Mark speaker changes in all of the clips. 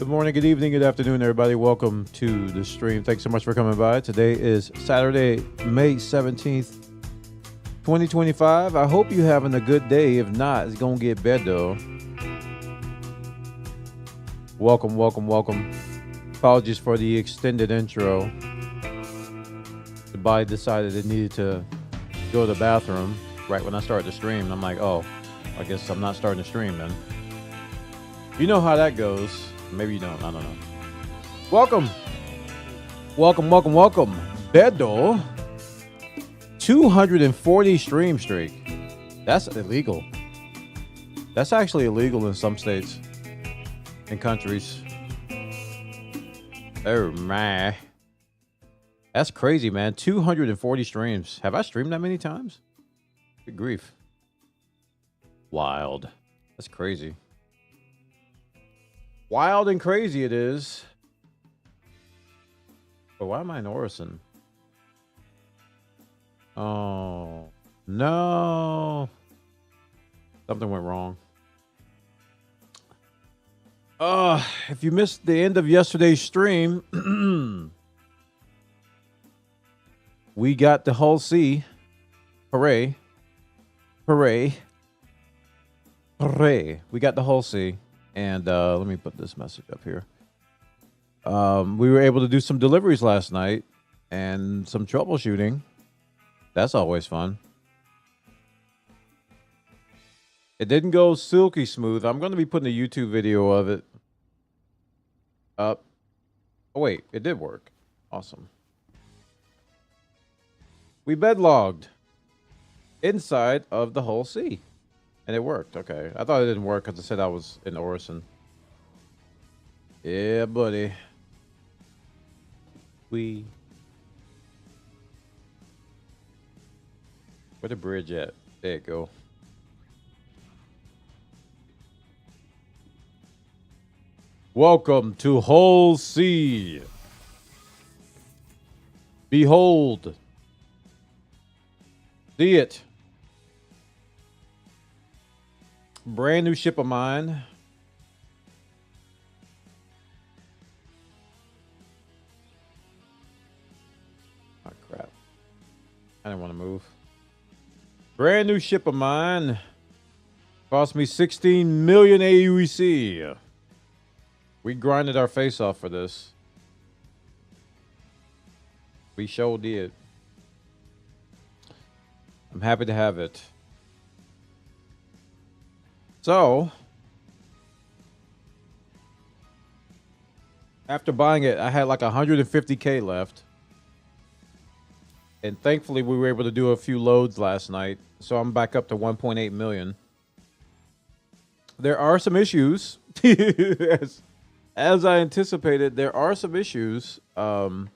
Speaker 1: Good morning, good evening, good afternoon, everybody. Welcome to the stream. Thanks so much for coming by. Today is Saturday, May 17th, 2025. I hope you're having a good day. If not, it's going to get better. Welcome, welcome, welcome. Apologies for the extended intro. The body decided it needed to go to the bathroom right when I started the stream. I'm like, oh, I guess I'm not starting the stream then. You know how that goes. Maybe you don't. I don't know. Welcome. Welcome, welcome, welcome. Bedo. 240 stream streak. That's illegal. That's actually illegal in some states and countries. Oh, my. That's crazy, man. 240 streams. Have I streamed that many times? Good grief. Wild. That's crazy. Wild and crazy it is. But why am I in Orison? Oh, no. Something went wrong. If you missed the end of yesterday's stream, we got the Hull C. Hooray. Hooray. Hooray. We got the Hull C. And let me put this message up here. We were able to do some deliveries last night and some troubleshooting. That's always fun. It didn't go silky smooth. I'm going to be putting a YouTube video of it up. Oh, wait. It did work. Awesome. We bed logged inside of the Hull C. And it worked. Okay. I thought it didn't work because it said I was in Orison. Yeah, buddy. Where the bridge at? There you go. Welcome to Hull C. Behold. See it. Brand new ship of mine. Oh, crap. I didn't want to move. Brand new ship of mine. Cost me 16 million AUEC. We grinded our face off for this. We sure did. I'm happy to have it. So, after buying it, I had like 150K left. And thankfully, we were able to do a few loads last night. So I'm back up to 1.8 million. There are some issues. As I anticipated, there are some issues by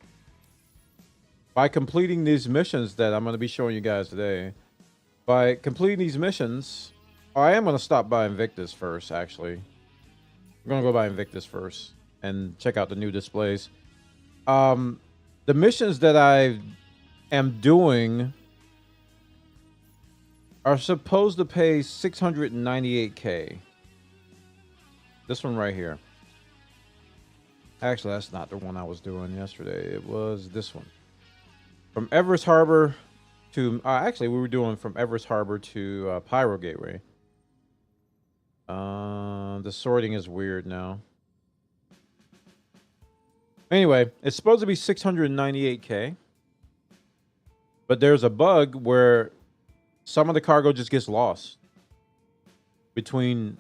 Speaker 1: completing these missions that I'm going to be showing you guys today. By completing these missions... I am going to stop by Invictus first, actually. We're going to go by Invictus first and check out the new displays. The missions that I am doing are supposed to pay 698K. This one right here. Actually, that's not the one I was doing yesterday. It was this one. From Everest Harbor to... actually, we were doing from Everest Harbor to Pyro Gateway. The sorting is weird now. Anyway, it's supposed to be 698K. But there's a bug where some of the cargo just gets lost between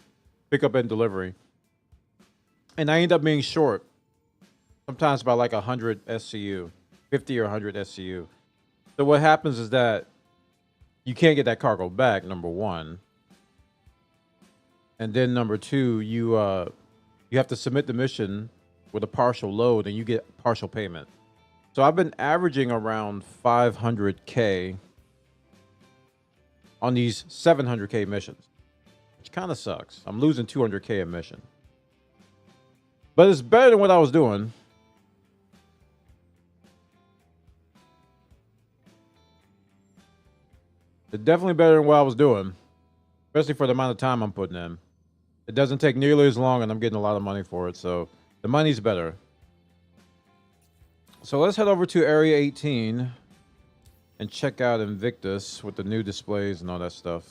Speaker 1: pickup and delivery. And I end up being short. Sometimes by like 100 SCU. 50 or 100 SCU. So what happens is that you can't get that cargo back, number one. And then number two, you have to submit the mission with a partial load and you get partial payment. So I've been averaging around 500K on these 700K missions, which kind of sucks. I'm losing 200K a mission. But it's better than what I was doing. It's definitely better than what I was doing, especially for the amount of time I'm putting in. It doesn't take nearly as long, and I'm getting a lot of money for it. So The money's better. So let's head over to Area 18 and check out Invictus with the new displays and all that stuff.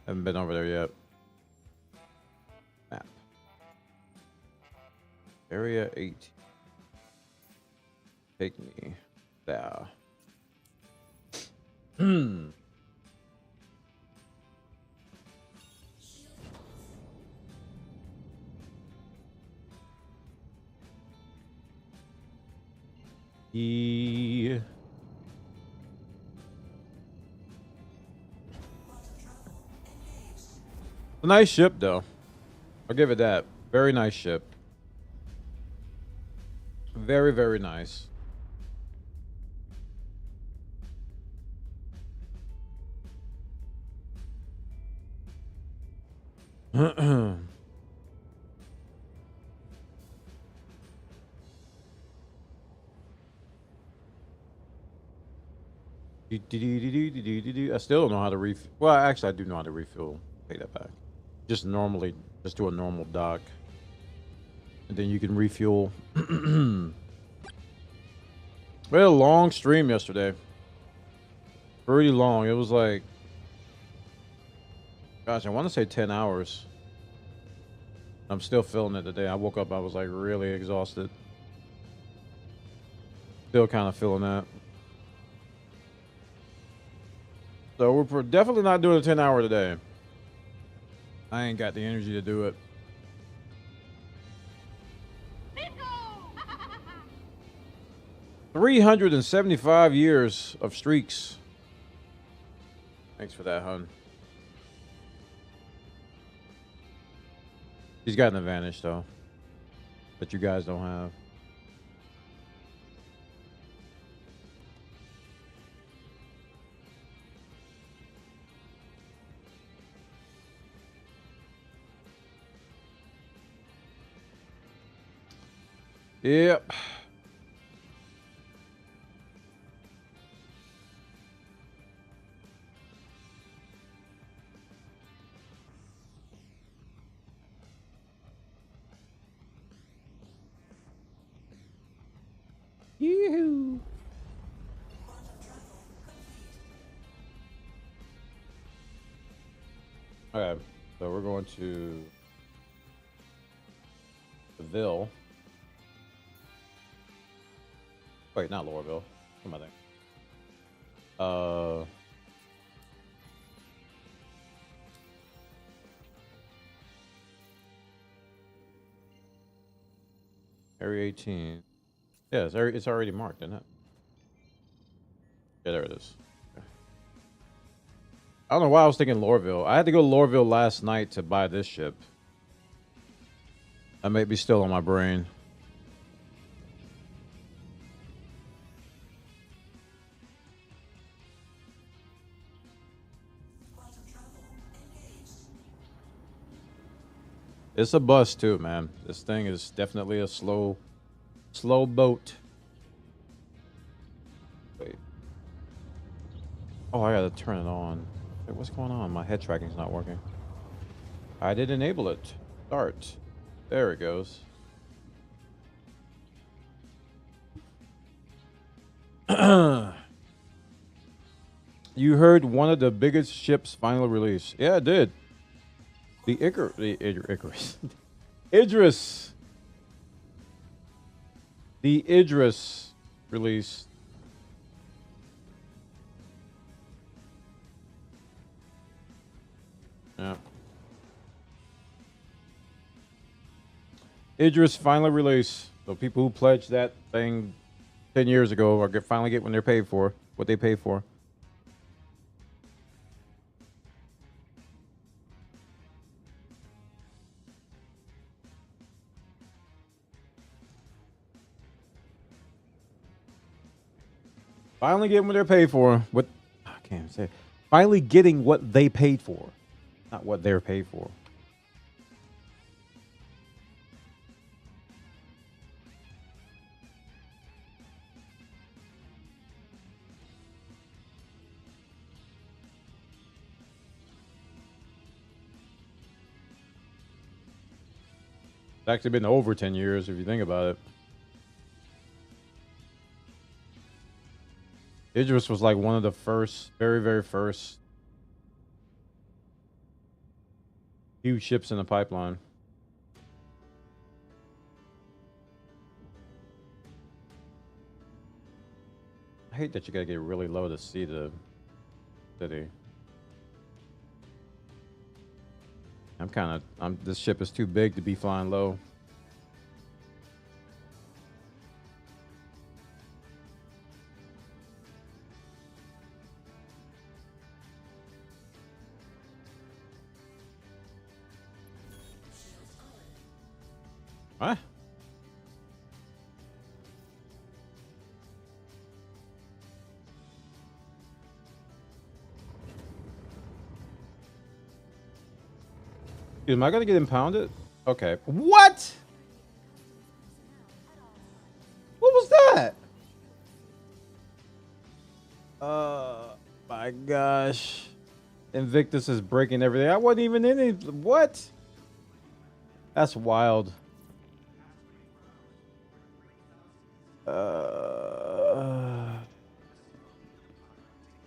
Speaker 1: Haven't been over there yet. Map. Area 18. Take me there. Yeah. A nice ship, though. I'll give it that. Very nice ship. Very, very nice. I still don't know how to refill. Well, actually, I do know how to refill. Take that back. Just normally, just do a normal dock. And then you can refuel. We had a long stream yesterday. Pretty long. It was like, gosh, I want to say 10 hours. I'm still feeling it today. I woke up, I was like really exhausted. Still kind of feeling that. So we're definitely not doing a 10-hour today. I ain't got the energy to do it. Bingo! 375 years of streaks. Thanks for that, hun. She's got an advantage, though, that you guys don't have. Yep. Yoo-hoo. Okay, so we're going to the Ville. Wait, not Lorville. What am I thinking? Area 18. Yeah, it's already marked, isn't it? Yeah, there it is. Okay. I don't know why I was thinking Lorville. I had to go to Lorville last night to buy this ship. That may be still on my brain. It's a bus too, man. This thing is definitely a slow boat. Wait. Oh, I gotta turn it on. Wait, what's going on? My head tracking's not working. I did enable it. Start. There it goes. You heard one of the biggest ships finally released. Yeah, I did. The Icarus. Idris. The Idris release. Yeah. Idris finally released. So people who pledged that thing 10 years ago are finally get when they're paid for what they paid for. Finally getting what they're paid for. What I can't even say. Finally getting what they paid for, not what they're paid for. It's actually been over 10 years if you think about it. Idris was like one of the first, very, very first huge ships in the pipeline. I hate that you gotta get really low to see the city. This ship is too big to be flying low. What? Dude, am I gonna get impounded? Okay. What? What was that? My gosh. Invictus is breaking everything. I wasn't even in it. What? That's wild.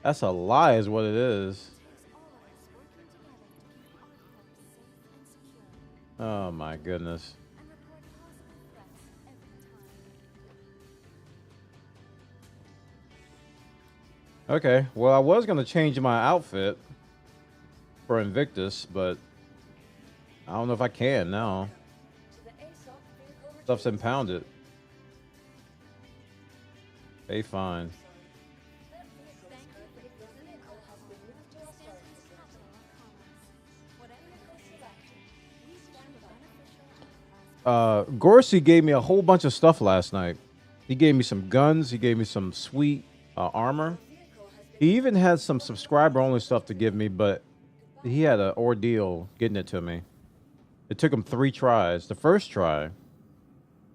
Speaker 1: That's a lie is what it is. Oh my goodness. Okay, well I was gonna change my outfit for Invictus, but I don't know if I can now. Stuff's impounded. Hey, fine. Gorsey gave me a whole bunch of stuff last night. He gave me some guns. He gave me some sweet armor. He even had some subscriber-only stuff to give me, but he had an ordeal getting it to me. It took him 3 tries. The first try,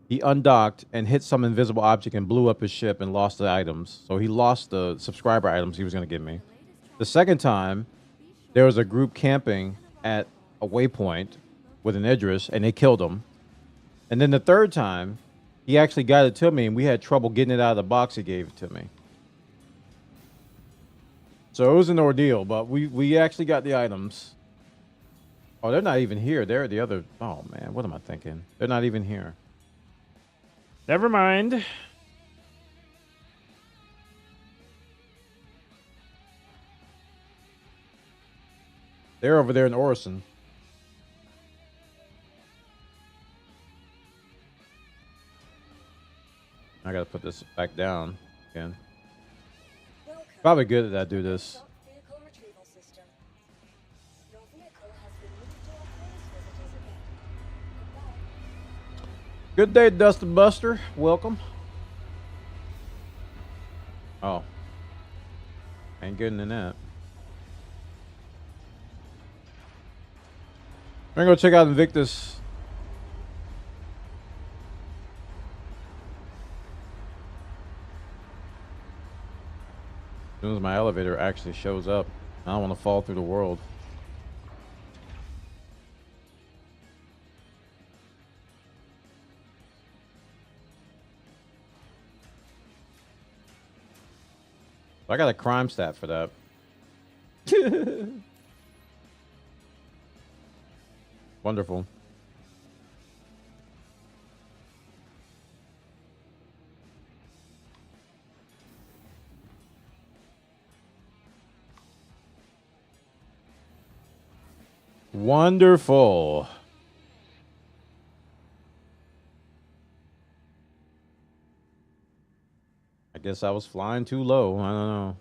Speaker 1: he undocked and hit some invisible object and blew up his ship and lost the items. So he lost the subscriber items he was going to give me. The second time, there was a group camping at a waypoint with an Idris, and they killed him. And then the third time, he actually got it to me, and we had trouble getting it out of the box he gave it to me. So it was an ordeal, but we actually got the items. Oh, they're not even here. They're the other... Oh, man, what am I thinking? They're not even here. Never mind. They're over there in Orison. I gotta put this back down again. Probably good that I do this. Good day, Dusty Buster. Welcome. Oh. Ain't getting in that. We're gonna go check out Invictus. As soon as my elevator actually shows up, I don't want to fall through the world. I got a crime stat for that. Wonderful. Wonderful. I guess I was flying too low. I don't know.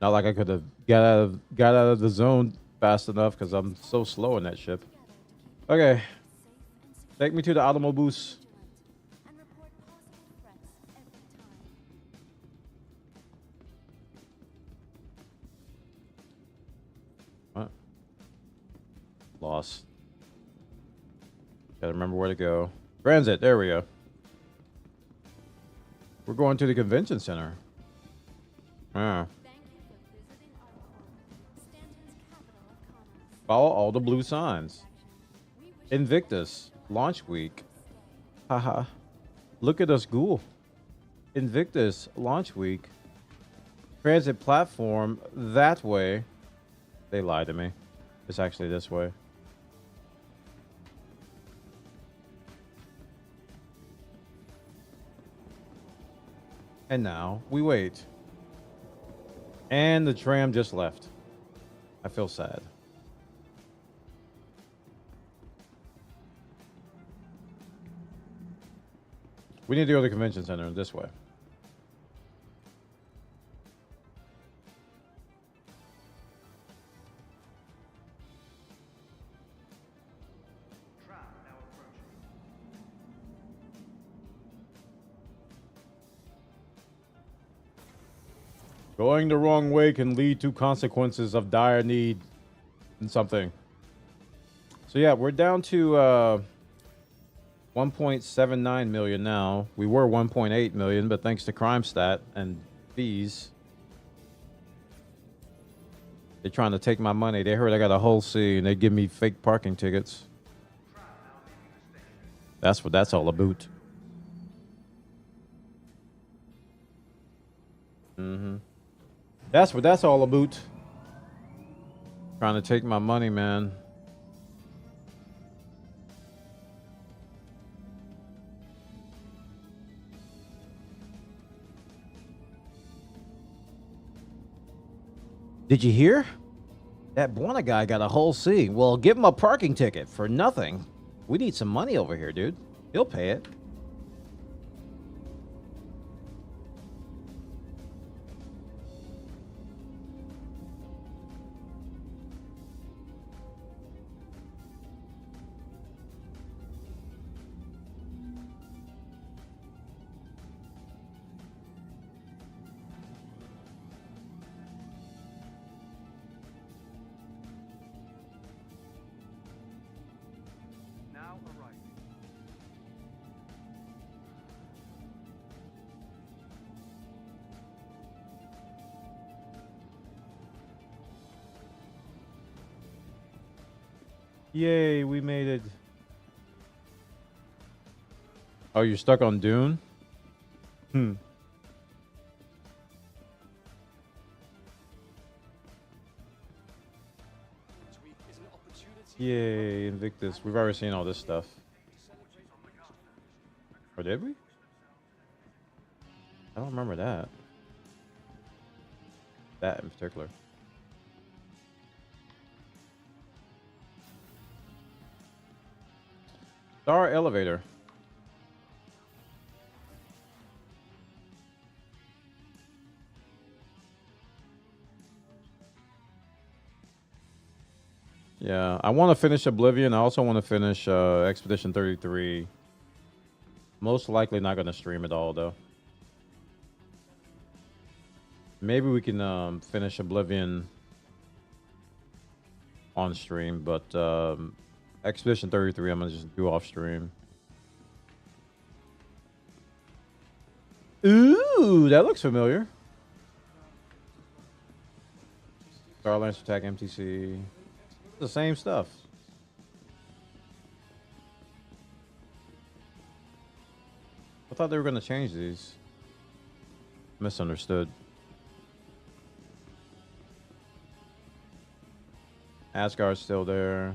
Speaker 1: Not like I could have got out of the zone fast enough because I'm so slow in that ship. Okay. Take me to the Automoboose. What? Lost. Gotta remember where to go. Transit, there we go. We're going to the convention center. Ah. All the blue signs. Invictus. Launch week. Haha. Look at us ghoul. Invictus. Launch week. Transit platform. That way. They lied to me. It's actually this way. And now we wait. And the tram just left. I feel sad. We need to go to the convention center this way. Going the wrong way can lead to consequences of dire need and something. So yeah, we're down to 1.79 million now. We were 1.8 million, but thanks to crime stat and fees, they're trying to take my money. They heard I got a whole C and they give me fake parking tickets. That's what that's all about. That's what that's all about. Trying to take my money, man. Did you hear? That Buona guy got a whole C. Well, give him a parking ticket for nothing. We need some money over here, dude. He'll pay it. Yay, we made it. Oh, you're stuck on Dune? Yay, Invictus. We've already seen all this stuff. Or did we? I don't remember that. That in particular. Star elevator. Yeah, I want to finish Oblivion. I also want to finish Expedition 33. Most likely not going to stream it all, though. Maybe we can finish Oblivion on stream, but Expedition 33 I'm going to just do off stream. Ooh, that looks familiar. Star Lancer Attack MTC. The same stuff. I thought they were going to change these. Misunderstood. Asgard's still there.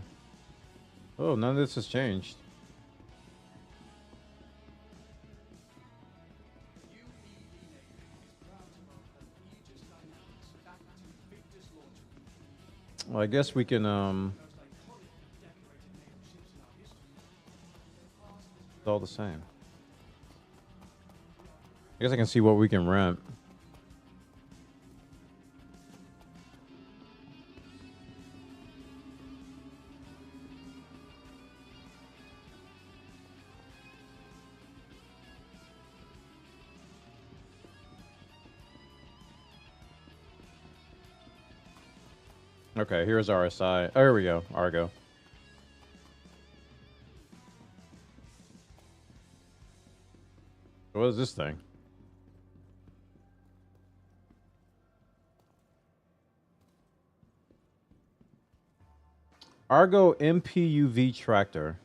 Speaker 1: Oh, none of this has changed. Well, I guess we can it's all the same. I guess I can see what we can rent. Okay, here's RSI. Oh, here we go. Argo. What is this thing? Argo MPUV tractor.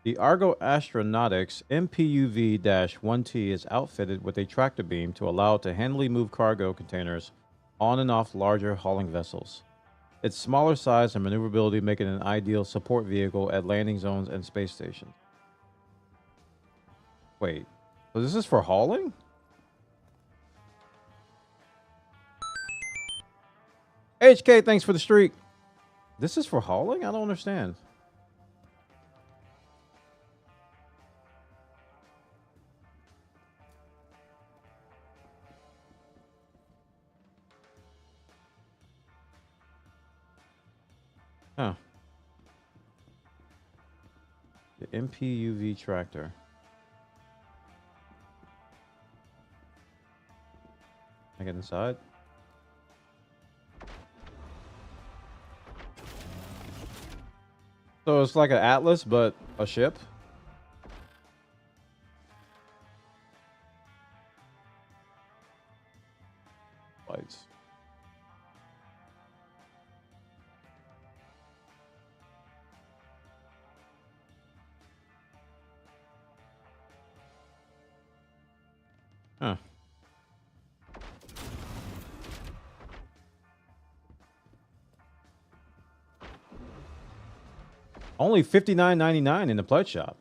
Speaker 1: The Argo Astronautics MPUV-1T is outfitted with a tractor beam to allow it to handily move cargo containers on and off larger hauling vessels. Its smaller size and maneuverability make it an ideal support vehicle at landing zones and space stations. Wait, so this is for hauling? HK, thanks for the streak. This is for hauling? I don't understand. Huh. The MPUV tractor. Can I get inside? So it's like an Atlas, but a ship? Lights. Huh. Only $59.99 in the pledge shop.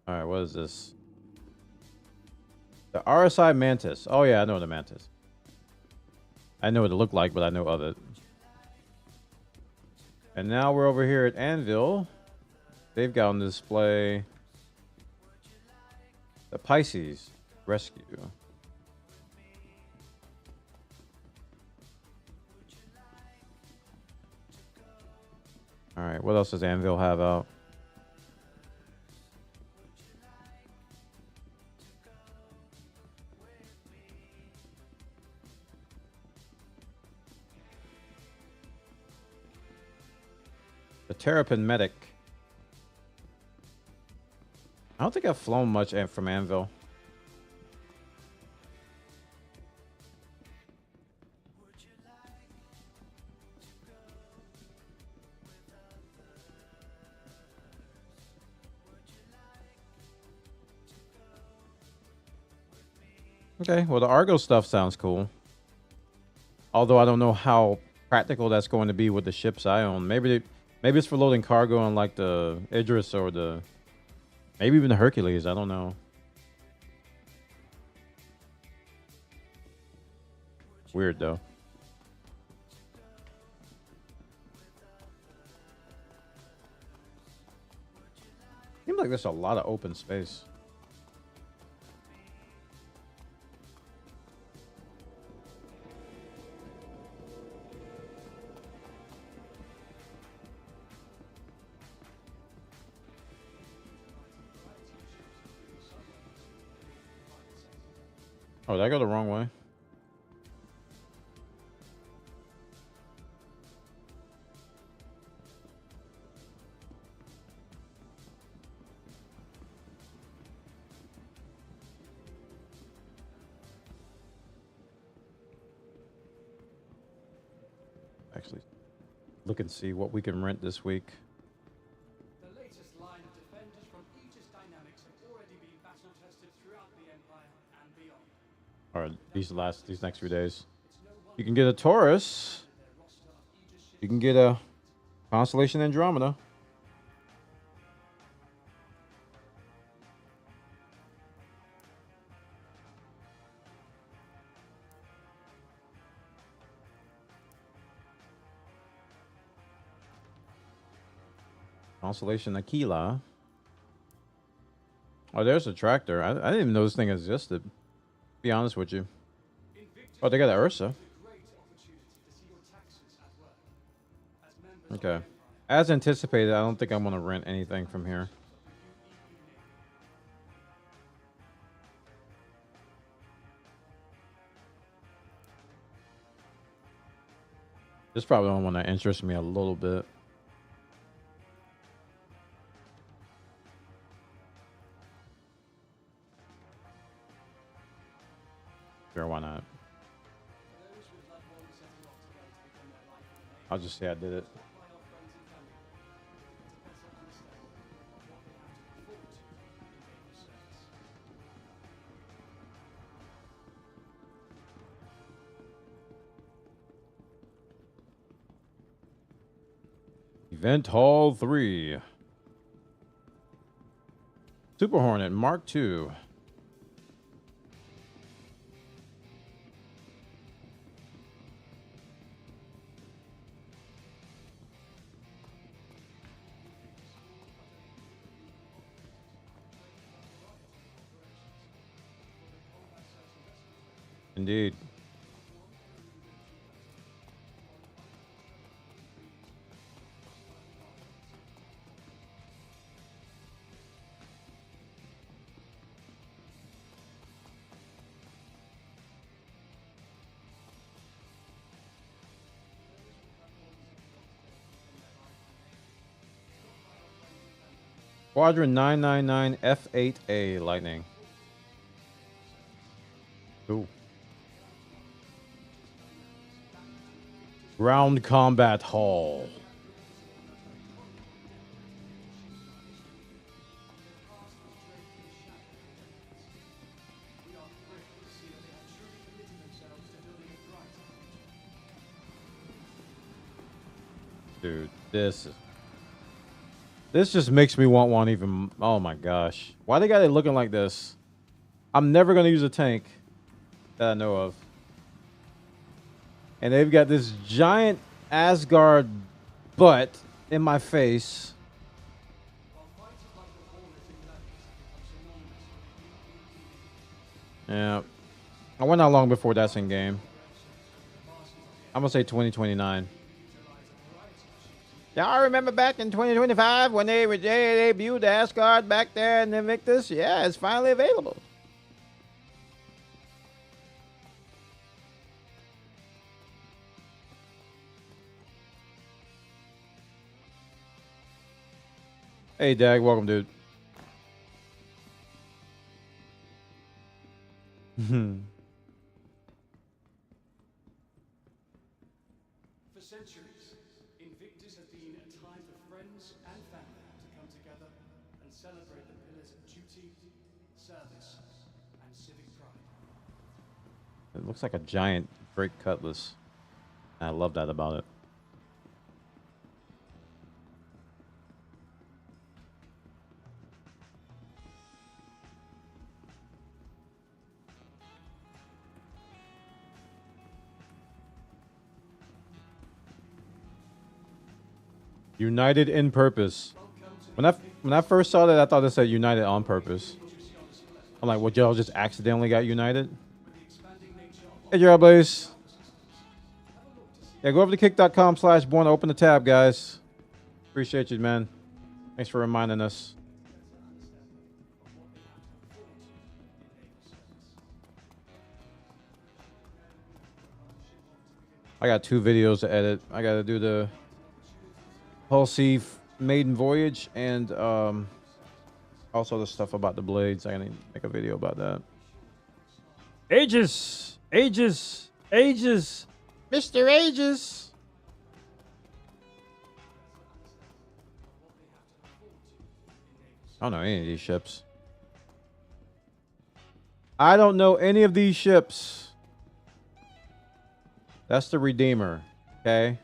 Speaker 1: All right, what is this? The RSI Mantis. Oh yeah, I know the Mantis. I know what it looked like, but I know of it. And now we're over here at Anvil. They've got on display the Pisces Rescue. All right, what else does Anvil have out? The Terrapin Medic. I don't think I've flown much from Anvil. Okay, well, the Argo stuff sounds cool. Although I don't know how practical that's going to be with the ships I own. Maybe it's for loading cargo on like the Idris or the... Maybe even the Hercules. I don't know. Weird, though. Seems like there's a lot of open space. Oh, did I go the wrong way? Actually, look and see what we can rent this week.
Speaker 2: The latest line of defenders from Aegis Dynamics have already been battle tested throughout the Empire and beyond.
Speaker 1: Or these next few days. You can get a Taurus. You can get a Constellation Andromeda. Constellation Aquila. Oh, there's a tractor. I didn't even know this thing existed. To be honest with you. Oh, they got an Ursa. Okay. As anticipated, I don't think I'm going to rent anything from here. This probably the only one that interests me a little bit. Sure, why not? I'll just say I did it. Event Hall 3. Super Hornet Mark II. Indeed. Quadrant 999 F8A Lightning. Ooh. Ground Combat Hall. Dude, this just makes me want one even. Oh my gosh. Why they got it looking like this? I'm never going to use a tank that I know of. And they've got this giant Asgard butt in my face. Yeah. I went not long before that's in game. I'm going to say 2029. Yeah, I remember back in 2025 when they debuted the Asgard back there in Invictus. Yeah, it's finally available. Hey, Dag, welcome, dude.
Speaker 2: For centuries, Invictus has been a time for friends and family to come together and celebrate the pillars of duty, service, and civic pride.
Speaker 1: It looks like a giant great cutlass. I love that about it. United in purpose. When I first saw that, I thought it said United on purpose. I'm like, well, y'all just accidentally got united? Hey, Trailblaze. Yeah, go over to kick.com/born, open the tab, guys. Appreciate you, man. Thanks for reminding us. I got 2 videos to edit. I got to do the Hull Sea maiden voyage and also the stuff about the blades. I need to make a video about that. Aegis, Mr. Aegis. I don't know any of these ships. I don't know any of these ships. That's the Redeemer, okay?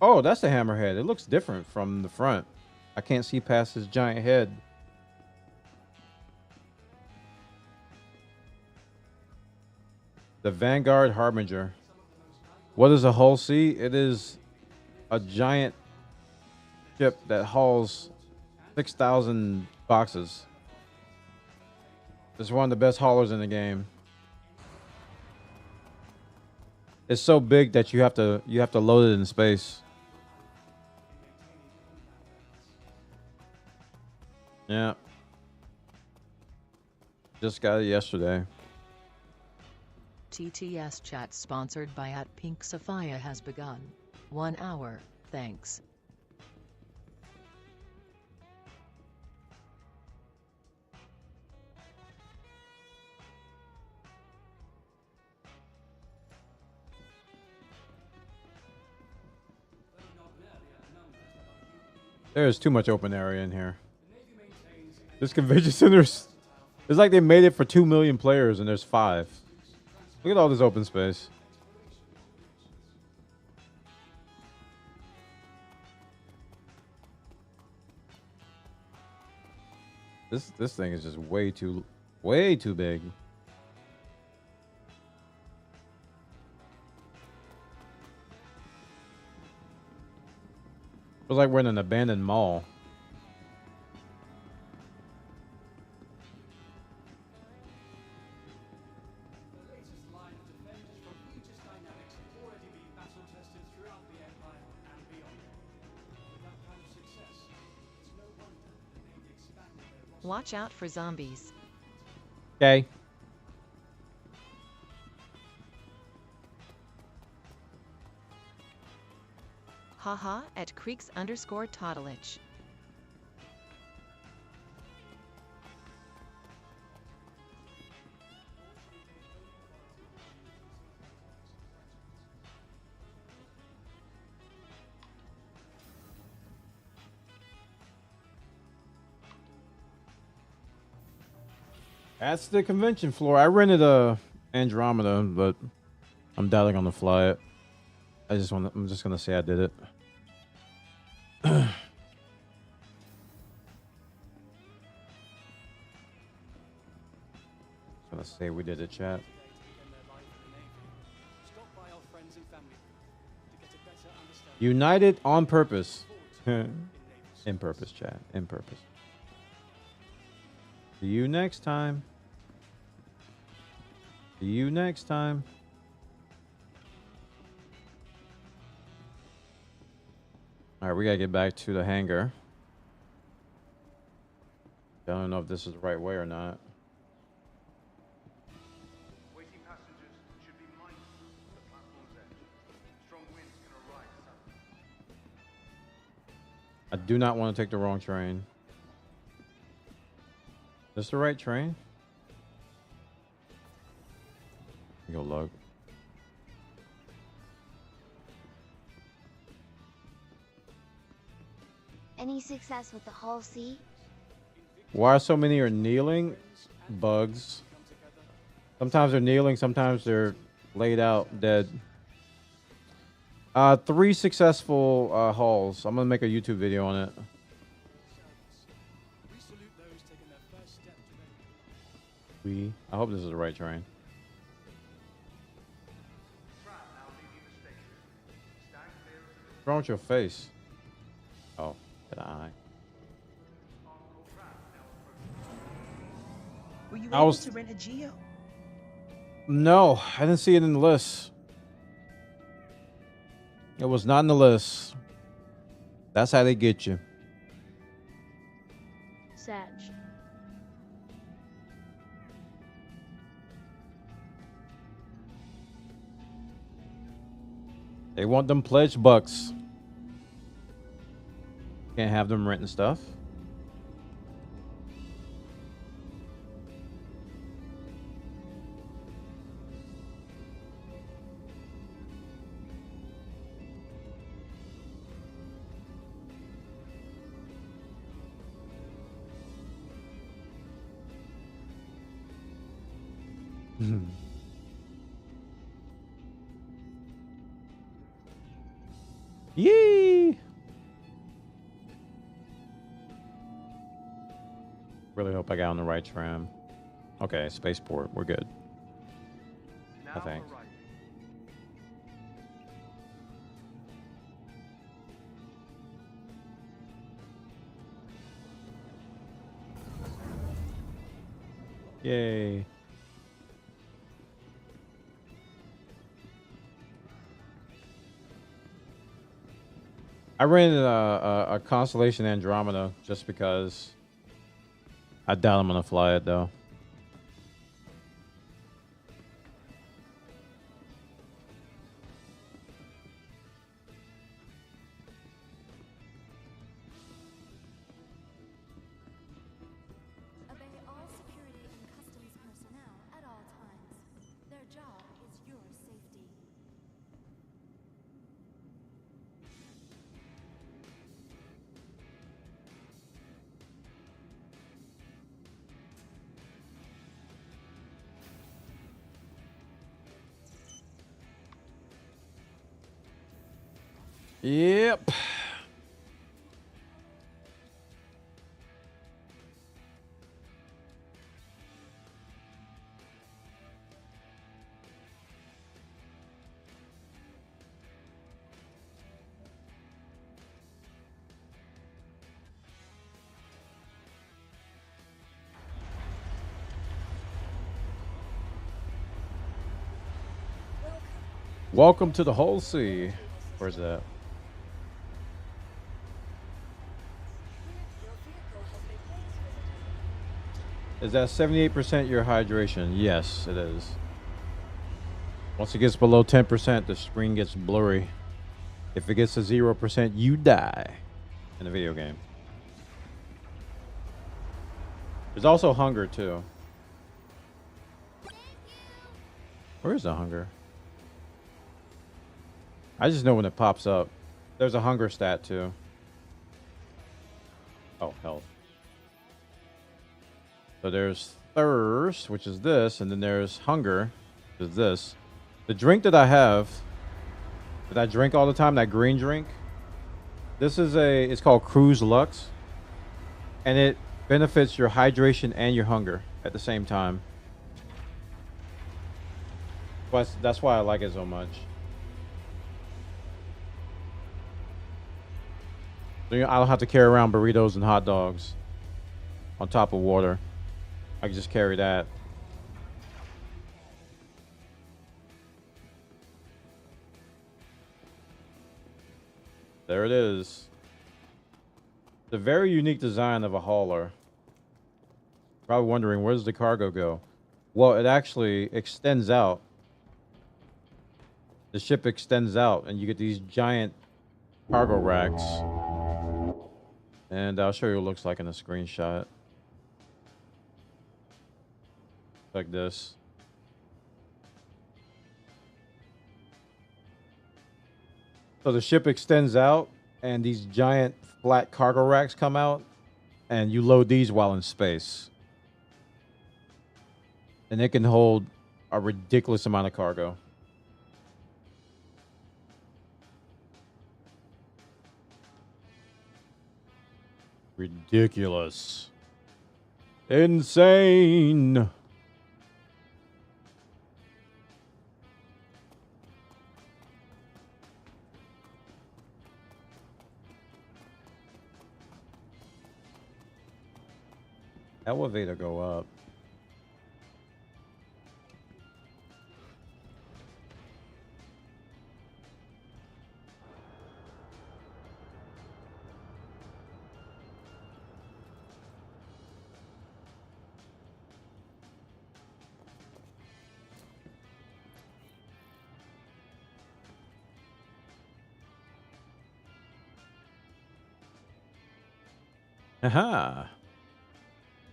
Speaker 1: Oh, that's the Hammerhead. It looks different from the front. I can't see past his giant head. The Vanguard Harbinger. What is a Hull Sea? It is a giant ship that hauls 6,000 boxes. It's one of the best haulers in the game. It's so big that you have to load it in space. Yeah. Just got it yesterday.
Speaker 3: TTS chat sponsored by @PinkSophia has begun. 1 hour, thanks.
Speaker 1: There's too much open area in here. This convention center's... It's like they made it for 2 million players and there's 5. Look at all this open space. This thing is just way too big. Feels like we're in an abandoned mall.
Speaker 3: Watch out for zombies.
Speaker 1: Okay.
Speaker 3: Haha at Creeks_Toddlich.
Speaker 1: That's the convention floor. I rented a Andromeda, but I'm doubting on the fly it. I'm just gonna say I did it. Gonna say we did it, chat. United on purpose. In purpose, chat. In purpose. See you next time. See you next time. All right, we gotta get back to the hangar. I don't know if this is the right way or not.
Speaker 4: Waiting passengers should be mindful of the platform's edge. Strong winds can arise suddenly.
Speaker 1: I do not want to take the wrong train. Is this the right train? Go look.
Speaker 5: Any success with the Hull C?
Speaker 1: Why so many are kneeling? Bugs. Sometimes they're kneeling, sometimes they're laid out dead. 3 successful hauls. I'm gonna make a YouTube video on it. I hope this is the right train. What's wrong with your face? Oh, an eye.
Speaker 6: Were you
Speaker 1: I
Speaker 6: able
Speaker 1: was-
Speaker 6: to rent a Geo?
Speaker 1: No, I didn't see it in the list. It was not in the list. That's how they get you.
Speaker 5: Sag.
Speaker 1: They want them pledge bucks. Can't have them renting stuff. Yee! Really hope I got on the right tram. Okay, spaceport. We're good. I think. Yay. I rented a Constellation Andromeda just because I doubt I'm gonna fly it though.
Speaker 7: Obey all security and customs personnel at all times. Their job is your safety.
Speaker 1: Yep. Welcome to the whole sea. Where's that? Is that 78% your hydration? Yes, it is. Once it gets below 10%, the screen gets blurry. If it gets to 0%, you die in the video game. There's also hunger, too. Where is the hunger? I just know when it pops up. There's a hunger stat, too. Oh, health. So there's thirst, which is this, and then there's hunger, which is this. The drink that I have, that I drink all the time, that green drink, this is it's called Cruise Lux, and it benefits your hydration and your hunger at the same time. But that's why I like it so much. So, I don't have to carry around burritos and hot dogs on top of water. I can just carry that. There it is. The very unique design of a hauler. Probably wondering, where does the cargo go? Well, it actually extends out. The ship extends out, and you get these giant cargo racks. And I'll show you what it looks like in a screenshot. Like this. So the ship extends out, and these giant flat cargo racks come out, and you load these while in space. And it can hold a ridiculous amount of cargo. Ridiculous. Insane. Elevator go up. Aha.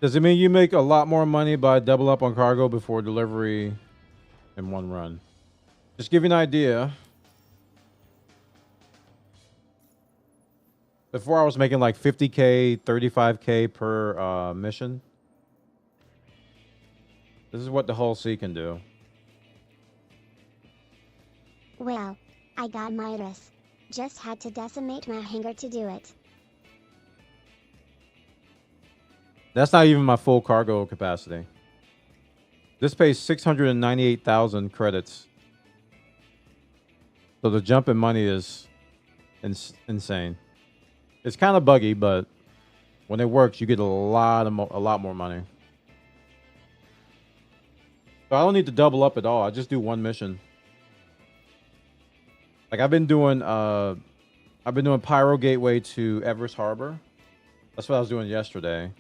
Speaker 1: Does it mean you make a lot more money by double up on cargo before delivery in one run? Just give you an idea. Before I was making like 50K, 35K per mission. This is what the whole sea can do.
Speaker 5: Well, I got Midas. Just had to decimate my hanger to do it.
Speaker 1: That's not even my full cargo capacity. This pays 698,000 credits. So the jump in money is insane. It's kind of buggy, but when it works, you get a lot more money. So I don't need to double up at all. I just do one mission. Like I've been doing Pyro Gateway to Everest Harbor. That's what I was doing yesterday.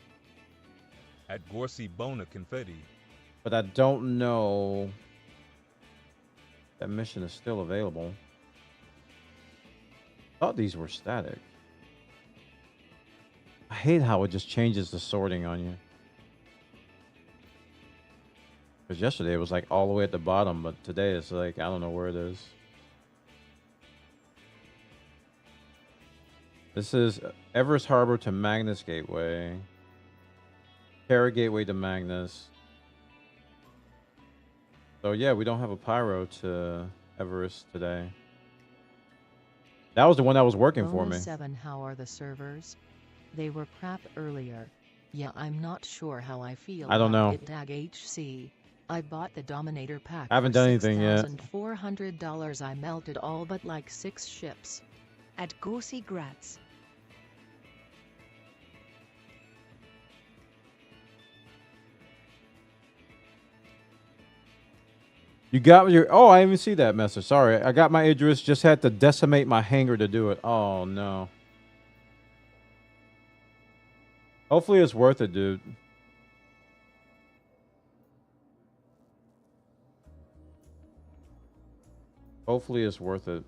Speaker 6: At Gorsey Bona Confetti.
Speaker 1: But I don't know that mission is still available. I thought these were static. I hate how it just changes the sorting on you. Because yesterday it was like all the way at the bottom, but today it's like, I don't know where it is. This is Everest Harbor to Magnus Gateway. Terra Gateway to Magnus. So yeah, we don't have a pyro to Everest today. That was the one that was working for
Speaker 3: Bona
Speaker 1: me.
Speaker 3: 7, how are the servers? They were crap earlier. Yeah, I'm not sure how I feel
Speaker 1: I don't
Speaker 3: about
Speaker 1: know.
Speaker 3: it. Tag HC. I bought the Dominator pack
Speaker 1: I haven't
Speaker 3: for
Speaker 1: done anything yet.
Speaker 3: $6,400. I melted all but like 6 ships.
Speaker 8: At Gorsey Gratz.
Speaker 1: You got your... Oh, I didn't even see that message. Sorry. I got my Idris. Just had to decimate my hangar to do it. Oh, no. Hopefully it's worth it, dude. Hopefully it's worth it.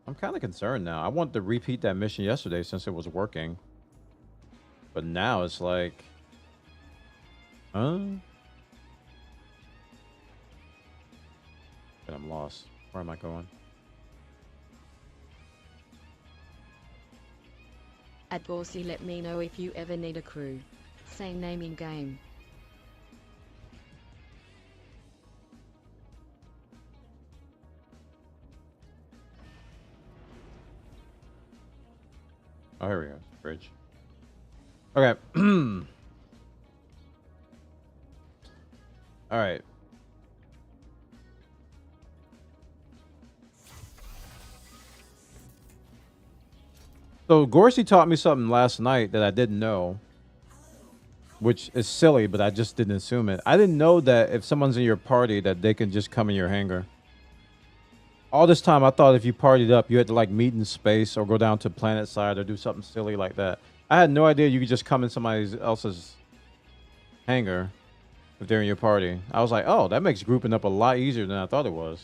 Speaker 1: I'm kind of concerned now. I wanted to repeat that mission yesterday since it was working. But now it's like... Huh? But I'm lost. Where am I going?
Speaker 9: At Gorsey, let me know if you ever need a crew. Same naming game.
Speaker 1: Oh, here we go. Bridge. Okay. All right. So Gorsey taught me something last night that I didn't know, which is silly, but I just didn't assume it. I didn't know that if someone's in your party that they can just come in your hangar. All this time, I thought if you partied up, you had to like meet in space or go down to planet side or do something silly like that. I had no idea you could just come in somebody else's hangar if they're in your party. I was like, oh, that makes grouping up a lot easier than I thought it was.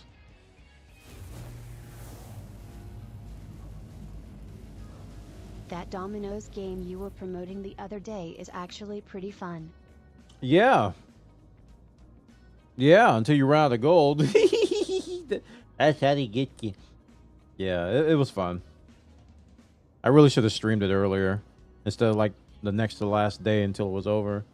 Speaker 5: That Domino's game you were promoting the other day is actually pretty fun.
Speaker 1: Yeah. Yeah, until you run out of gold. That's how they get you. Yeah, it was fun. I really should have streamed it earlier instead of like the next to last day until it was over.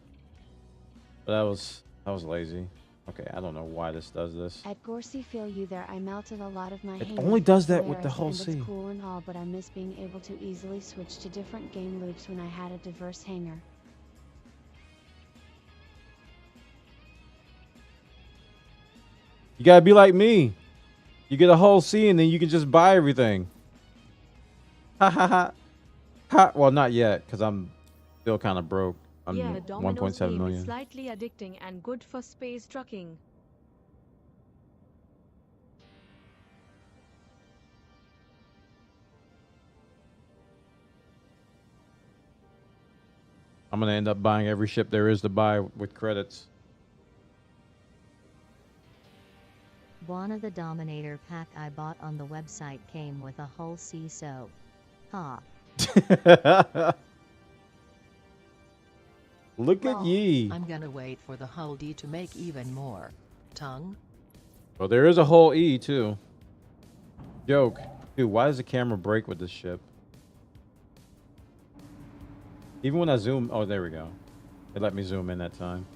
Speaker 1: But I was lazy. Okay, I don't know why this does this.
Speaker 5: At Gorsey, feel you there. I melted a lot of my
Speaker 1: It
Speaker 5: hangar
Speaker 1: only does that with
Speaker 5: where
Speaker 1: the
Speaker 5: I said,
Speaker 1: whole
Speaker 5: and
Speaker 1: sea.
Speaker 5: It's cool and all, but I miss being able to easily switch to different game loops when I had a diverse hangar.
Speaker 1: You gotta be like me. You get a whole sea and then you can just buy everything. Ha ha ha. Ha. Well, not yet, because I'm still kind of broke. I'm
Speaker 10: Yeah, the Domino's
Speaker 1: 1.7
Speaker 10: game is
Speaker 1: million.
Speaker 10: slightly addicting and good for space trucking.
Speaker 1: I'm gonna end up buying every ship there is to buy with credits.
Speaker 11: One of the Dominator pack I bought on the website came with a whole sea, so ha.
Speaker 1: Look at ye.
Speaker 3: I'm gonna wait for the hull D to make even more. Tongue?
Speaker 1: Well, there is a whole E too. Joke. Dude, why does the camera break with this ship? Even when I zoom... Oh, there we go. It let me zoom in that time.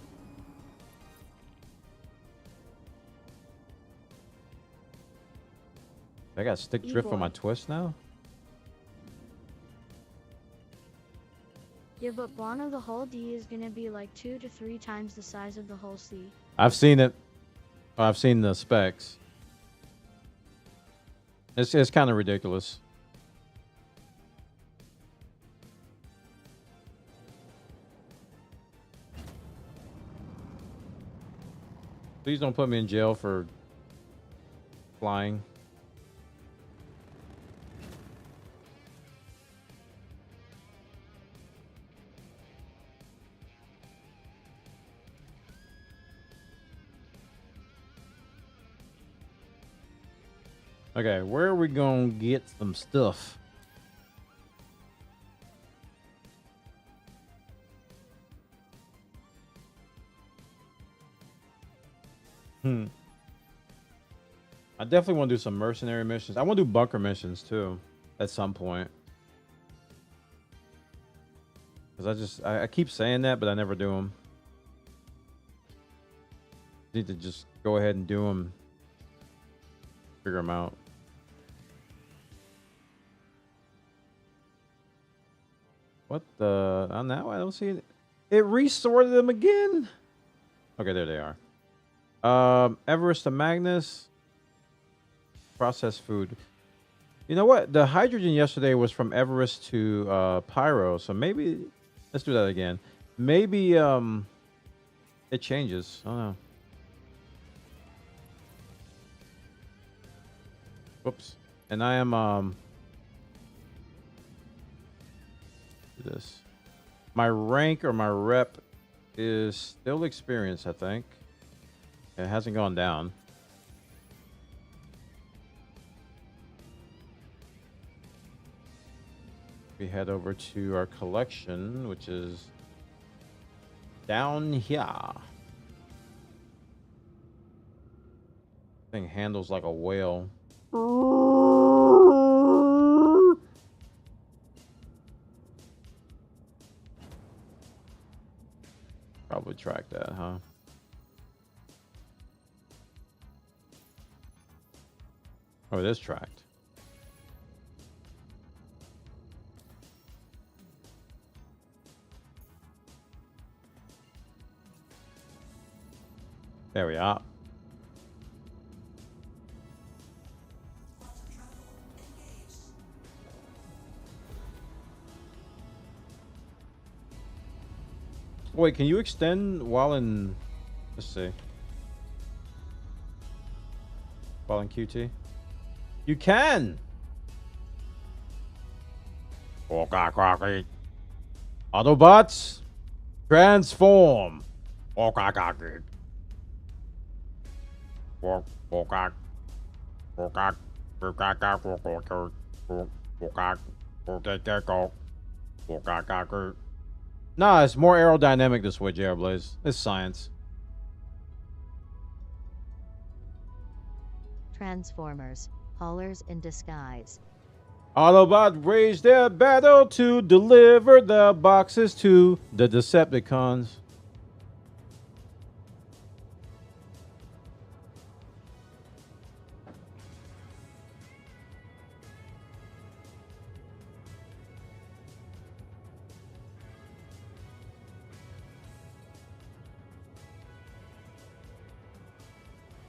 Speaker 1: I got stick drift on my twist now?
Speaker 12: Yeah, but Bono the whole D is gonna be like 2 to 3 times the size of the whole C.
Speaker 1: I've seen it. Oh, I've seen the specs. It's kind of ridiculous. Please don't put me in jail for flying. Okay, where are we gonna get some stuff? I definitely want to do some mercenary missions. I want to do bunker missions too, at some point. Because I keep saying that, but I never do them. Need to just go ahead and do them. Figure them out. What the? Oh, now I don't see it. It resorted them again. Okay, there they are. Everest to Magnus. Processed food. You know what? The hydrogen yesterday was from Everest to Pyro, so maybe let's do that again. Maybe it changes. I don't know. Whoops. And I am do this. My rank or my rep is still experience, I think. It hasn't gone down. We head over to our collection, which is down here. Thing handles like a whale. Probably track that, huh? Oh, it is tracked. There we are. Wait, can you extend while in... Let's see. While in QT? You can! Autobots, transform! Nah, it's more aerodynamic this way, JR Blaze. It's science.
Speaker 11: Transformers, haulers in disguise.
Speaker 1: Autobots raise their battle to deliver the boxes to the Decepticons.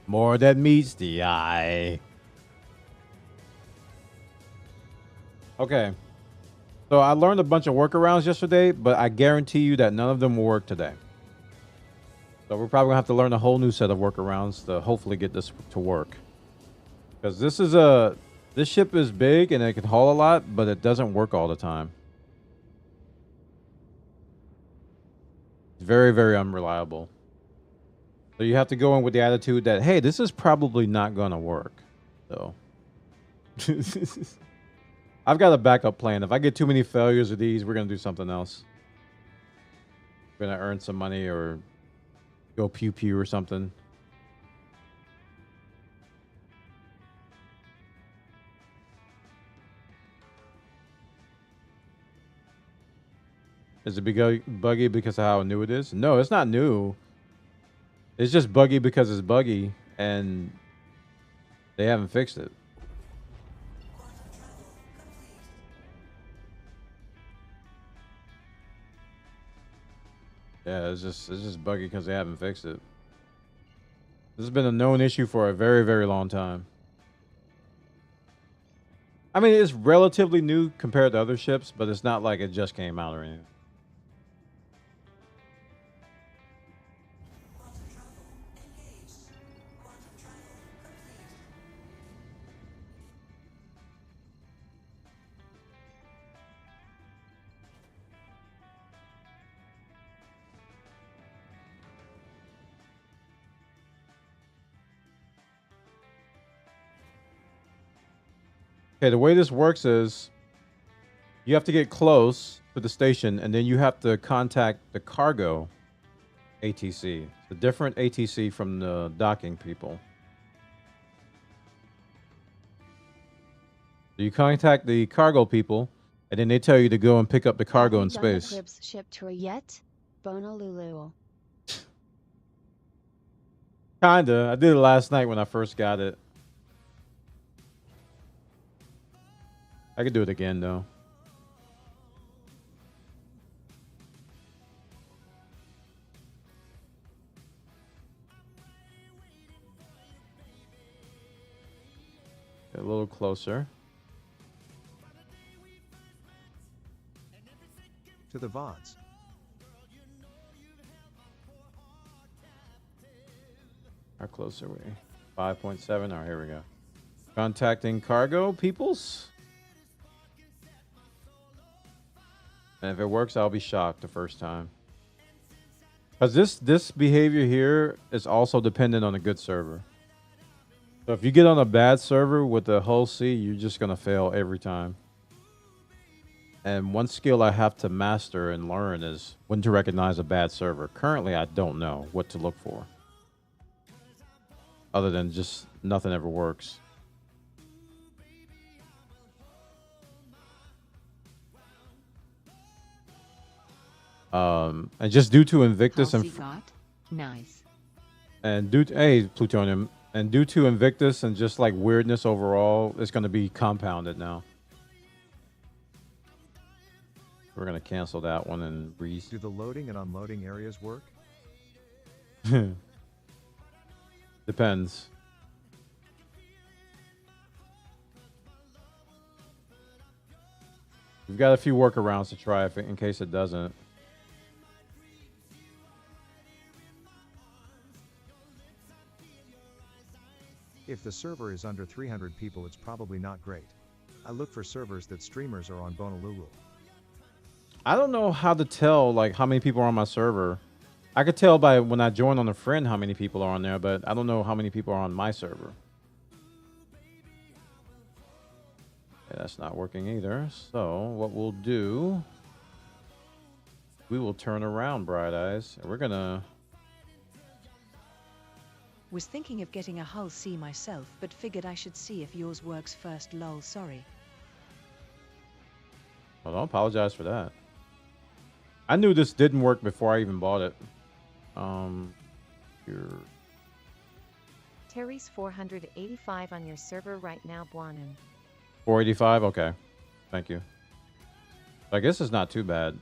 Speaker 1: More than meets the eye. Okay. So I learned a bunch of workarounds yesterday, but I guarantee you that none of them will work today. So we're probably gonna have to learn a whole new set of workarounds to hopefully get this to work. Because this ship is big and it can haul a lot, but it doesn't work all the time. It's very, very unreliable. So you have to go in with the attitude that, hey, this is probably not gonna work. So I've got a backup plan. If I get too many failures of these, we're gonna do something else. We're gonna earn some money or go pew pew or something. Is it buggy because of how new it is? No, it's not new. It's just buggy because it's buggy and they haven't fixed it. Yeah, it's just buggy because they haven't fixed it. This has been a known issue for a very, very long time. I mean, it's relatively new compared to other ships, but it's not like it just came out or anything. Okay, the way this works is you have to get close to the station and then you have to contact the cargo ATC. It's a different ATC from the docking people. So you contact the cargo people and then they tell you to go and pick up the cargo in space.
Speaker 9: Cribs ship tour yet? Bonolulu.
Speaker 1: Kinda. I did it last night when I first got it. I could do it again though. closer.
Speaker 13: To the VODs.
Speaker 1: How close are we? 5.7. All right, here we go. Contacting cargo peoples. And if it works, I'll be shocked the first time. Because this behavior here is also dependent on a good server. So if you get on a bad server with the hull C, you're just going to fail every time. And one skill I have to master and learn is when to recognize a bad server. Currently, I don't know what to look for. Other than just nothing ever works. And just due to Invictus and
Speaker 3: nice.
Speaker 1: And due to, hey, Plutonium, and due to Invictus and just like weirdness overall, it's going to be compounded now. We're going to cancel that one and
Speaker 13: Do the loading and unloading areas work?
Speaker 1: Depends. We've got a few workarounds to try if in case it doesn't.
Speaker 13: If the server is under 300 people, it's probably not great. I look for servers that streamers are on Honolulu.
Speaker 1: I don't know how to tell like how many people are on my server. I could tell by when I join on a friend how many people are on there, but I don't know how many people are on my server. Okay, that's not working either. So what we'll do, we will turn around, Bright Eyes, and we're gonna.
Speaker 8: Was thinking of getting a hull C myself, but figured I should see if yours works first. Lol, sorry.
Speaker 1: Well, don't apologize for that. I knew this didn't work before I even bought it. Here.
Speaker 14: Terry's 485 on your server right now, Buanan.
Speaker 1: 485. Okay, thank you. I guess it's not too bad.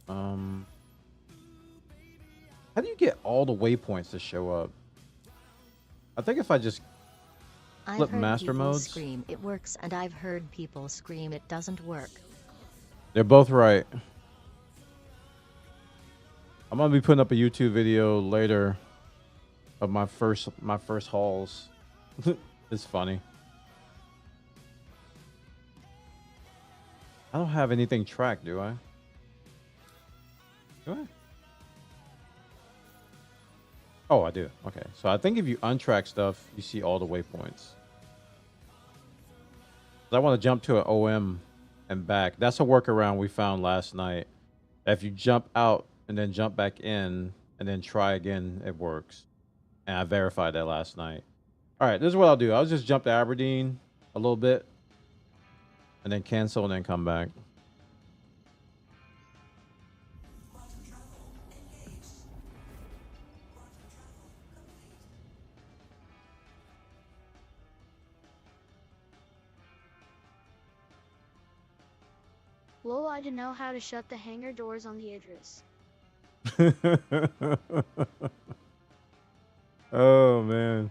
Speaker 1: How do you get all the waypoints to show up? I think if I just flip master modes.
Speaker 11: Scream it works, and I've heard people scream it doesn't work.
Speaker 1: They're both right. I'm gonna be putting up a YouTube video later of my first hauls. It's funny. I don't have anything tracked, do I? Do I? Oh, I do. Okay. So I think if you untrack stuff, you see all the waypoints. I want to jump to an OM and back. That's a workaround we found last night. If you jump out and then jump back in and then try again, it works. And I verified that last night. All right, this is what I'll do. I'll just jump to Aberdeen a little bit and then cancel and then come back.
Speaker 12: Lol, I didn't know how to shut the hangar doors on the Idris.
Speaker 1: Oh, man.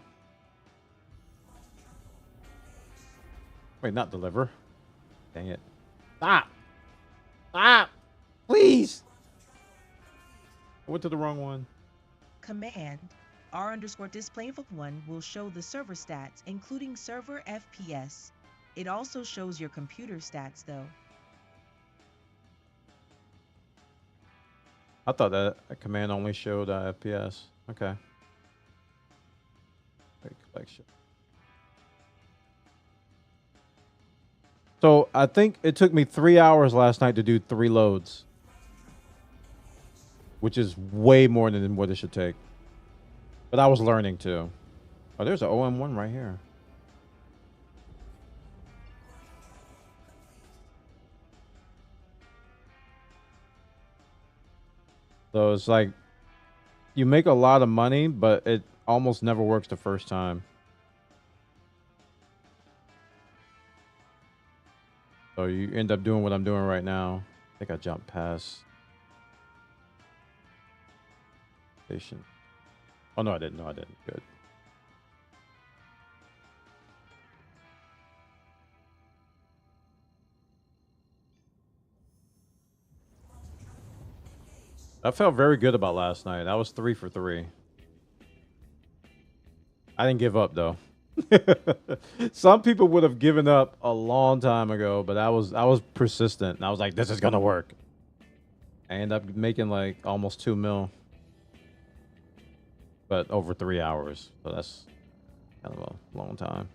Speaker 1: Wait, not deliver. Dang it. Stop. Stop. Please. I went to the wrong one.
Speaker 15: Command R_display_1 will show the server stats, including server FPS. It also shows your computer stats, though.
Speaker 1: I thought that command only showed FPS. Okay. Wait, collection. So I think it took me 3 hours last night to do 3 loads, which is way more than what it should take. But I was learning too. Oh, there's an OM1 right here. So it's like you make a lot of money, but it almost never works the first time. So you end up doing what I'm doing right now. I think I jumped past station. Oh, no, I didn't. No, I didn't. Good. I felt very good about last night. That was 3 for 3. I didn't give up though. Some people would have given up a long time ago, but I was persistent. And I was like, this is gonna work. I ended up making like almost 2 mil, but over 3 hours. So that's kind of a long time.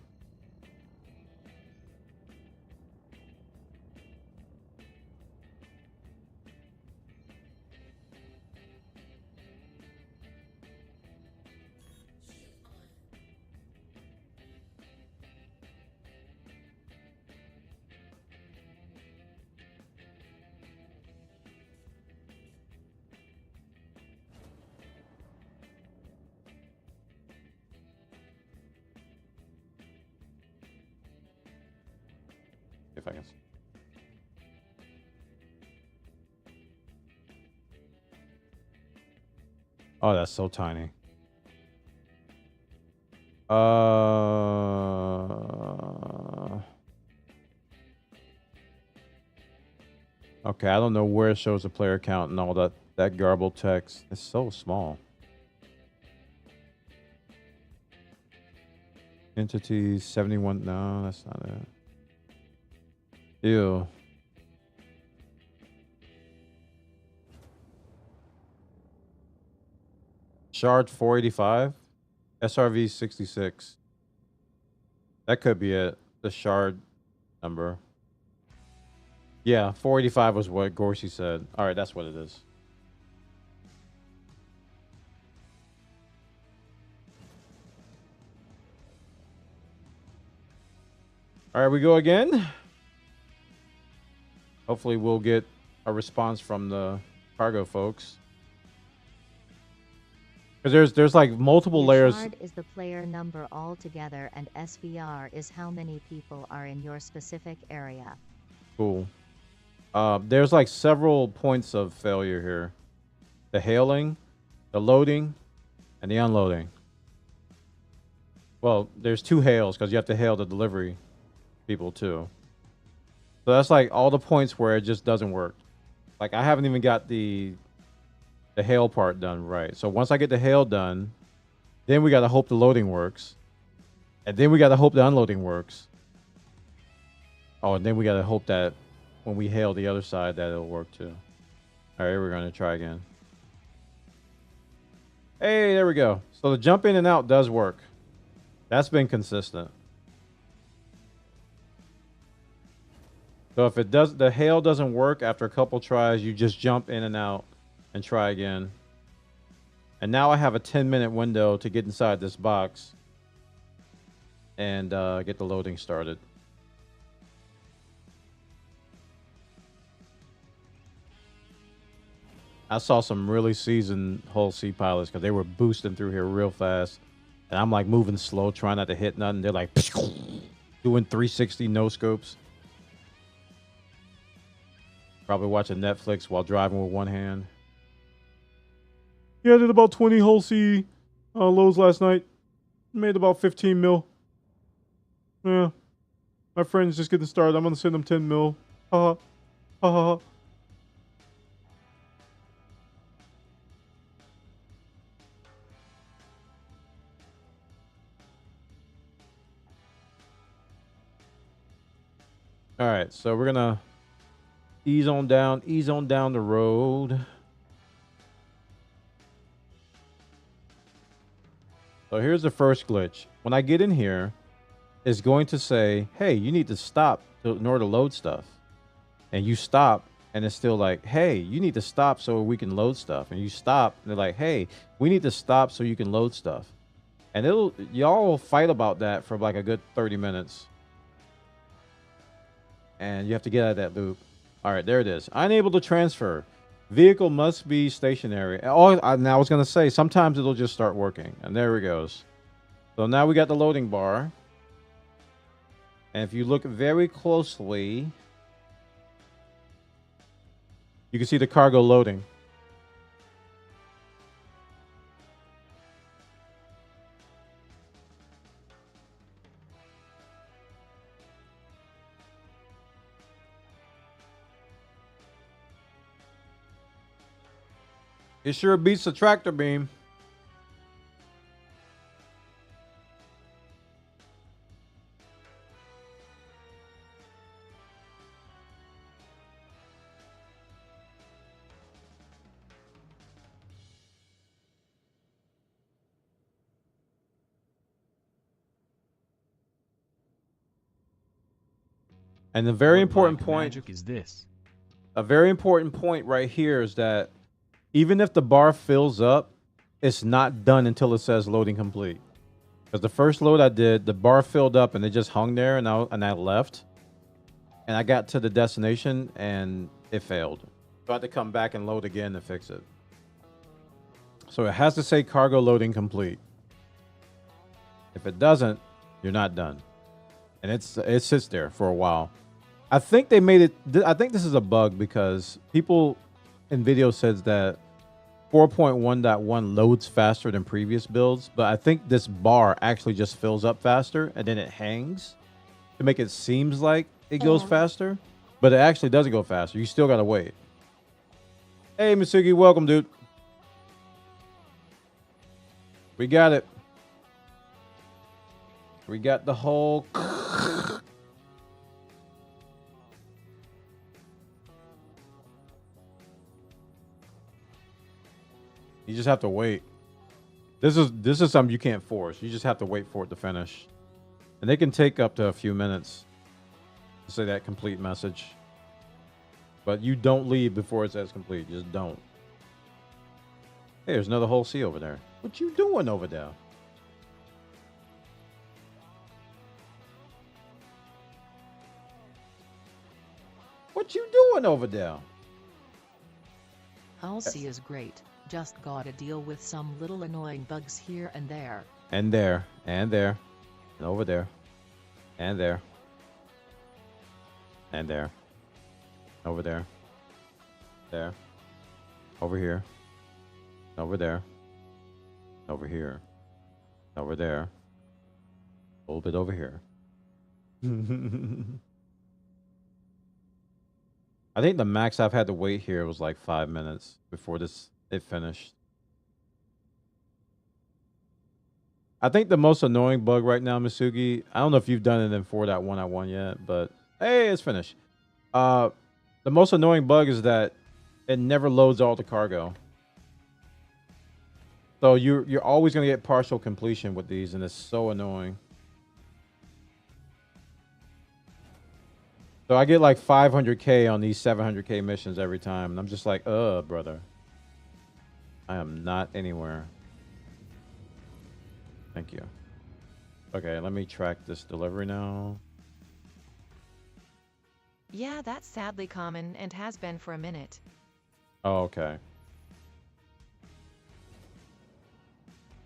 Speaker 1: If I can. Oh, that's so tiny. Okay, I don't know where it shows the player count and all that garbled text. It's so small. Entities 71. No, that's not it. Ew. Shard 485. SRV 66. That could be it. The shard number. Yeah, 485 was what Gorsey said. All right, that's what it is. All right, we go again. Hopefully we'll get a response from the cargo folks. Because there's like multiple layers.
Speaker 11: Shard is the player number altogether, and SVR is how many people are in your specific area.
Speaker 1: Cool. There's like several points of failure here. The hailing, the loading, and the unloading. Well, there's 2 hails because you have to hail the delivery people too. So that's like all the points where it just doesn't work. Like I haven't even got the hail part done right. So once I get the hail done, then we got to hope the loading works. And then we got to hope the unloading works. Oh, and then we got to hope that when we hail the other side that it'll work too. All right, we're going to try again. Hey, there we go. So the jump in and out does work. That's been consistent. So if it does, the hail doesn't work after a couple tries, you just jump in and out and try again. And now I have a 10-minute window to get inside this box and get the loading started. I saw some really seasoned Hull C pilots because they were boosting through here real fast. And I'm like moving slow, trying not to hit nothing. They're like doing 360 no scopes. Probably watching Netflix while driving with one hand. Yeah, I did about 20 Hull C loads last night. Made about 15 mil. Yeah. My friend's just getting started. I'm going to send him 10 mil. Ha ha ha. All right, so we're gonna ease on down the road. So here's the first glitch. When I get in here, it's going to say, hey, you need to stop in order to load stuff. And you stop, and it's still like, hey, you need to stop so we can load stuff. And you stop, and they're like, hey, we need to stop so you can load stuff. And y'all will fight about that for like a good 30 minutes. And you have to get out of that loop. All right, there it is. Unable to transfer. Vehicle must be stationary. Oh, now I was going to say, sometimes it'll just start working. And there it goes. So now we got the loading bar. And if you look very closely, you can see the cargo loading. It sure beats the tractor beam. And the very important point
Speaker 16: is this.
Speaker 1: A very important point right here is that even if the bar fills up, it's not done until it says loading complete. Because the first load I did, the bar filled up and it just hung there, and I left. And I got to the destination and it failed. So I had to come back and load again to fix it. So it has to say cargo loading complete. If it doesn't, you're not done. And it sits there for a while. I think they made it. I think this is a bug because people in video says that 4.1.1 loads faster than previous builds, but I think this bar actually just fills up faster and then it hangs to make it seems like it goes faster, but it actually doesn't go faster. You still gotta wait. Hey, Masugi, welcome, dude. We got it. We got the whole. You just have to wait. This is something you can't force. You just have to wait for it to finish. And they can take up to a few minutes to say that complete message. But you don't leave before it says complete. Just don't. Hey, there's another whole C over there. What you doing over there? What you doing over there?
Speaker 3: Halsey is great. Just gotta deal with some little annoying bugs here and there.
Speaker 1: And there. And there. And over there. And there. And there. Over there. There. Over here. Over there. Over here. Over there. A little bit over here. I think the max I've had to wait here was like 5 minutes before it finished. I think the most annoying bug right now, Masugi, I don't know if you've done it in 4.1.1 yet, but hey, it's finished. The most annoying bug is that it never loads all the cargo. So you're always going to get partial completion with these, and it's so annoying. So I get like 500K on these 700K missions every time, and I'm just like, brother. I am not anywhere. Thank you. Okay, let me track this delivery now.
Speaker 14: Yeah, that's sadly common and has been for a minute.
Speaker 1: Oh, okay.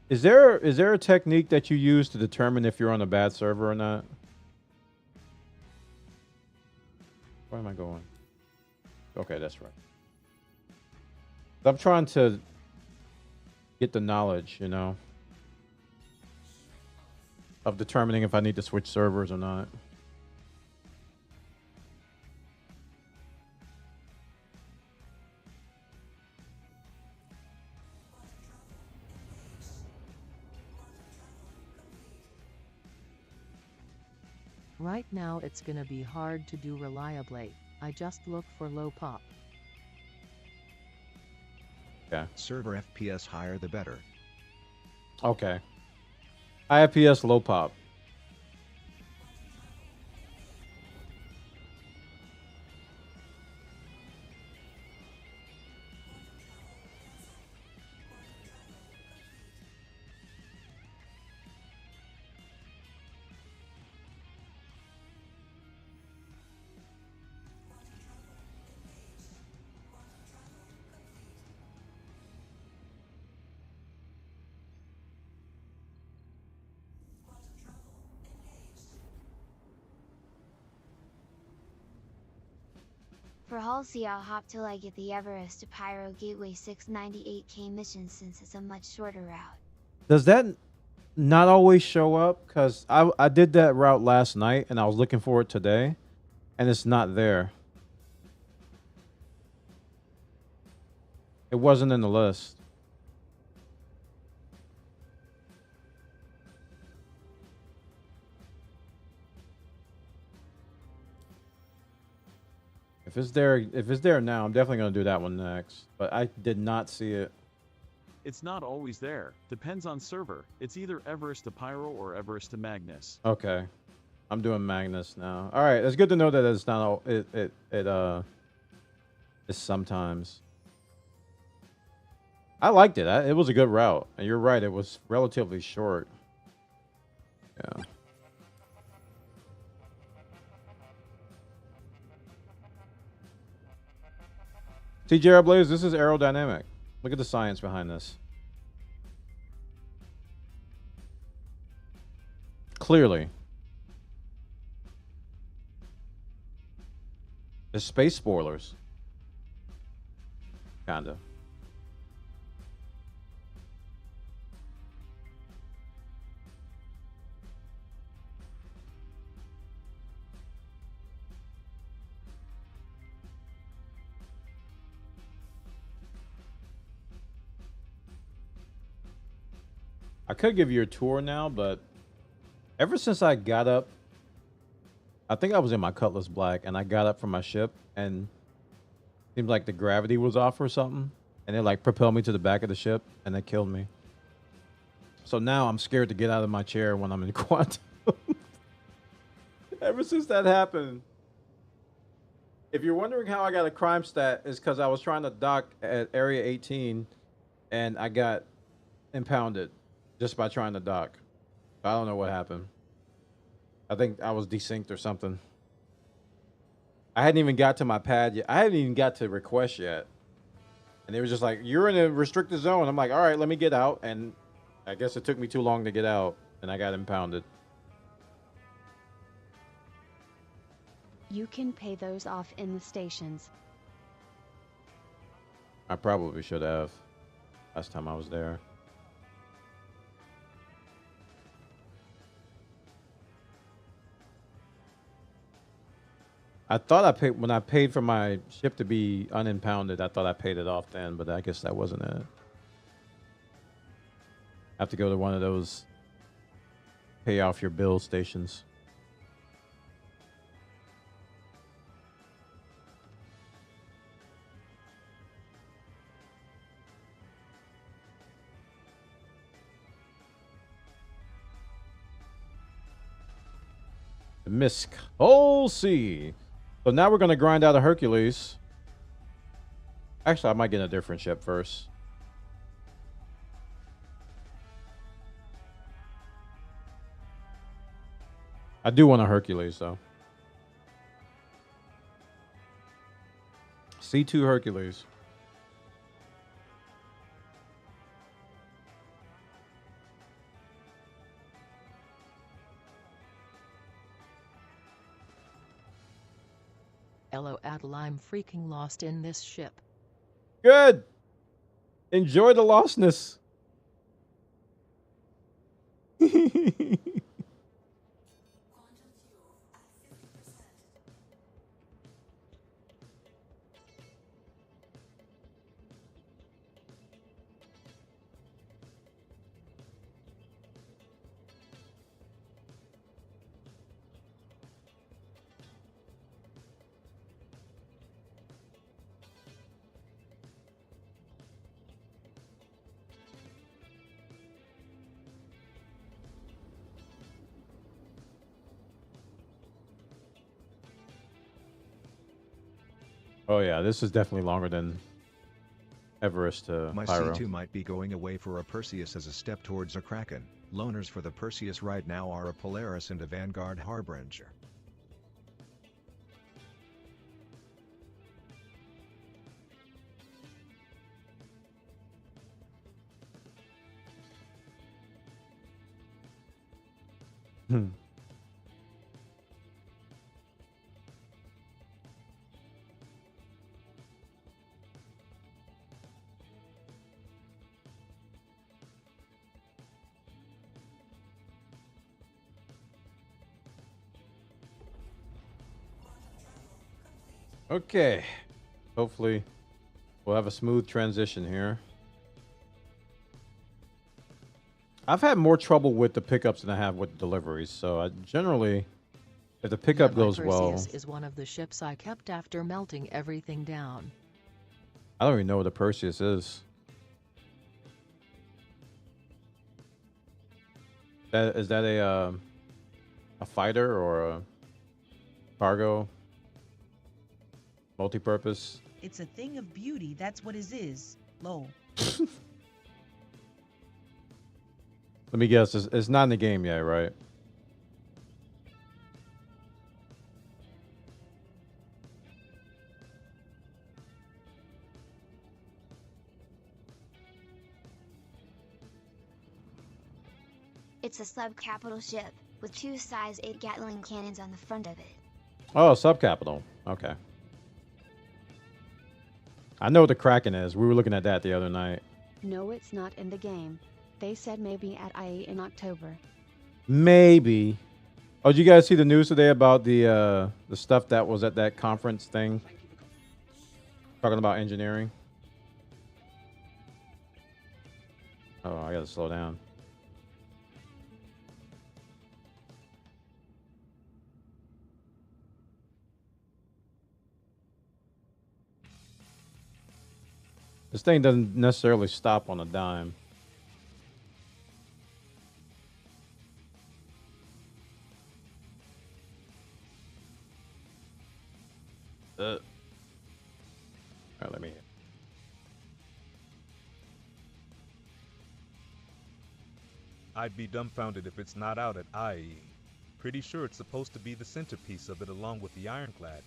Speaker 1: Is there a technique that you use to determine if you're on a bad server or not? Where am I going? Okay, that's right. I'm trying to get the knowledge, you know, of determining if I need to switch servers or not.
Speaker 3: Right now it's gonna be hard to do reliably. I just look for low pop.
Speaker 1: Okay.
Speaker 13: Server FPS higher the better.
Speaker 1: Okay. High FPS, low pop.
Speaker 12: For Halsey, I'll hop till I get the Everest to Pyro Gateway 698K mission since it's a much shorter route.
Speaker 1: Does that not always show up? Because I did that route last night and I was looking for it today and it's not there. It wasn't in the list. If it's there now, I'm definitely gonna do that one next. But I did not see it.
Speaker 16: It's not always there. Depends on server. It's either Everest to Pyro or Everest to Magnus.
Speaker 1: Okay. I'm doing Magnus now. All right, it's good to know that it's not all it's sometimes. I liked it. It was a good route. And you're right, it was relatively short. Yeah. See, Jared Blaze, this is aerodynamic. Look at the science behind this. Clearly. The space spoilers. Kinda. I could give you a tour now, but ever since I got up, I think I was in my Cutlass Black, and I got up from my ship, and it seemed like the gravity was off or something, and it like propelled me to the back of the ship, and it killed me. So now I'm scared to get out of my chair when I'm in quantum. Ever since that happened. If you're wondering how I got a crime stat, it's because I was trying to dock at Area 18, and I got impounded just by trying to dock. I don't know what happened. I think I was desynced or something. I hadn't even got to my pad yet. I hadn't even got to request yet. And they were just like, you're in a restricted zone. I'm like, all right, let me get out. And I guess it took me too long to get out, and I got impounded.
Speaker 17: You can pay those off in the stations.
Speaker 1: I probably should have last time I was there. I thought I paid when I paid for my ship to be unimpounded. I thought I paid it off then, but I guess that wasn't it. I have to go to one of those pay off your bill stations. Misk Whole Sea. So now we're going to grind out a Hercules. Actually, I might get a different ship first. I do want a Hercules, though. C2 Hercules.
Speaker 3: Hello, Adel, I'm freaking lost in this ship.
Speaker 1: Good. Enjoy the lostness. Oh yeah, this is definitely longer than Everest to
Speaker 13: My
Speaker 1: Pyro.
Speaker 13: C2 might be going away for a Perseus as a step towards a Kraken. Loaners for the Perseus right now are a Polaris and a Vanguard Harbinger.
Speaker 1: Okay. Hopefully We'll have a smooth transition here. I've had more trouble with the pickups than I have with deliveries, so I generally, if the pickup goes well...
Speaker 3: Perseus is one of the ships I kept after melting everything down.
Speaker 1: I don't even know what the Perseus is. Is that a fighter or a cargo? Multi-purpose?
Speaker 15: It's a thing of beauty, that's what it is. Lol.
Speaker 1: Let me guess, it's not in the game yet, right?
Speaker 12: It's a sub-capital ship with 2 size 8 Gatling cannons on the front of it.
Speaker 1: Oh, subcapital. Okay. I know what the Kraken is. We were looking at that the other night.
Speaker 17: No, it's not in the game. They said maybe at IE in October.
Speaker 1: Maybe. Oh, did you guys see the news today about the stuff that was at that conference thing? Talking about engineering. Oh, I gotta slow down. This thing doesn't necessarily stop on a dime. All right, let me.
Speaker 6: I'd be dumbfounded if it's not out at IE. Pretty sure it's supposed to be the centerpiece of it along with the Ironclad.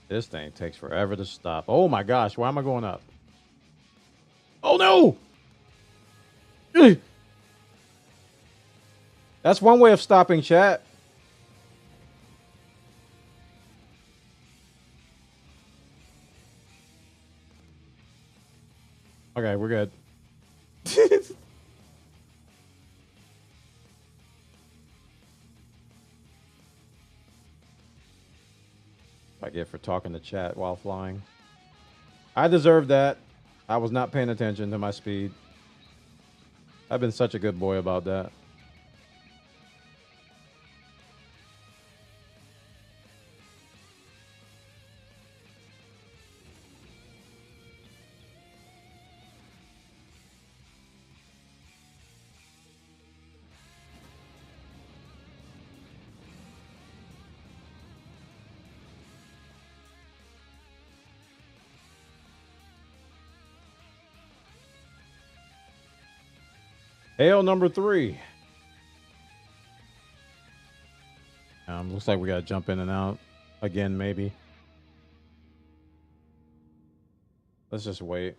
Speaker 1: This thing takes forever to stop. Oh my gosh, why am I going up? Oh no! That's one way of stopping, chat. Okay, we're good. I get for talking to chat while flying. I deserve that. I was not paying attention to my speed. I've been such a good boy about that. Hail number 3. Looks like we gotta jump in and out again, maybe. Let's just wait.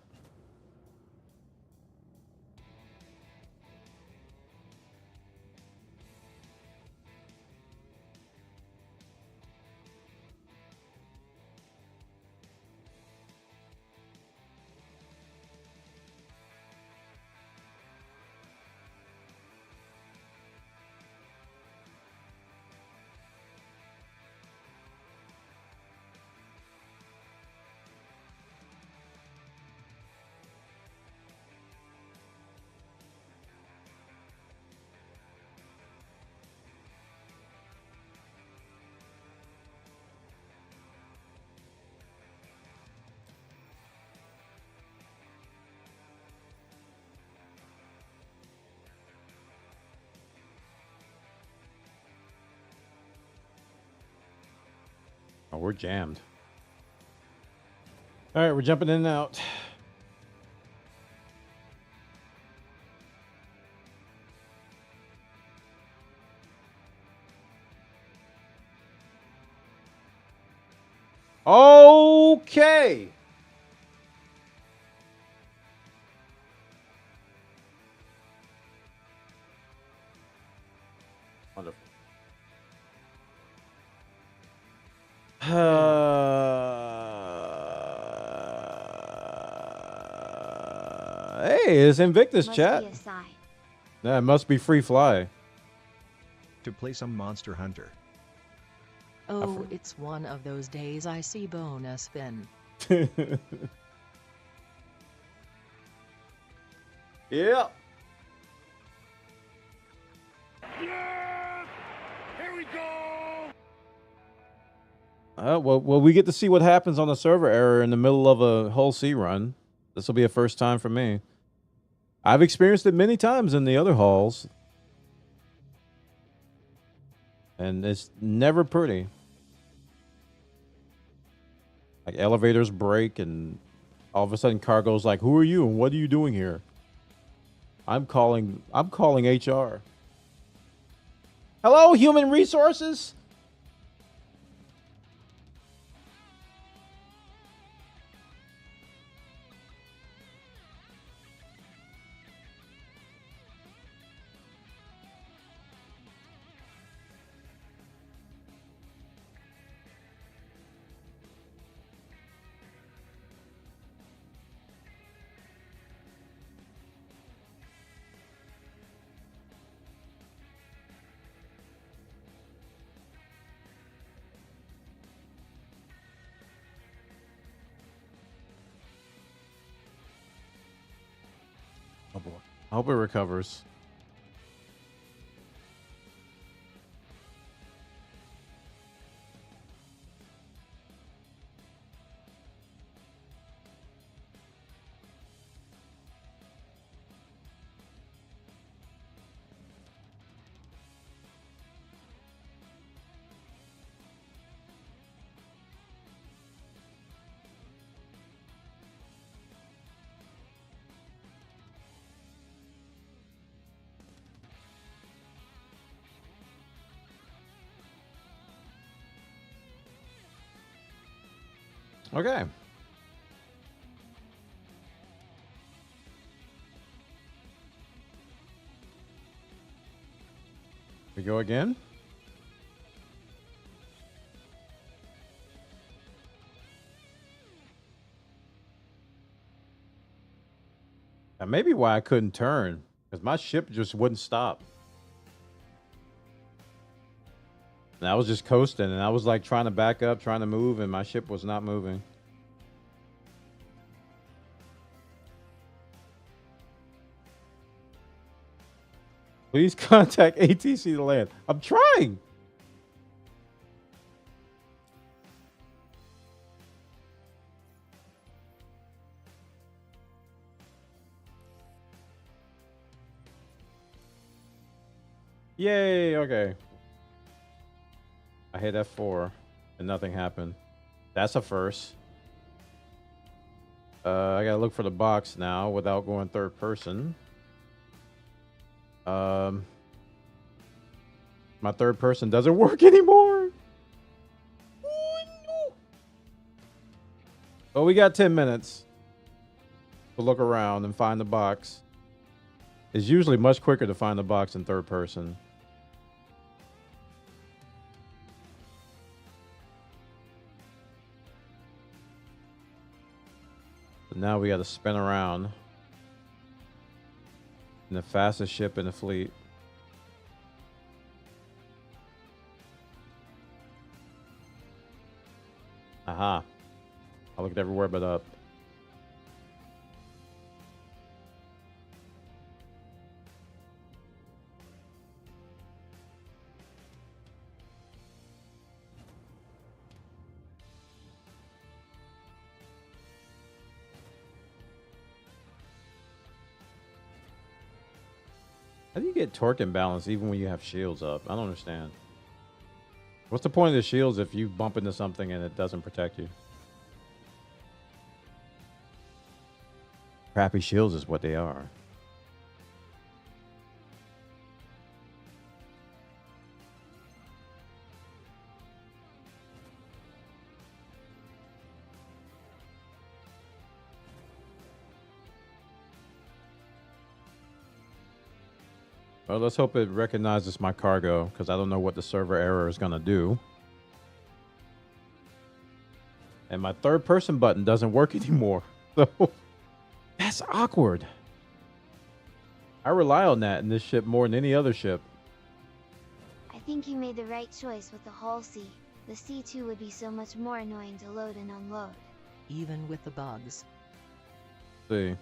Speaker 1: Oh, we're jammed. All right, we're jumping in and out. Okay. Wonderful. Hey, it's Invictus,
Speaker 12: Must
Speaker 1: chat.
Speaker 12: be a sign.
Speaker 1: That must be free fly.
Speaker 13: to play some Monster Hunter.
Speaker 3: Oh, it's one of those days I see bonus spin.
Speaker 1: Yeah.
Speaker 4: Yes! Here we go!
Speaker 1: Well, we get to see what happens on a server error in the middle of a Hull C run. This will be a first time for me. I've experienced it many times in the other halls. And it's never pretty. Like elevators break and all of a sudden cargo's like, who are you and what are you doing here? I'm calling HR. Hello, human resources? Oh boy. I hope it recovers. Okay. We go again. That may be why I couldn't turn, because my ship just wouldn't stop. And I was just coasting, and I was like trying to back up, trying to move, and my ship was not moving. Please contact ATC to land. I'm trying. Yay, okay. I hit F4 and nothing happened. That's a first. I gotta look for the box now without going third person. My third person doesn't work anymore. Oh, no. Well, we got 10 minutes to look around and find the box. It's usually much quicker to find the box in third person. But now we got to spin around in the fastest ship in the fleet. Aha. I looked everywhere but up. How do you get torque imbalance even when you have shields up? I don't understand. What's the point of the shields if you bump into something and it doesn't protect you? Crappy shields is what they are. Well, let's hope it recognizes my cargo, because I don't know what the server error is going to do. And my third person button doesn't work anymore. So that's awkward. I rely on that in this ship more than any other ship.
Speaker 12: I think you made the right choice with the Hull C. The C2 would be so much more annoying to load and unload.
Speaker 3: Even with the bugs.
Speaker 1: See.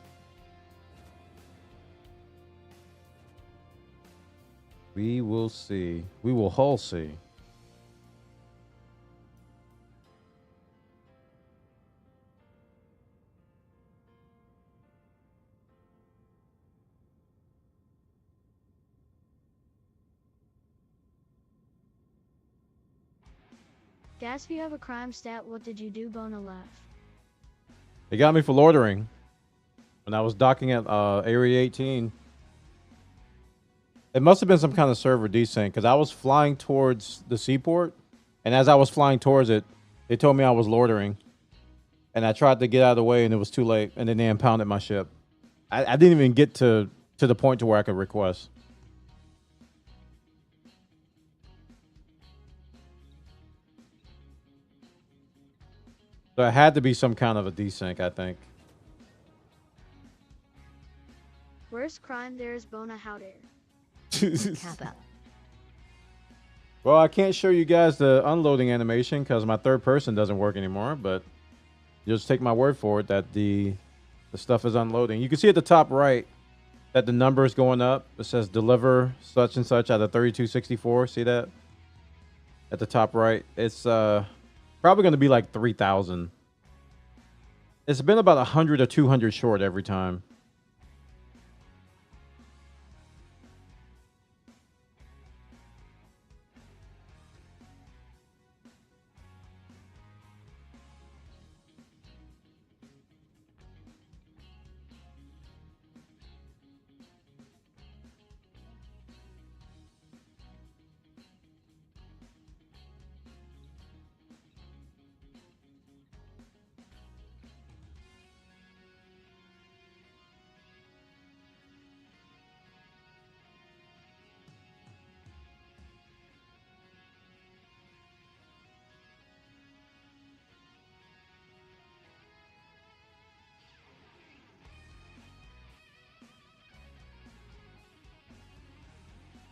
Speaker 1: We will see. We will Hull see.
Speaker 18: Gas, if you have a crime stat, what did you do, Bona left?
Speaker 1: It got me for loitering when I was docking at Area 18. It must have been some kind of server desync because I was flying towards the seaport, and as I was flying towards it, it told me I was loitering, and I tried to get out of the way, and it was too late, and then they impounded my ship. I didn't even get to the point to where I could request. So it had to be some kind of a desync, I think.
Speaker 18: Worst crime there is Bona how dare.
Speaker 1: Well, I can't show you guys the unloading animation because my third person doesn't work anymore, but just take my word for it that the stuff is unloading. You can see at the top right that the number is going up. It says deliver such and such out of 3264. See that? At the top right. It's probably going to be like 3,000. It's been about 100 or 200 short every time.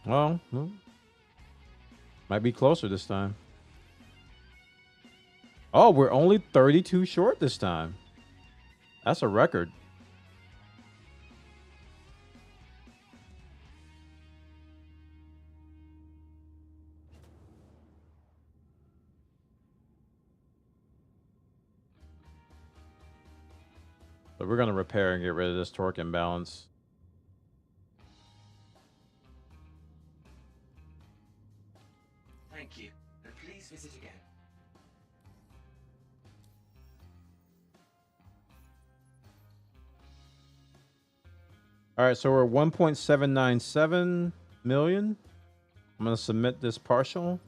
Speaker 1: Well, might be closer this time. Oh, we're only 32 short this time. That's a record. But we're going to repair and get rid of this torque imbalance.
Speaker 19: Thank you. Please visit again.
Speaker 1: All right, so we're 1.797 million. I'm going to submit this partial.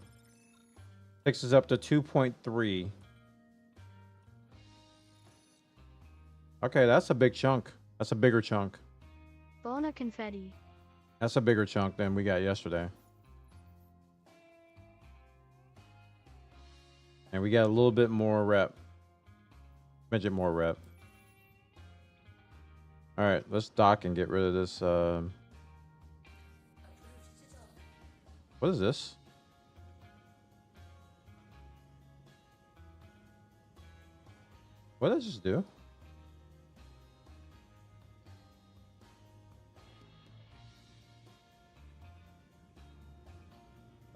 Speaker 1: Takes us up to 2.3. Okay, that's a big chunk. That's a bigger chunk.
Speaker 18: Bona confetti.
Speaker 1: That's a bigger chunk than we got yesterday. And we got a little bit more rep. Midget more rep. All right, let's dock and get rid of this. What is this? What did I just do?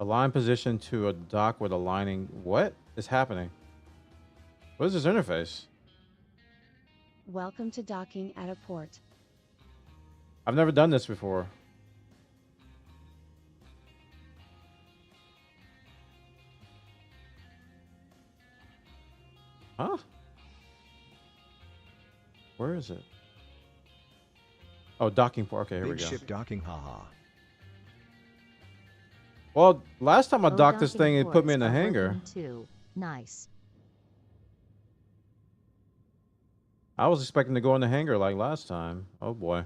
Speaker 1: Align position to a dock with aligning. What is happening? What is this interface?
Speaker 17: Welcome to docking at a port.
Speaker 1: I've never done this before. Huh? Where is it? Oh, docking port. Okay, here we
Speaker 13: Big
Speaker 1: go.
Speaker 13: ship docking, haha.
Speaker 1: Well, last time I
Speaker 11: Oh,
Speaker 1: docked this
Speaker 11: docking
Speaker 1: thing, it put me
Speaker 11: ports
Speaker 1: in a
Speaker 11: are
Speaker 1: hangar.
Speaker 11: working too. Nice.
Speaker 1: I was expecting to go in the hangar like last time. Oh boy.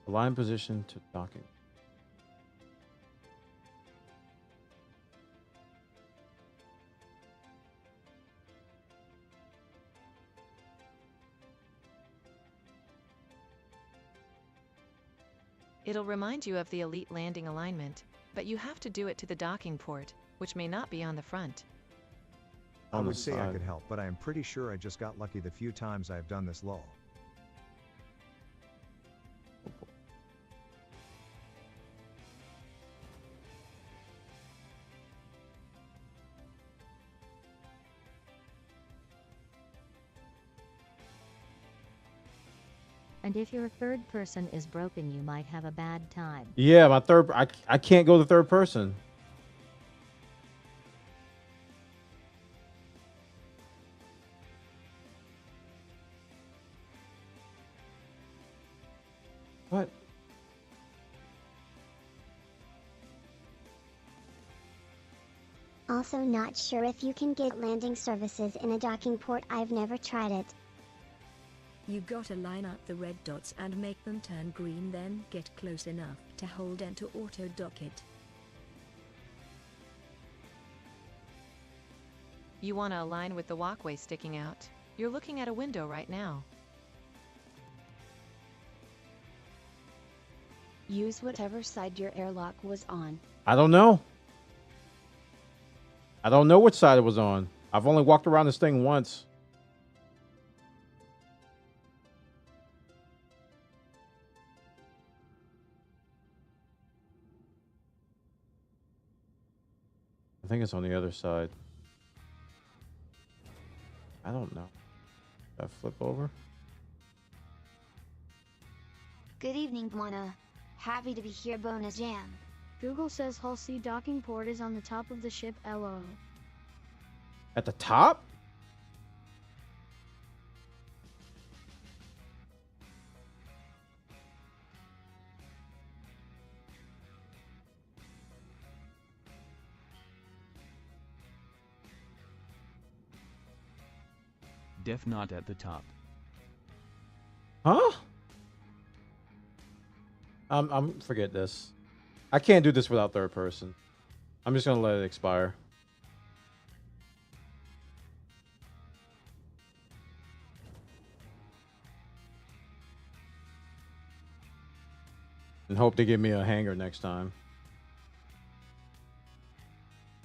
Speaker 1: Align position to docking.
Speaker 14: It'll remind you of the elite landing alignment, but you have to do it to the docking port, which may not be on the front.
Speaker 13: I
Speaker 1: On the
Speaker 13: would say I
Speaker 1: side.
Speaker 13: could help, but I am pretty sure I just got lucky the few times I have done this lull.
Speaker 11: And if your third person is broken, you might have a bad time.
Speaker 1: Yeah, my third. I can't go to third person. What?
Speaker 5: Also not sure if you can get landing services in a docking port. I've never tried it.
Speaker 20: You gotta line up the red dots and make them turn green, then get close enough to hold N to auto dock it.
Speaker 14: You want to align with the walkway sticking out. You're looking at a window right now.
Speaker 17: Use whatever side your airlock was on.
Speaker 1: I don't know. I don't know which side it was on. I've only walked around this thing once. I think it's on the other side. I don't know. Did I flip over?
Speaker 12: Good evening, Buona. Happy to be here, bonus jam.
Speaker 18: Google says Hull C docking port is on the top of the ship. LO.
Speaker 1: At the top?
Speaker 16: Def not at the top.
Speaker 1: Huh? Forget this. I can't do this without third person. I'm just gonna let it expire. And hope to give me a hanger next time.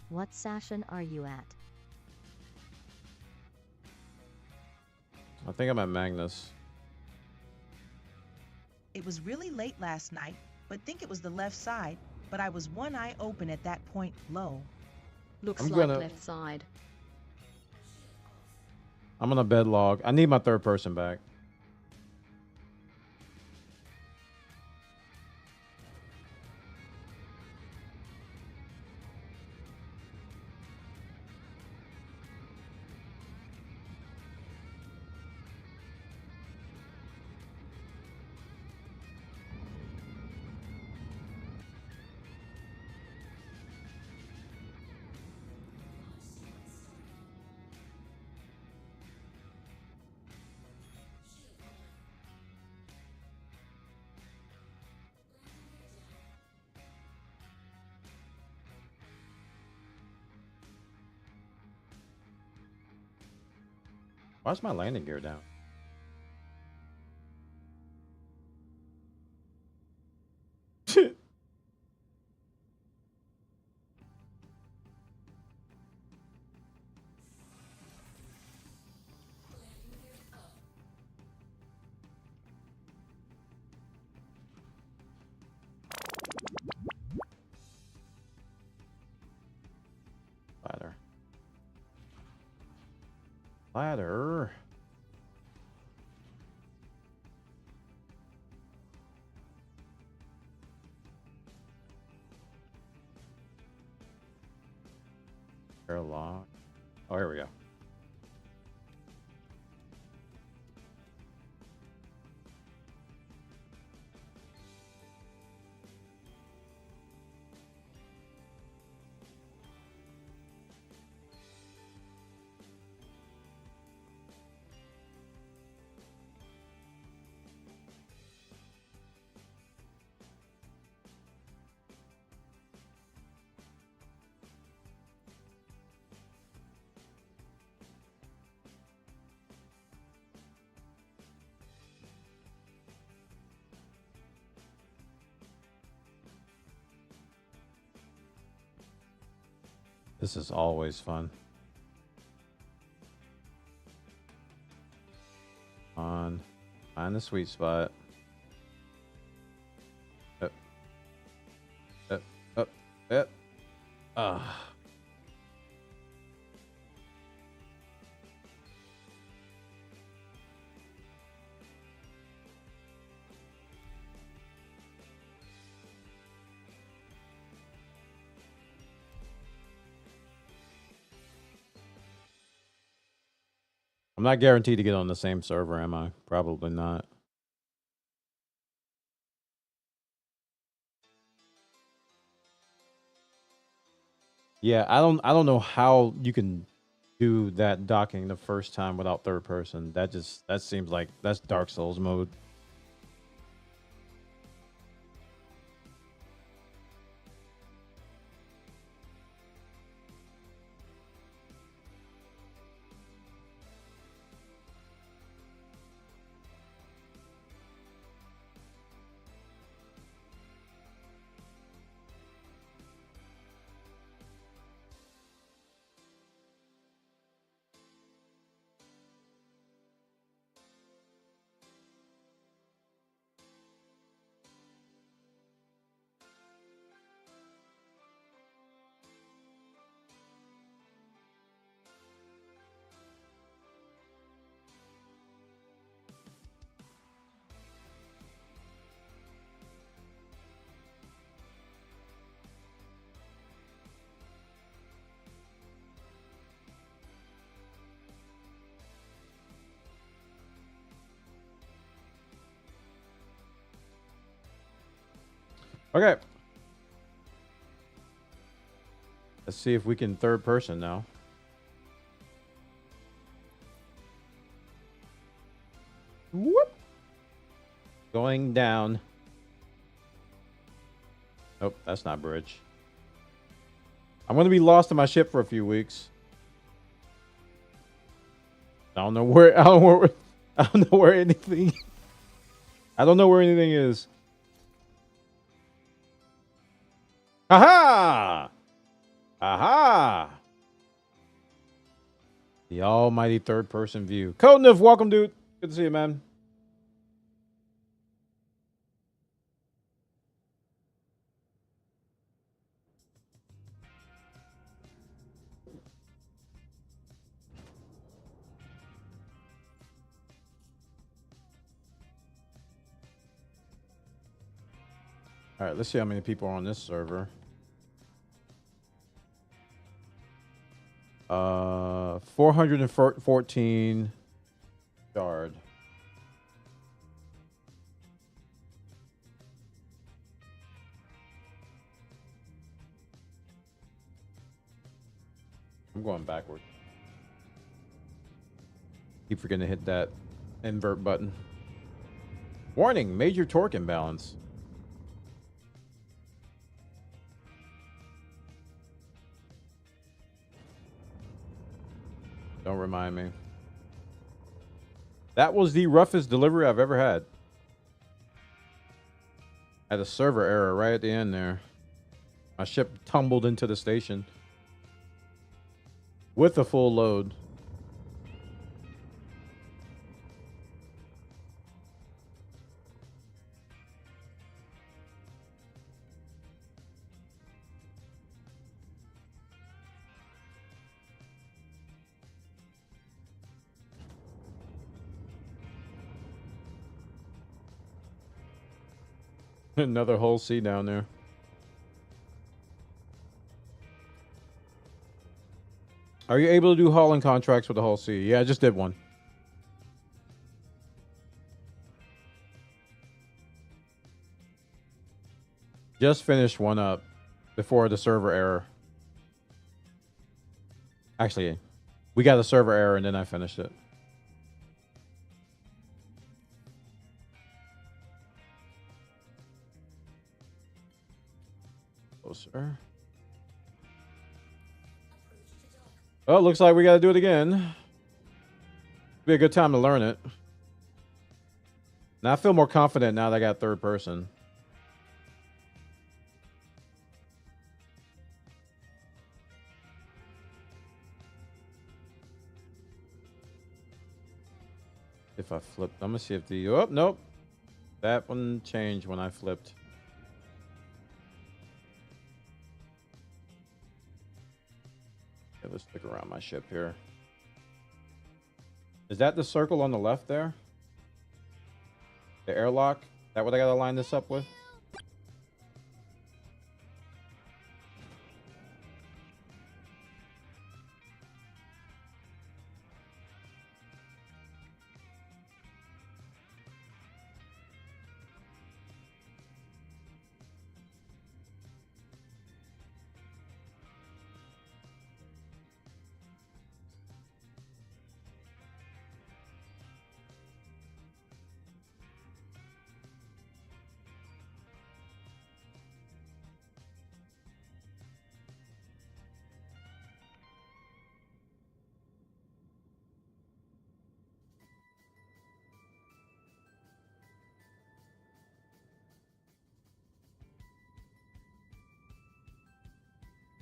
Speaker 11: What session are you at?
Speaker 1: I think I'm at Magnus.
Speaker 15: It was really late last night, but think it was the left side, but I was one eye open at that point low.
Speaker 9: Looks
Speaker 1: I'm
Speaker 9: like
Speaker 1: gonna-
Speaker 9: left side.
Speaker 1: I'm on a bed log. I need my third person back. Why's my landing gear down? Ladder. Ladder. Airlock. Oh, here we go. This is always fun. On. Find the sweet spot. Up. Up. Up. Up. Ah. I'm not guaranteed to get on the same server, am I? Probably not. Yeah, I don't know how you can do that docking the first time without third person. That seems like that's Dark Souls mode. Okay. Let's see if we can third person now. Whoop. Going down. Nope, that's not bridge. I'm going to be lost in my ship for a few weeks. I don't know where anything I don't know where anything is. Aha! Aha! The almighty third person view. Codenif, welcome, dude. Good to see you, man. All right, let's see how many people are on this server. 414 shard. I'm going backward. Keep forgetting to hit that invert button. Warning, major torque imbalance. Don't remind me. That was the roughest delivery I've ever had. I had a server error right at the end there. My ship tumbled into the station with a full load. Another whole sea down there. Are you able to do hauling contracts with the whole sea? Yeah, I just did one. Just finished one up before the server error. Actually, we got a server error and then I finished it. Closer. Oh, it looks like we got to do it again. Be a good time to learn it. Now I feel more confident now that I got third person. If I flip, I'm gonna see if the, oh, nope. That one changed when I flipped. Okay, let's look around my ship here. Is that the circle on the left there? The airlock? Is that what I gotta line this up with?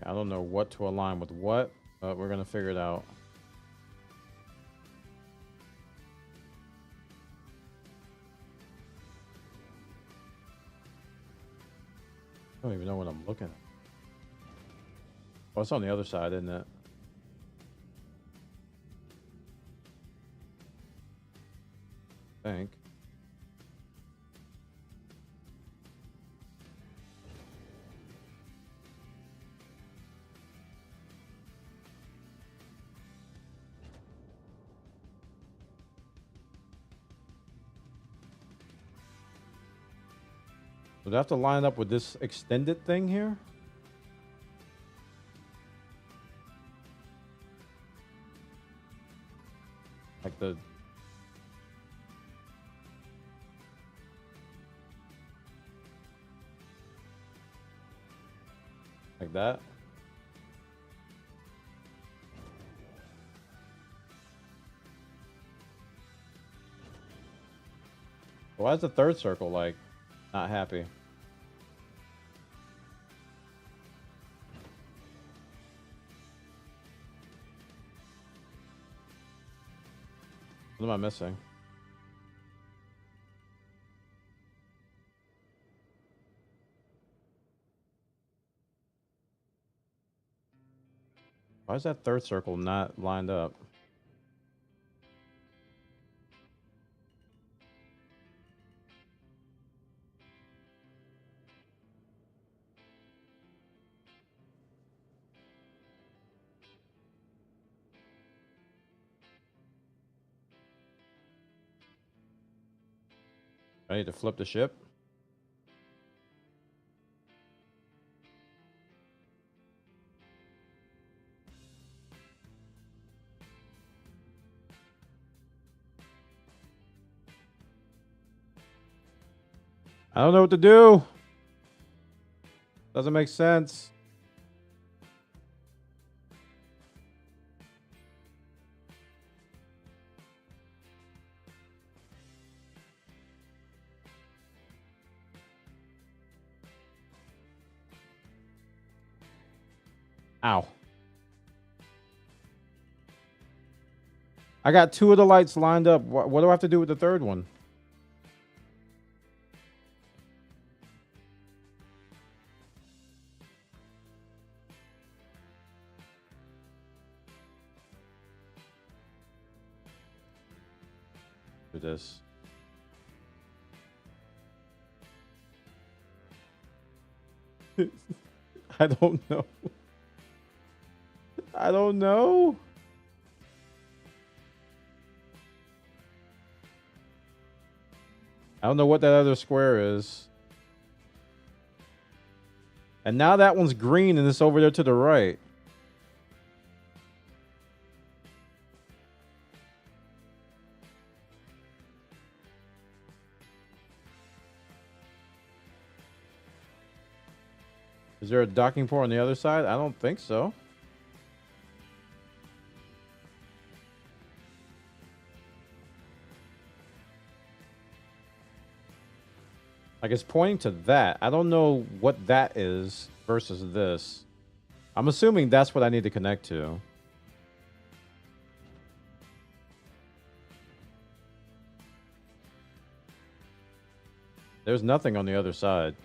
Speaker 1: I don't know what to align with what, but we're gonna figure it out. I don't even know what I'm looking at. Oh, it's on the other side, isn't it? I think. Would I have to line up with this extended thing here? Like the... Like that? Why is the third circle, like, not happy? What am I missing? Why is that third circle not lined up? I need to flip the ship. I don't know what to do. Doesn't make sense. Ow. I got two of the lights lined up. What do I have to do with the third one? Do this. I don't know. I don't know. I don't know what that other square is. And now that one's green and it's over there to the right. Is there a docking port on the other side? I don't think so. Like, it's pointing to that. I don't know what that is versus this. I'm assuming that's what I need to connect to. There's nothing on the other side.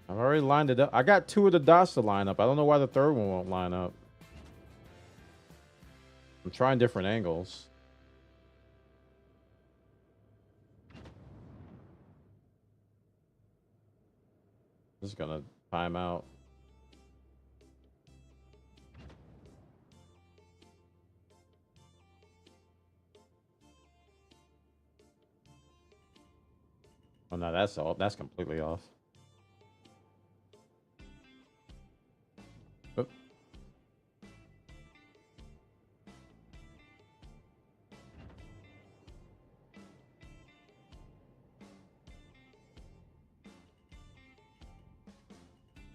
Speaker 1: I've already lined it up. I got 2 of the dots to line up. I don't know why the third one won't line up. I'm trying different angles. This is gonna time out. Oh no, that's all. That's completely off. Oop.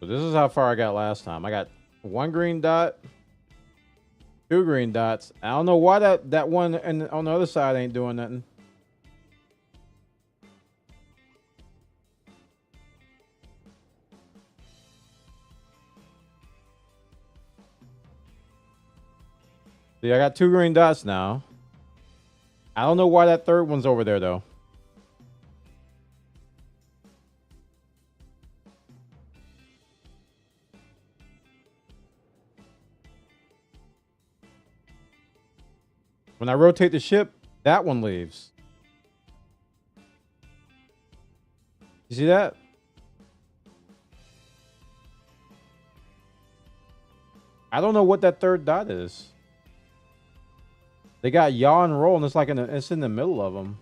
Speaker 1: So this is how far I got last time. I got 1 green dot, 2 green dots. I don't know why that one and on the other side ain't doing nothing. See, I got 2 green dots now. I don't know why that third one's over there though. When I rotate the ship, that one leaves. You see that? I don't know what that third dot is. They got yaw and roll, and it's like it's in the middle of them.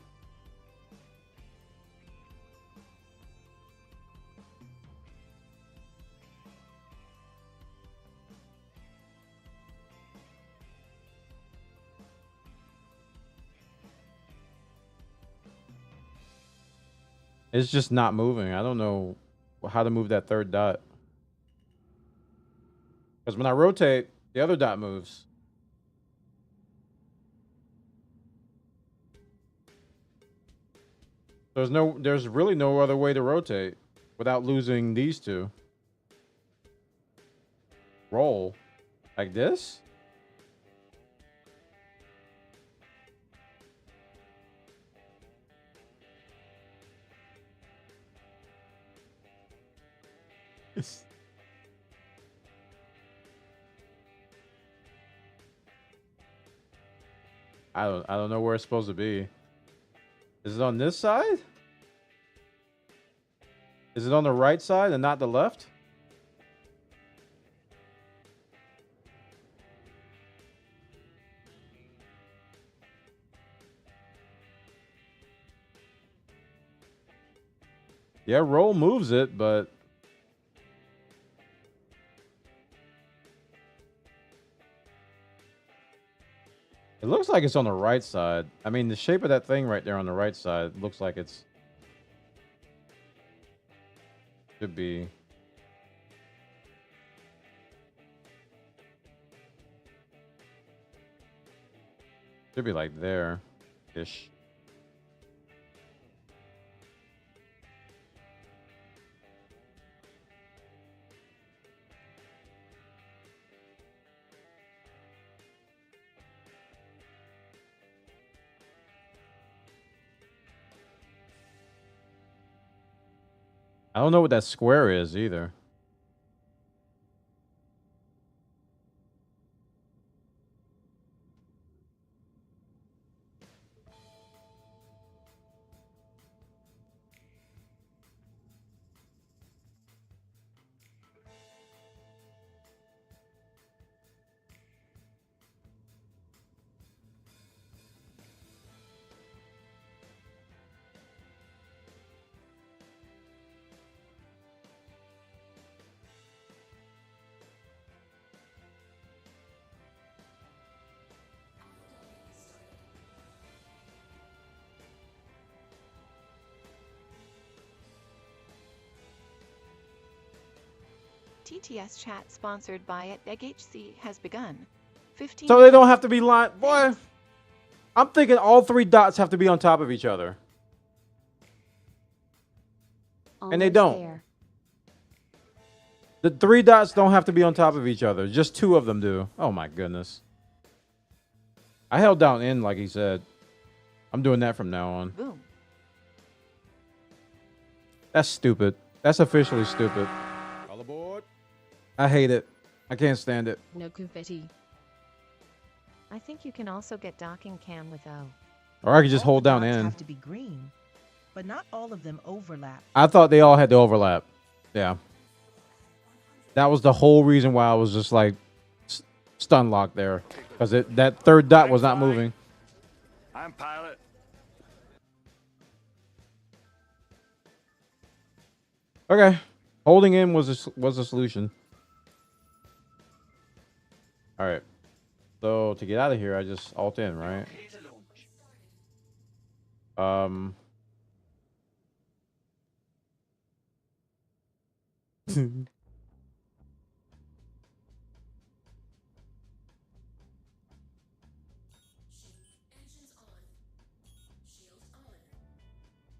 Speaker 1: It's just not moving. I don't know how to move that third dot. Because when I rotate, the other dot moves. There's really no other way to rotate without losing these 2. Roll. Like this? I don't know where it's supposed to be. Is it on this side? Is it on the right side and not the left? Yeah, roll moves it, but it looks like it's on the right side. I mean, the shape of that thing right there on the right side looks like it's should be. Should be like there-ish. I don't know what that square is either.
Speaker 14: TTS chat sponsored by EggHC has begun. 15.
Speaker 1: So they don't have to be lined. Boy, I'm thinking all 3 dots have to be on top of each other. And they don't.
Speaker 17: There.
Speaker 1: The 3 dots don't have to be on top of each other. Just 2 of them do. Oh my goodness. I held down N like he said. I'm doing that from now on.
Speaker 14: Boom.
Speaker 1: That's stupid. That's officially stupid.
Speaker 6: All aboard.
Speaker 1: I hate it. I can't stand it.
Speaker 9: No confetti.
Speaker 14: I think you can also get docking cam with O.
Speaker 1: Or I could just
Speaker 15: All
Speaker 1: hold
Speaker 15: the
Speaker 1: down
Speaker 15: dots
Speaker 1: N.
Speaker 15: have to be green, but not all of them overlap.
Speaker 1: I thought they all had to overlap. Yeah. That was the whole reason why I was just like stun locked there. Because that 3rd dot was not moving.
Speaker 4: I'm pilot.
Speaker 1: Okay. Holding in was a solution. Alright. So to get out of here, I just alt in, right?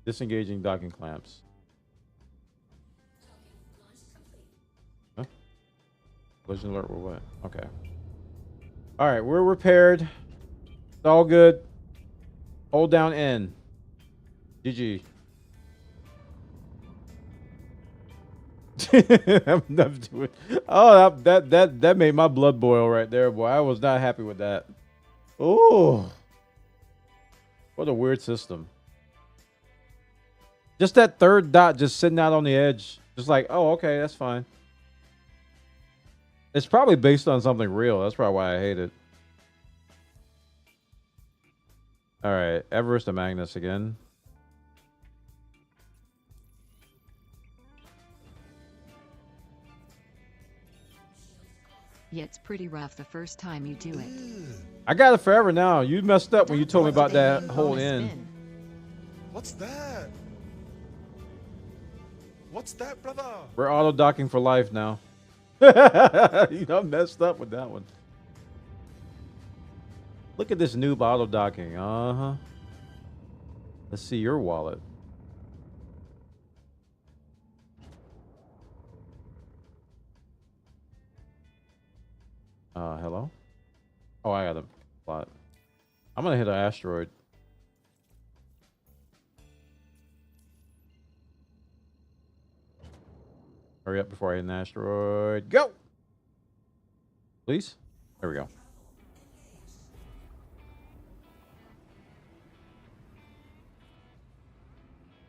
Speaker 1: Disengaging docking clamps. Huh? Collision alert or what? Okay. Alright, we're repaired. It's all good. Hold down N. GG. I'm doing. Oh, that made my blood boil right there, boy. I was not happy with that. Oh, what a weird system. Just that 3rd dot just sitting out on the edge. Just like, oh, okay, that's fine. It's probably based on something real. That's probably why I hate it. All right, Everest to Magnus again.
Speaker 3: Yeah, it's pretty rough the first time you do it.
Speaker 1: I got it forever now. You messed up when you told me about that whole end.
Speaker 6: What's that? What's that, brother?
Speaker 1: We're auto docking for life now. You done messed up with that one. Look at this noob auto docking. Uh-huh. Let's see your wallet. Hello? Oh, I got a plot. I'm gonna hit an asteroid. Hurry up before I hit an asteroid. Go! Please? There we go.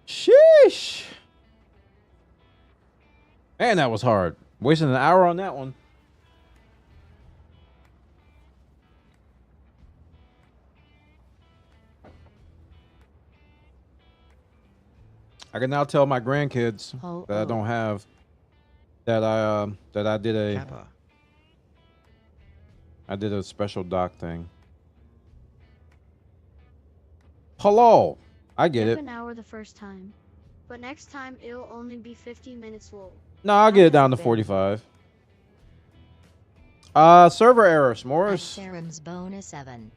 Speaker 1: Sheesh! Man, that was hard. Wasting an hour on that one. I can now tell my grandkids that I don't have that I did a special dock thing. Hello, I get
Speaker 18: Took
Speaker 1: it.
Speaker 18: an hour the first time, but next time it'll only be 15 minutes full.
Speaker 1: No, I'll get it down to 45. Server error, S'mores.
Speaker 11: Serum's bonus 7.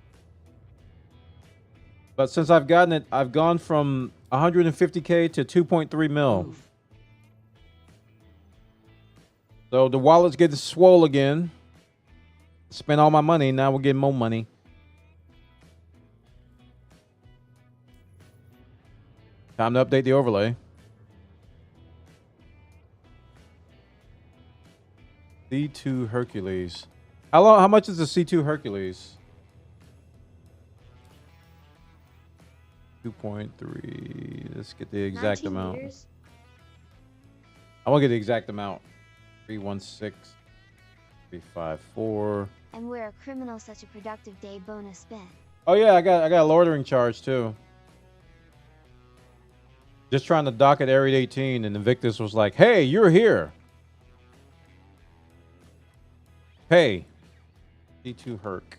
Speaker 1: But since I've gotten it, I've gone from 150K to 2.3 mil.
Speaker 11: Oof.
Speaker 1: So the wallet's getting swole again. Spent all my money, now we're getting more money. Time to update the overlay. C2 Hercules. How much is the C2 Hercules? 2.3. Let's get the exact
Speaker 18: 19
Speaker 1: amount.
Speaker 18: meters?
Speaker 1: I want to get the exact amount. 316 354.
Speaker 12: And we're a criminal such a productive day bonus spin.
Speaker 1: Oh yeah, I got a loitering charge too. Just trying to dock at Area 18, and Invictus was like, "Hey, you're here. Hey, C2 Herc.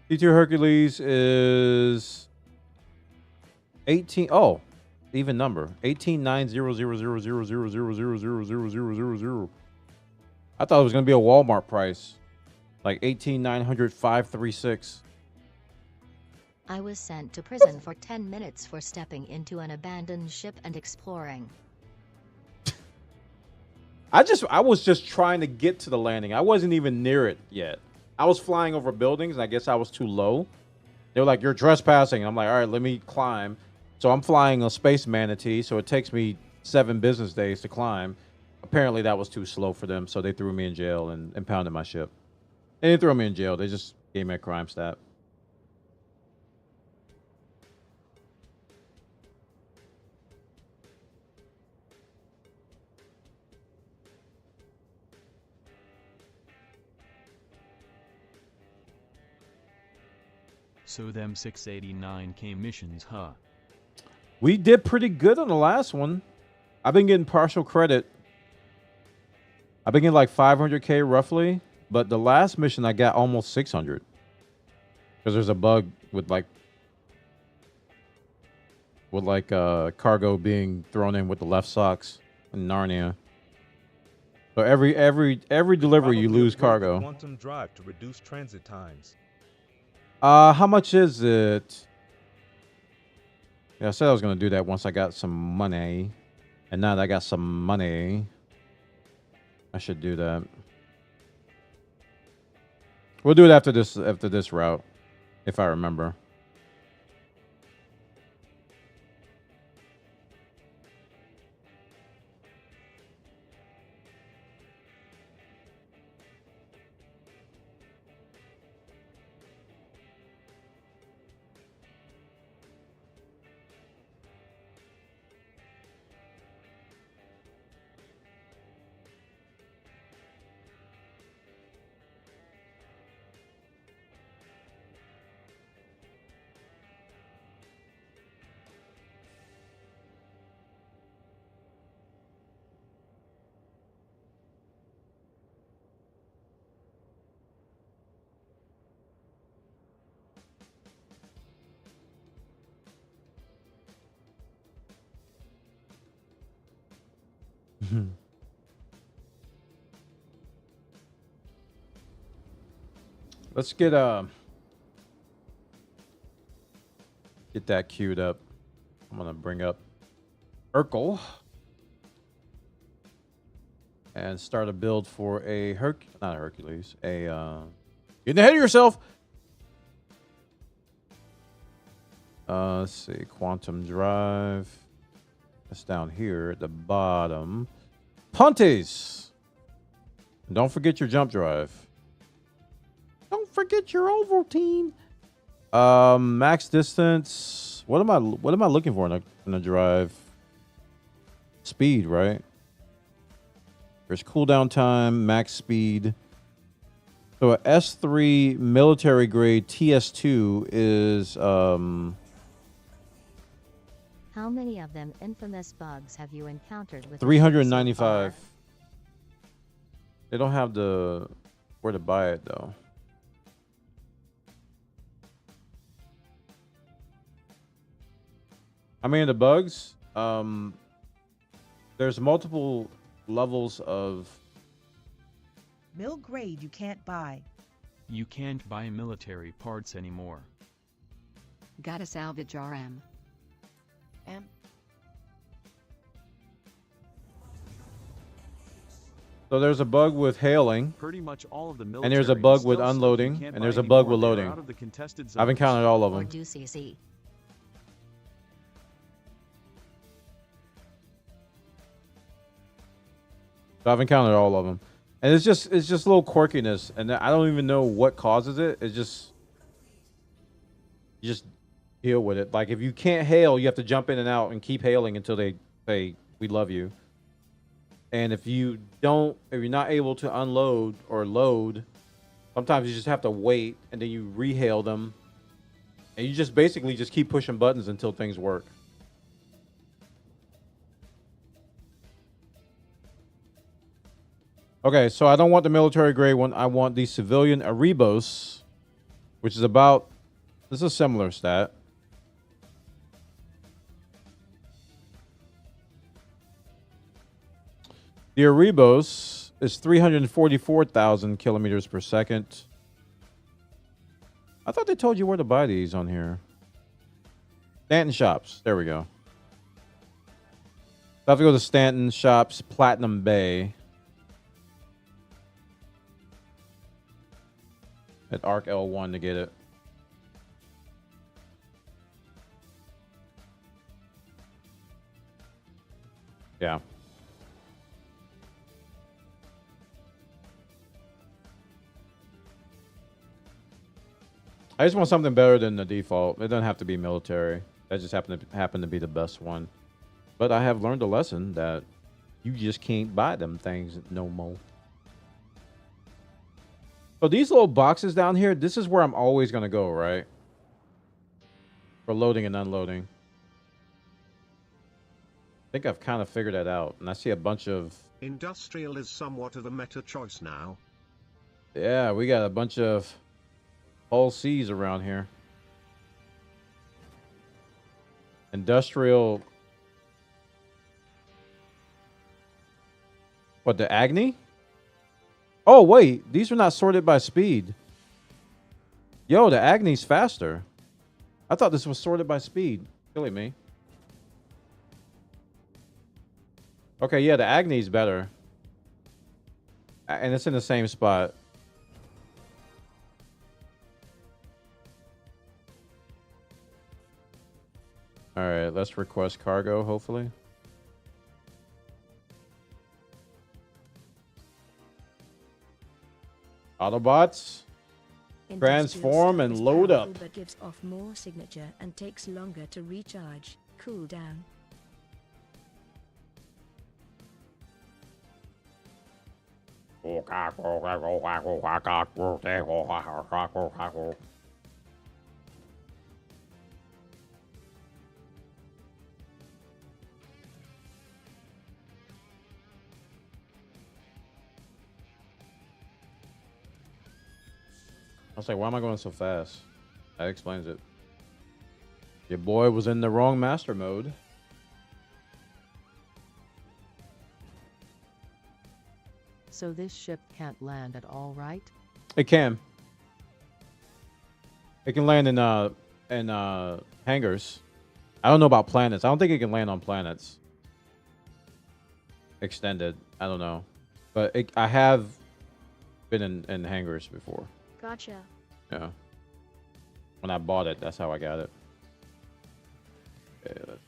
Speaker 1: C2 Hercules is 18. Oh, even number 18,900,000,000,000,000,000,000. I thought it was gonna be a Walmart price, like 18,900,536.
Speaker 11: I was sent to prison for 10 minutes for stepping into an abandoned ship and exploring.
Speaker 1: I was just trying to get to the landing. I wasn't even near it yet. I was flying over buildings, and I guess I was too low. They were like, "You're trespassing." I'm like, "All right, let me climb." So I'm flying a space manatee, so it takes me 7 business days to climb. Apparently, that was too slow for them, so they threw me in jail and impounded my ship. They didn't throw me in jail. They just gave me a crime stat.
Speaker 16: So them 689K missions, huh?
Speaker 1: We did pretty good on the last one. I've been getting partial credit. I've been getting like 500K roughly, but the last mission I got almost 600. Because there's a bug with cargo being thrown in with the left socks in Narnia. So every delivery you lose cargo.
Speaker 6: Quantum drive to reduce transit times.
Speaker 1: How much is it? Yeah, I said I was gonna do that once I got some money, and now that I got some money, I should do that. We'll do it after this route, if I remember. Let's get that queued up. I'm gonna bring up Urkel and start a build for a not a Hercules, getting ahead of yourself. Let's see, quantum drive. That's down here at the bottom. Punties. Don't forget your jump drive. Don't forget your Ovaltine. Max distance. What am I looking for in a drive? Speed, right? There's cooldown time, max speed. So a S3 military grade TS2 is
Speaker 11: How many of them infamous bugs have you encountered with
Speaker 1: 395. They don't have where to buy it though. I mean the bugs. There's multiple levels of
Speaker 15: Mill grade you can't buy.
Speaker 16: You can't buy military parts anymore.
Speaker 3: Gotta salvage RM.
Speaker 1: So there's a bug with hailing.
Speaker 16: Pretty much all of the military
Speaker 1: And there's a bug with
Speaker 16: stuff
Speaker 1: unloading,
Speaker 16: you can't
Speaker 1: and there's
Speaker 16: buy
Speaker 1: a bug
Speaker 16: anymore.
Speaker 1: with
Speaker 16: They're
Speaker 1: loading.
Speaker 16: out of the contested
Speaker 1: I've encountered all of
Speaker 3: Or
Speaker 1: them.
Speaker 3: do CC.
Speaker 1: So I've encountered all of them, and it's just little quirkiness, and I don't even know what causes it. It's just you just deal with it. Like if you can't hail, you have to jump in and out and keep hailing until they say we love you. And if you're not able to unload or load, sometimes you just have to wait, and then you rehail them, and you just basically just keep pushing buttons until things work. Okay, so I don't want the military grade one. I want the civilian Erebos, which is about, this is a similar stat. The Erebos is 344,000 kilometers per second. I thought they told you where to buy these on here. Stanton Shops. There we go. So I have to go to Stanton Shops, Platinum Bay. At Arc L1 to get it. Yeah. I just want something better than the default. It doesn't have to be military. That just happened to be the best one. But I have learned a lesson that you just can't buy them things no more. So these little boxes down here, this is where I'm always going to go, right? For loading and unloading. I think I've kind of figured that out. And I see a bunch of...
Speaker 13: Industrial is somewhat of a meta choice now.
Speaker 1: Yeah, we got a bunch of all C's around here. Industrial... What, the Agni? Oh, wait. These are not sorted by speed. Yo, the Agni's faster. I thought this was sorted by speed. Silly me. Okay, yeah, the Agni's better. And it's in the same spot. Alright, let's request cargo, hopefully. Autobots, transform and load up.
Speaker 20: But gives off more signature and takes longer to recharge. Cool down.
Speaker 1: I was like, why am I going so fast? That explains it. Your boy was in the wrong master mode.
Speaker 3: So this ship can't land at all, right?
Speaker 1: It can. It can land in hangars. I don't know about planets. I don't think it can land on planets. Extended. I don't know. But I have been in hangars before.
Speaker 18: Gotcha.
Speaker 1: Yeah. When I bought it, that's how I got it. Okay, let's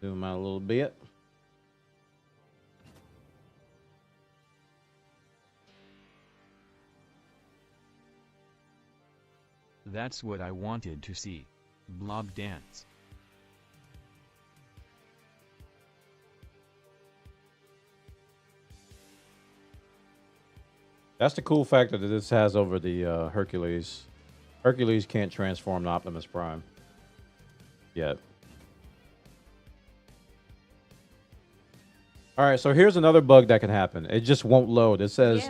Speaker 1: zoom out a little bit.
Speaker 21: That's what I wanted to see. Blob dance.
Speaker 1: That's the cool factor that this has over the Hercules. Hercules can't transform to Optimus Prime yet. All right, so here's another bug that can happen. It just won't load. It says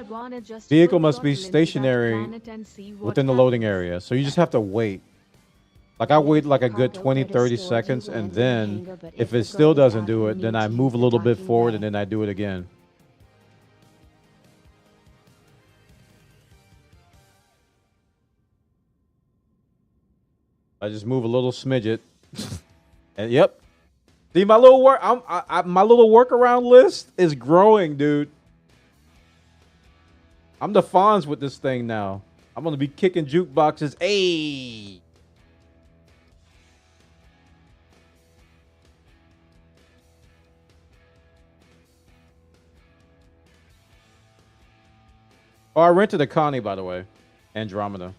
Speaker 1: vehicle must be stationary within the loading area. So you just have to wait. Like I wait like a good 20, 30 seconds, and then if it still doesn't do it, then I move a little bit forward and then I do it again. I just move a little smidget, and yep. See, my little my little workaround list is growing, dude. I'm the Fonz with this thing now. I'm gonna be kicking jukeboxes. Ayy. Oh, I rented a Connie, by the way. Andromeda.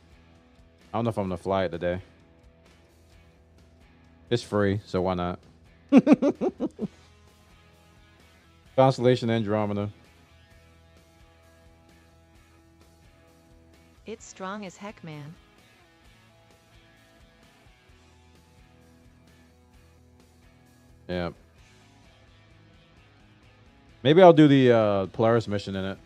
Speaker 1: I don't know if I'm gonna fly it today. It's free, so why not? Constellation Andromeda.
Speaker 14: It's strong as heck, man.
Speaker 1: Yeah. Maybe I'll do the Polaris mission in it.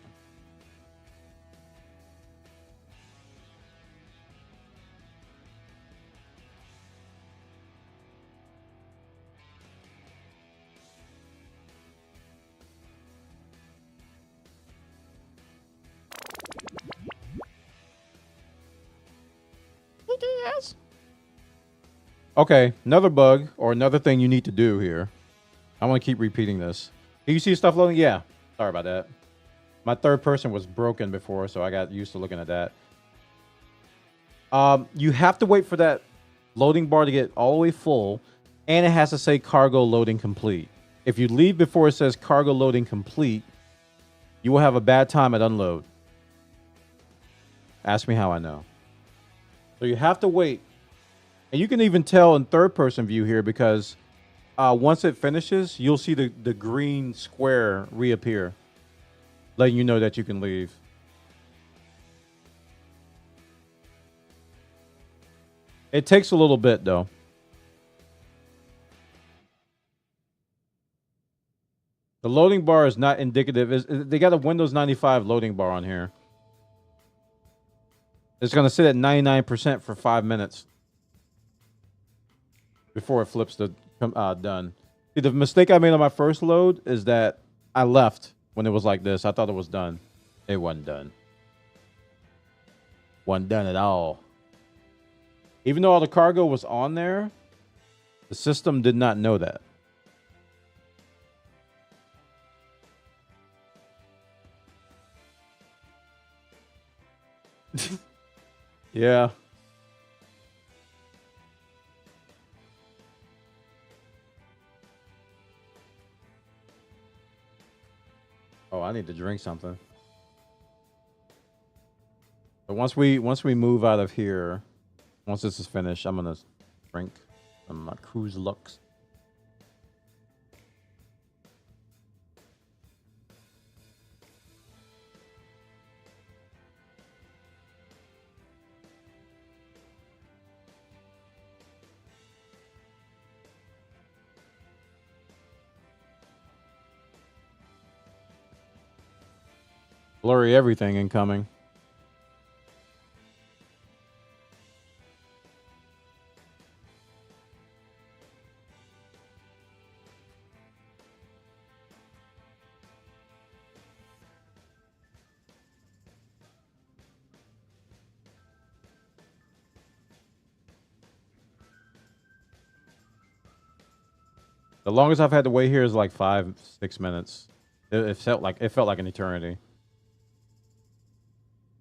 Speaker 1: Okay, another bug or another thing you need to do here. I want to keep repeating this. Can you see stuff loading? Yeah. Sorry about that. My third person was broken before, so I got used to looking at that. You have to wait for that loading bar to get all the way full, and it has to say cargo loading complete. If you leave before it says cargo loading complete, you will have a bad time at unload. Ask me how I know. So you have to wait. And you can even tell in third person view here because once it finishes, you'll see the green square reappear, letting you know that you can leave. It takes a little bit though. The loading bar is not indicative. They got a Windows 95 loading bar on here. It's going to sit at 99% for 5 minutes before it flips to done. See, the mistake I made on my first load is that I left when it was like this. I thought it was done. It wasn't done. Wasn't done at all. Even though all the cargo was on there, the system did not know that. Yeah. Oh, I need to drink something. But once we move out of here, once this is finished, I'm gonna drink some of my cruise lux. Blurry everything incoming. The longest I've had to wait here is like 5-6 minutes. It felt like an eternity.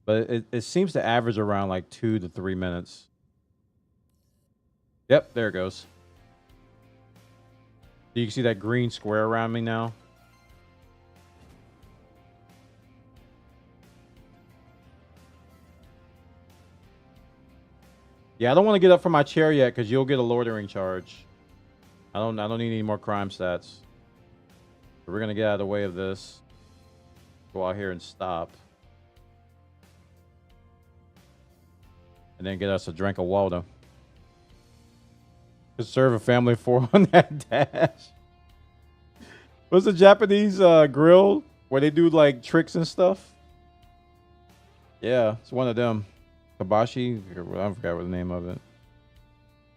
Speaker 1: But it seems to average around like 2 to 3 minutes. Yep, there it goes. You can see that green square around me now. Yeah, I don't want to get up from my chair yet because you'll get a loitering charge. I don't need any more crime stats. So we're gonna get out of the way of this. Go out here and stop. And then get us a drink of water. Just serve a family of 4 on that dash. What's the Japanese grill where they do like tricks and stuff? Yeah, it's one of them. Hibachi? I forgot what the name of it.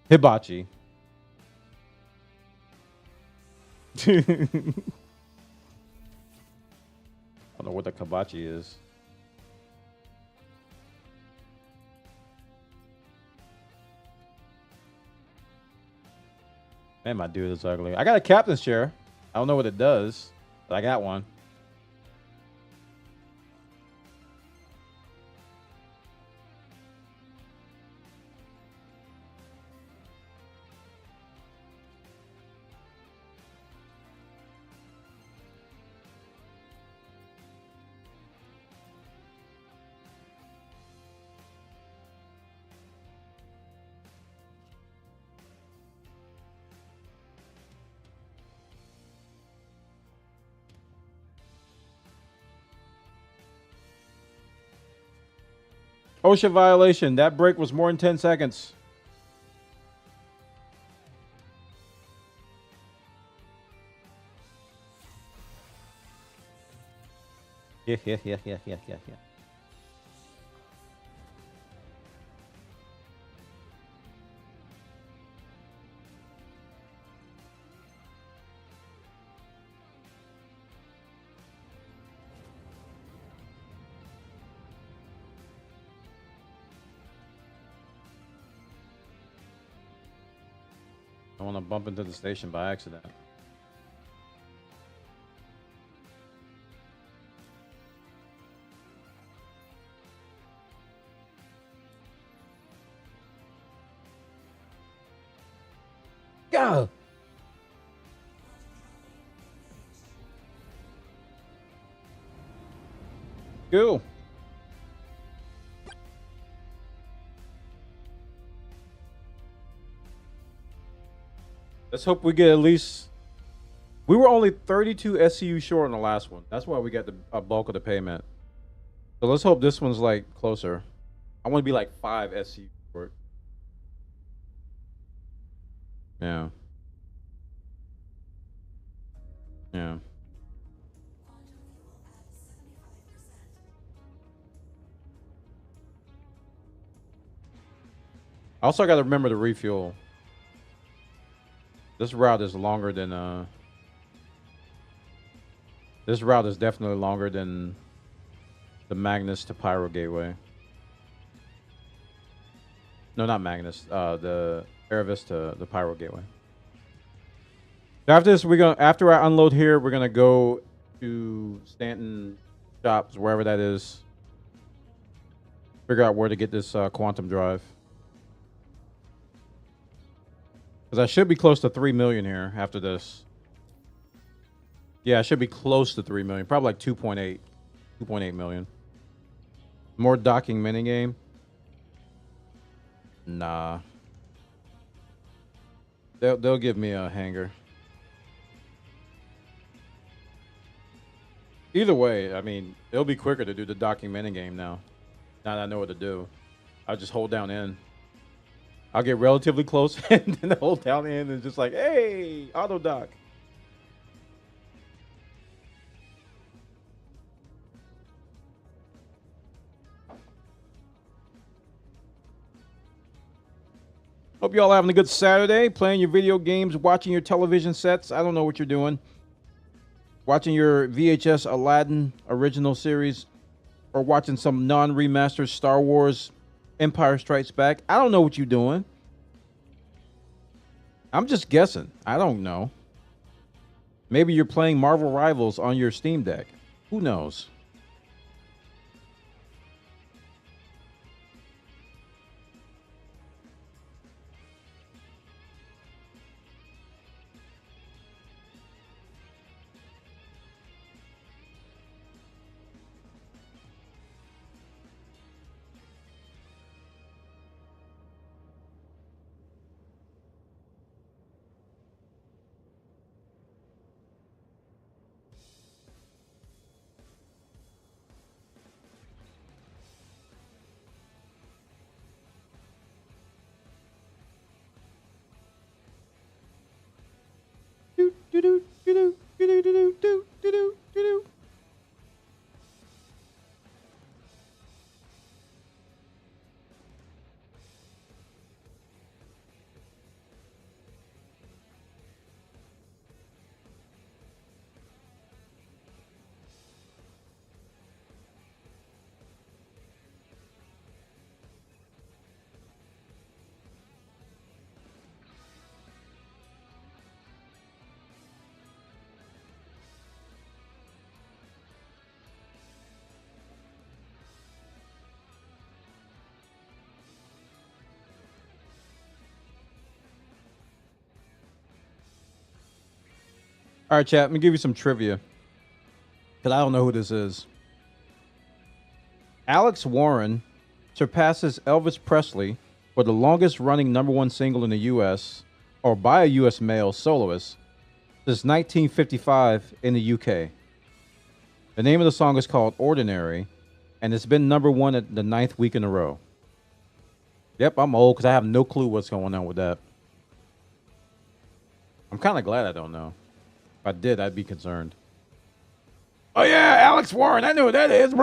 Speaker 1: Hibachi. I don't know what the hibachi is. Man, my dude is ugly. I got a captain's chair. I don't know what it does, but I got one. OSHA violation. That break was more than 10 seconds. Yeah. I want to bump into the station by accident. Go. Cool. Let's hope we get at least. We were only 32 SCU short on the last one. That's why we got a bulk of the payment. So let's hope this one's like closer. I want to be like 5 SCU short. Yeah. Yeah. I also got to remember to refuel. This route is longer than this route is definitely longer than the Magnus to Pyro Gateway. No, not Magnus. The Erebus to the Pyro Gateway. After this, after I unload here, we're gonna go to Stanton Shops, wherever that is. Figure out where to get this quantum drive. Because I should be close to 3 million here after this. Yeah, I should be close to 3 million. Probably like 2.8 million. More docking minigame? Nah. They'll give me a hanger. Either way, I mean, it'll be quicker to do the docking minigame now. Now that I know what to do. I'll just hold down in. I'll get relatively close and then hold down in and just like, hey, auto dock. Hope y'all having a good Saturday, playing your video games, watching your television sets. I don't know what you're doing. Watching your VHS Aladdin original series or watching some non-remastered Star Wars Empire Strikes Back. I don't know what you're doing. I'm just guessing. I don't know. Maybe you're playing Marvel Rivals on your Steam Deck. Who knows? All right, chat. Let me give you some trivia. Because I don't know who this is. Alex Warren surpasses Elvis Presley for the longest running #1 single in the U.S. or by a U.S. male soloist since 1955 in the U.K. The name of the song is called Ordinary, and it's been #1 at the 9th week in a row. Yep, I'm old because I have no clue what's going on with that. I'm kind of glad I don't know. If I did, I'd be concerned. Oh yeah, Alex Warren, I know who that is.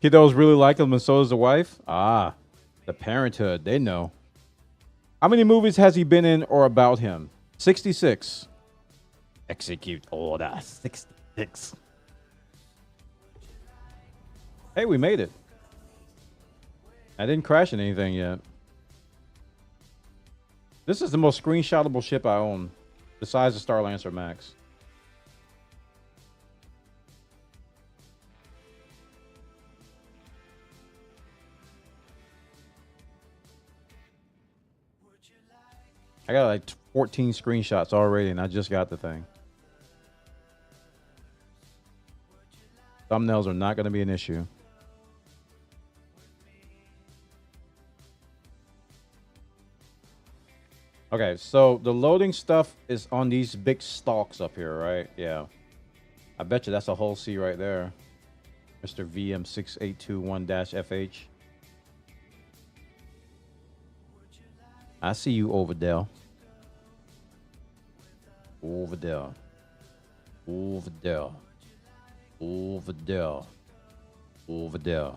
Speaker 1: Kiddos really like him, and so does the wife. Ah, the parenthood. They know. How many movies has he been in or about him? 66. Execute order 66. Hey, we made it. I didn't crash in anything yet. This is the most screenshotable ship I own, besides the Star Lancer Max. I got like 14 screenshots already, and I just got the thing. Thumbnails are not going to be an issue. Okay, so the loading stuff is on these big stalks up here, right? Yeah. I bet you that's a whole C right there. Mr. VM6821-FH. I see you over there. Over there. Over there. Over there. Over there.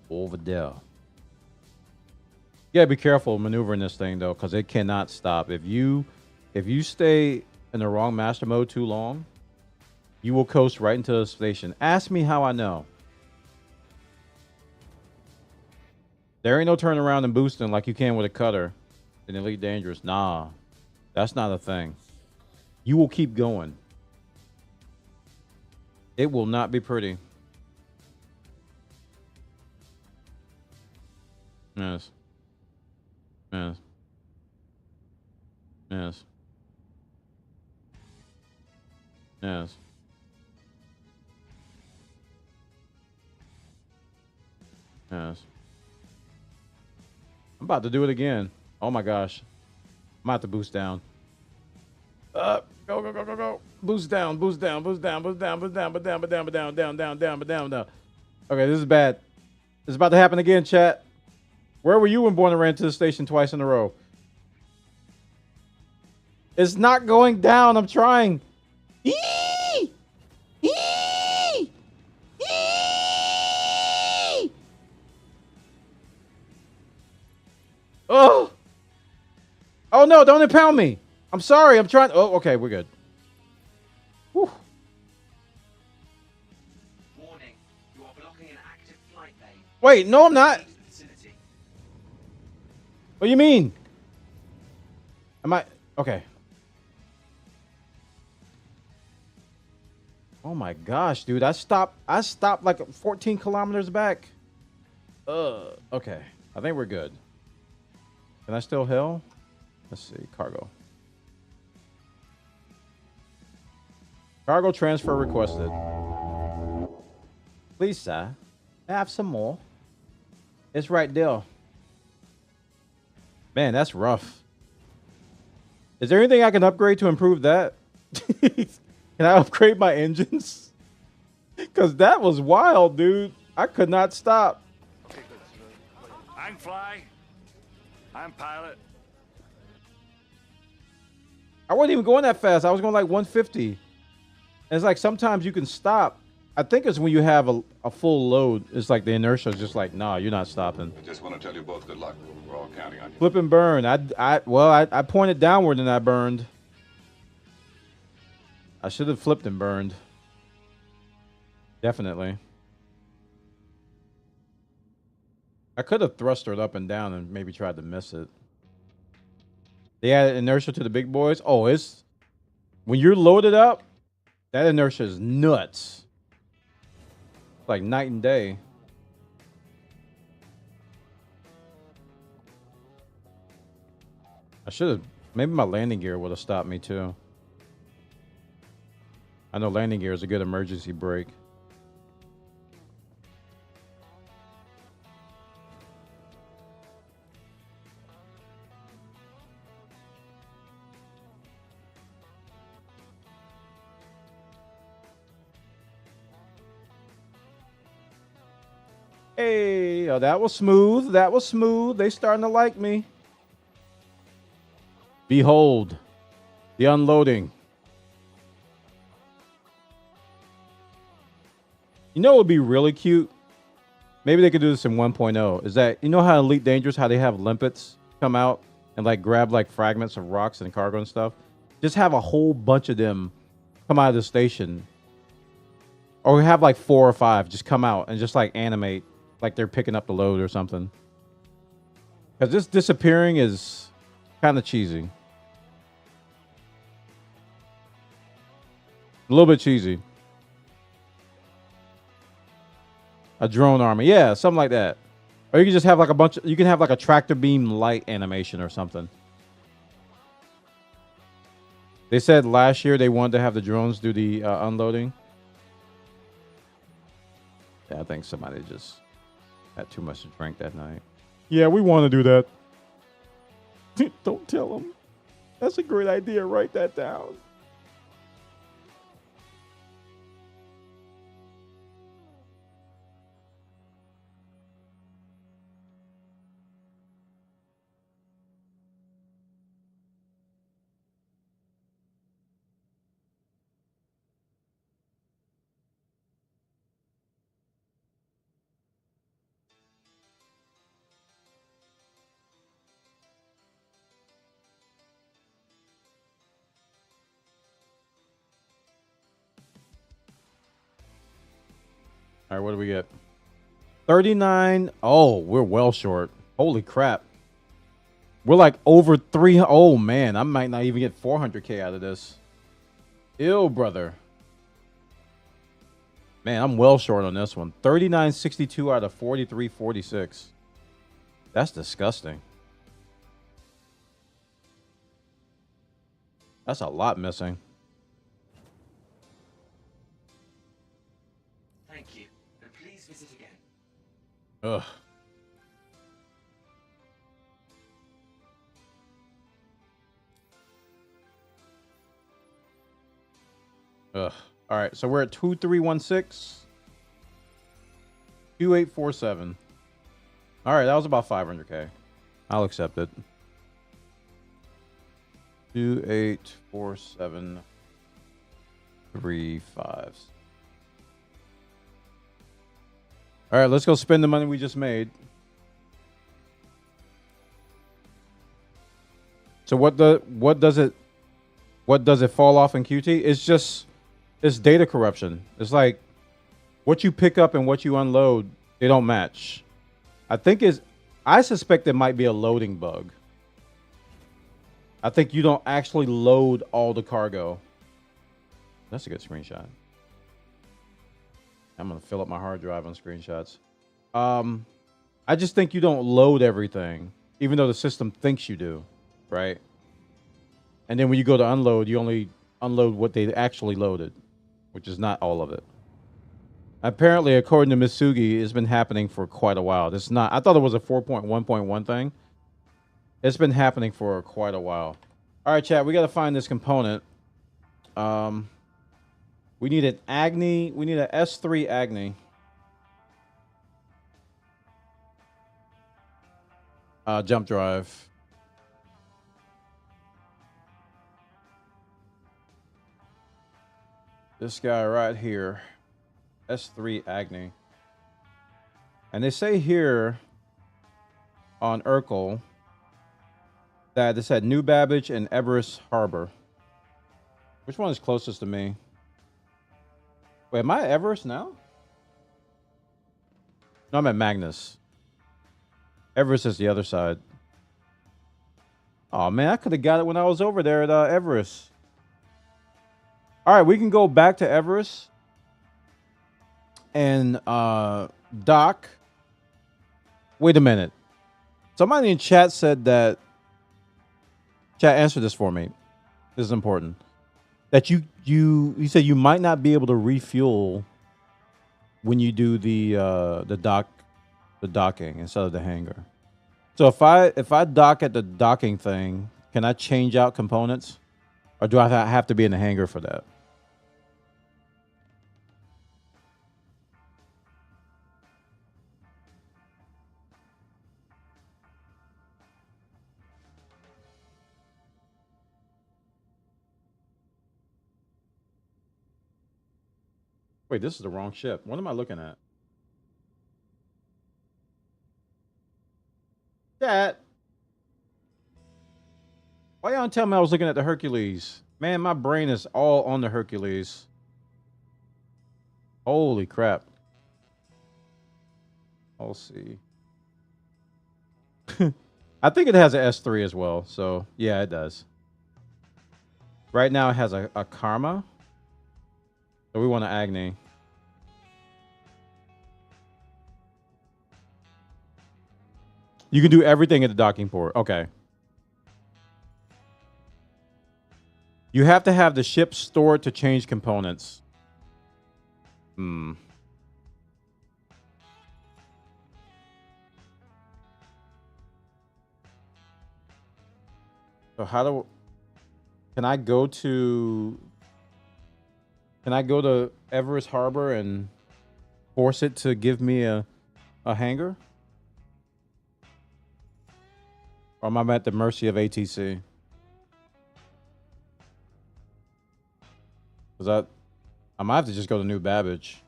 Speaker 1: Over there. You gotta be careful maneuvering this thing though, because it cannot stop. If you stay in the wrong master mode too long, you will coast right into the station. Ask me how I know. There ain't no turning around and boosting like you can with a cutter in Elite Dangerous. Nah, that's not a thing. You will keep going. It will not be pretty. Yes. Yes. Yes. Yes. Yes. I'm about to do it again. Oh my gosh. I'm about to boost down. Go, go, go, go, go. Boost down, boost down, boost down, boost down, boost down, boost down, boost down, down, down, down, down, down, down. Okay, this is bad. This is about to happen again, chat. Where were you when Born and ran to the station twice in a row? It's not going down. I'm trying. Eee! Eee! Eee! Oh! Oh no, don't impound me. I'm sorry. I'm trying. Oh, okay, we're good. Whew.
Speaker 19: Warning, you are blocking an active flight lane.
Speaker 1: Wait, no, I'm not. What do you mean? Am I okay? Oh my gosh, dude! I stopped like 14 kilometers back. Okay. I think we're good. Can I still hail? Let's see, cargo. Cargo transfer requested. Please, sir. Have some more. It's right there. Man, that's rough. Is there anything I can upgrade to improve that? Can I upgrade my engines? Because that was wild, dude. I could not stop.
Speaker 4: I'm fly. I'm pilot.
Speaker 1: I wasn't even going that fast. I was going like 150. And it's like sometimes you can stop. I think it's when you have a full load. It's like the inertia is just like, nah, you're not stopping.
Speaker 2: I just want to tell you both good luck. We're all counting on you.
Speaker 1: Flip and burn. I pointed downward and I burned. I should have flipped and burned. Definitely. I could have thrustered up and down and maybe tried to miss it. They added inertia to the big boys. Oh, it's when you're loaded up, that inertia is nuts. Like night and day. I should have. Maybe my landing gear would have stopped me too. I know landing gear is a good emergency brake. Hey, oh, that was smooth. That was smooth. They starting to like me. Behold, the unloading. You know what would be really cute Maybe they could do this in 1.0. Is that, you know how Elite Dangerous, how they have limpets come out and like grab like fragments of rocks and cargo and stuff? Just have a whole bunch of them come out of the station. Or have like 4 or 5 just come out and just like animate like they're picking up the load or something. Because this disappearing is kind of cheesy. A little bit cheesy. A drone army. Yeah, something like that. Or you can just have like a bunch of, you can have like a tractor beam light animation or something. They said last year they wanted to have the drones do the unloading. Yeah, I think somebody just had too much to drink that night. Yeah, we want to do that. Don't tell them. That's a great idea. Write that down. All right, what do we get? 39. Oh, we're well short. Holy crap. We're like over 300. Oh, man. I might not even get 400K out of this. Ew, brother. Man, I'm well short on this one. 39.62 out of 43.46. That's disgusting. That's a lot missing.
Speaker 19: Thank you, and please visit again.
Speaker 1: Ugh. Ugh. All right, so we're at 2316. 2847. All right, that was about 500K. I'll accept it. 284735. All right, let's go spend the money we just made. So what does it fall off in QT? It's data corruption. It's like what you pick up and what you unload, they don't match. I suspect it might be a loading bug. I think you don't actually load all the cargo. That's a good screenshot. I'm going to fill up my hard drive on screenshots. I just think you don't load everything, even though the system thinks you do, right? And then when you go to unload, you only unload what they actually loaded, which is not all of it. Apparently, according to Misugi, it's been happening for quite a while. It's not. I thought it was a 4.1.1 thing. It's been happening for quite a while. All right, chat. We got to find this component. We need an Agni. We need an S3 Agni. Jump drive. This guy right here. S3 Agni. And they say here on Urkel that this had New Babbage and Everest Harbor. Which one is closest to me? Wait, am I at Everest now? No, I'm at Magnus. Everest is the other side. Oh, man, I could have got it when I was over there at Everest. All right, we can go back to Everest and dock. Wait a minute. Somebody in chat said that. Chat, answer this for me. This is important. That you said you might not be able to refuel when you do the docking instead of the hangar. So if I dock at the docking thing, can I change out components, or do I have to be in the hangar for that? Wait, this is the wrong ship. What am I looking at? Chat. Why y'all tell me I was looking at the Hercules? Man, my brain is all on the Hercules. Holy crap. I'll see. I think it has an S3 as well. So, yeah, it does. Right now, it has a Karma. So, we want an Agni. You can do everything at the docking port. Okay. You have to have the ship stored to change components. So can I go to Everest Harbor and force it to give me a hangar? Or am I at the mercy of ATC? Because I might have to just go to New Babbage.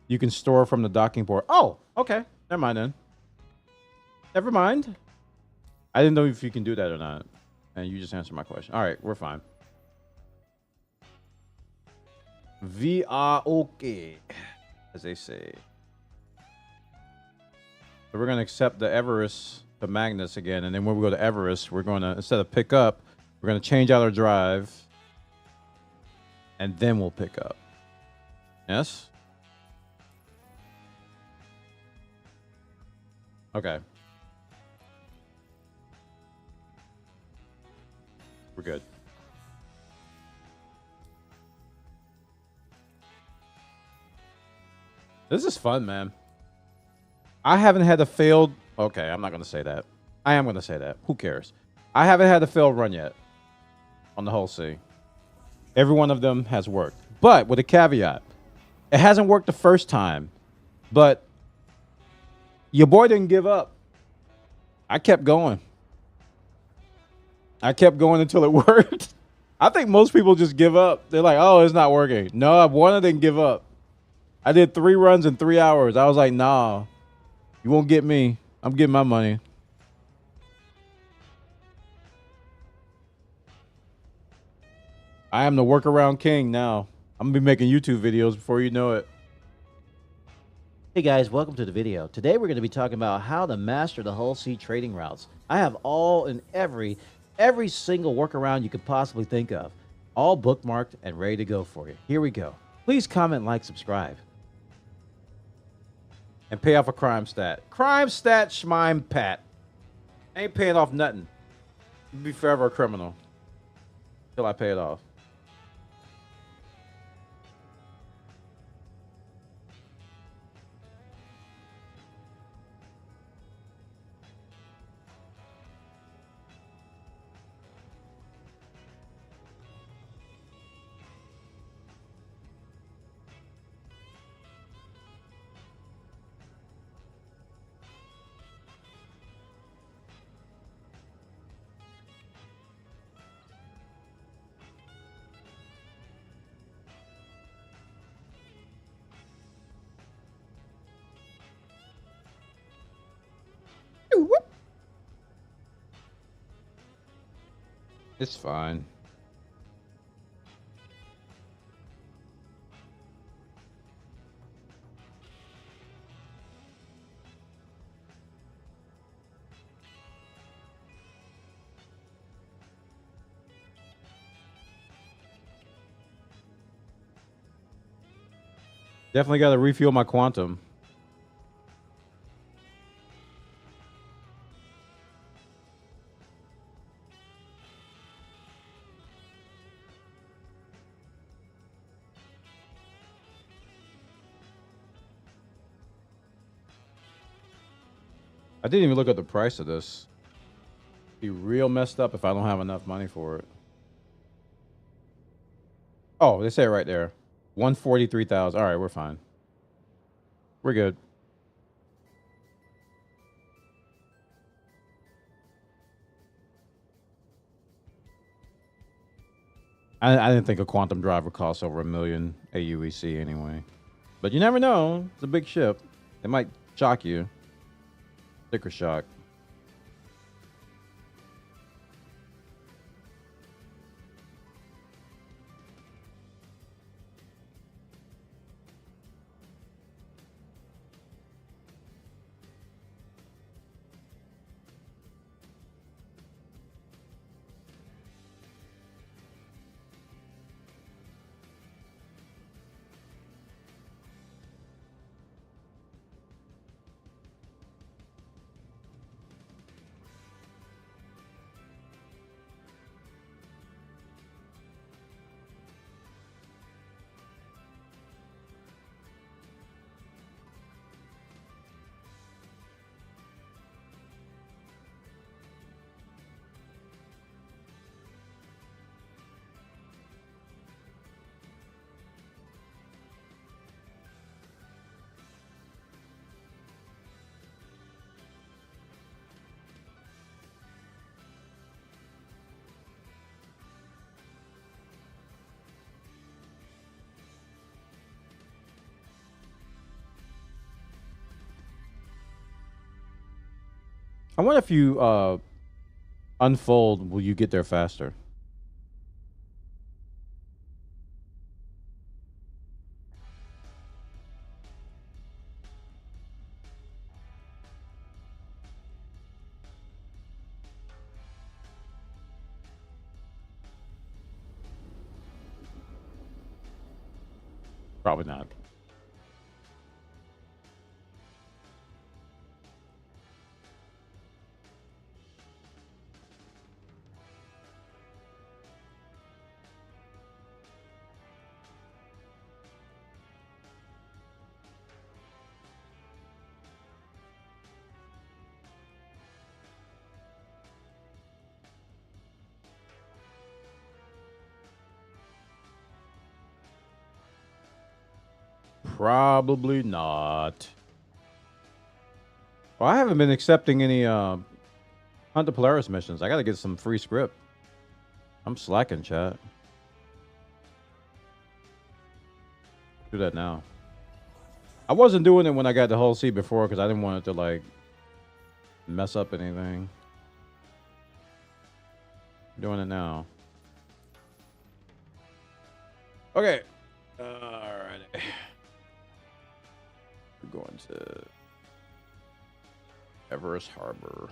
Speaker 1: You can store from the docking port. Oh, okay. Never mind then. Never mind. I didn't know if you can do that or not. And you just answered my question. All right, we're fine. We are okay, as they say. So we're going to accept the Everest to Magnus again. And then when we go to Everest, we're going to, instead of pick up, we're going to change out our drive. And then we'll pick up. Yes? Okay. We're good. This is fun, man. I haven't had a failed... Okay, I'm not going to say that. I am going to say that. Who cares? I haven't had a failed run yet on the Hull C. Every one of them has worked. But with a caveat. It hasn't worked the first time. But your boy didn't give up. I kept going. I kept going until it worked. I think most people just give up. They're like, oh, it's not working. No, one didn't give up. I did 3 runs in 3 hours. I was like, nah, you won't get me. I'm getting my money. I am the workaround king now. I'm going to be making YouTube videos before you know it.
Speaker 7: Hey guys, welcome to the video. Today we're going to be talking about how to master the Hull C trading routes. I have all and every single workaround you could possibly think of. All bookmarked and ready to go for you. Here we go. Please comment, like, subscribe.
Speaker 1: And pay off a crime stat. Crime stat, schmime pat. I ain't paying off nothing. You'll be forever a criminal. Till I pay it off. It's fine. Definitely got to refuel my quantum. I didn't even look at the price of this. Be real messed up if I don't have enough money for it. Oh, they say it right there. 143,000. All right, we're fine. We're good. I didn't think a quantum drive would cost over $1 million AUEC anyway. But you never know. It's a big ship. It might shock you. Sticker shock. I wonder if you unfold, will you get there faster? Probably not. Probably not. Well, I haven't been accepting any Hunt the Polaris missions. I gotta get some free script. I'm slacking, chat. Do that now. I wasn't doing it when I got the whole seat before because I didn't want it to like mess up anything. I'm doing it now. Okay. Alright. We're going to Everest Harbor.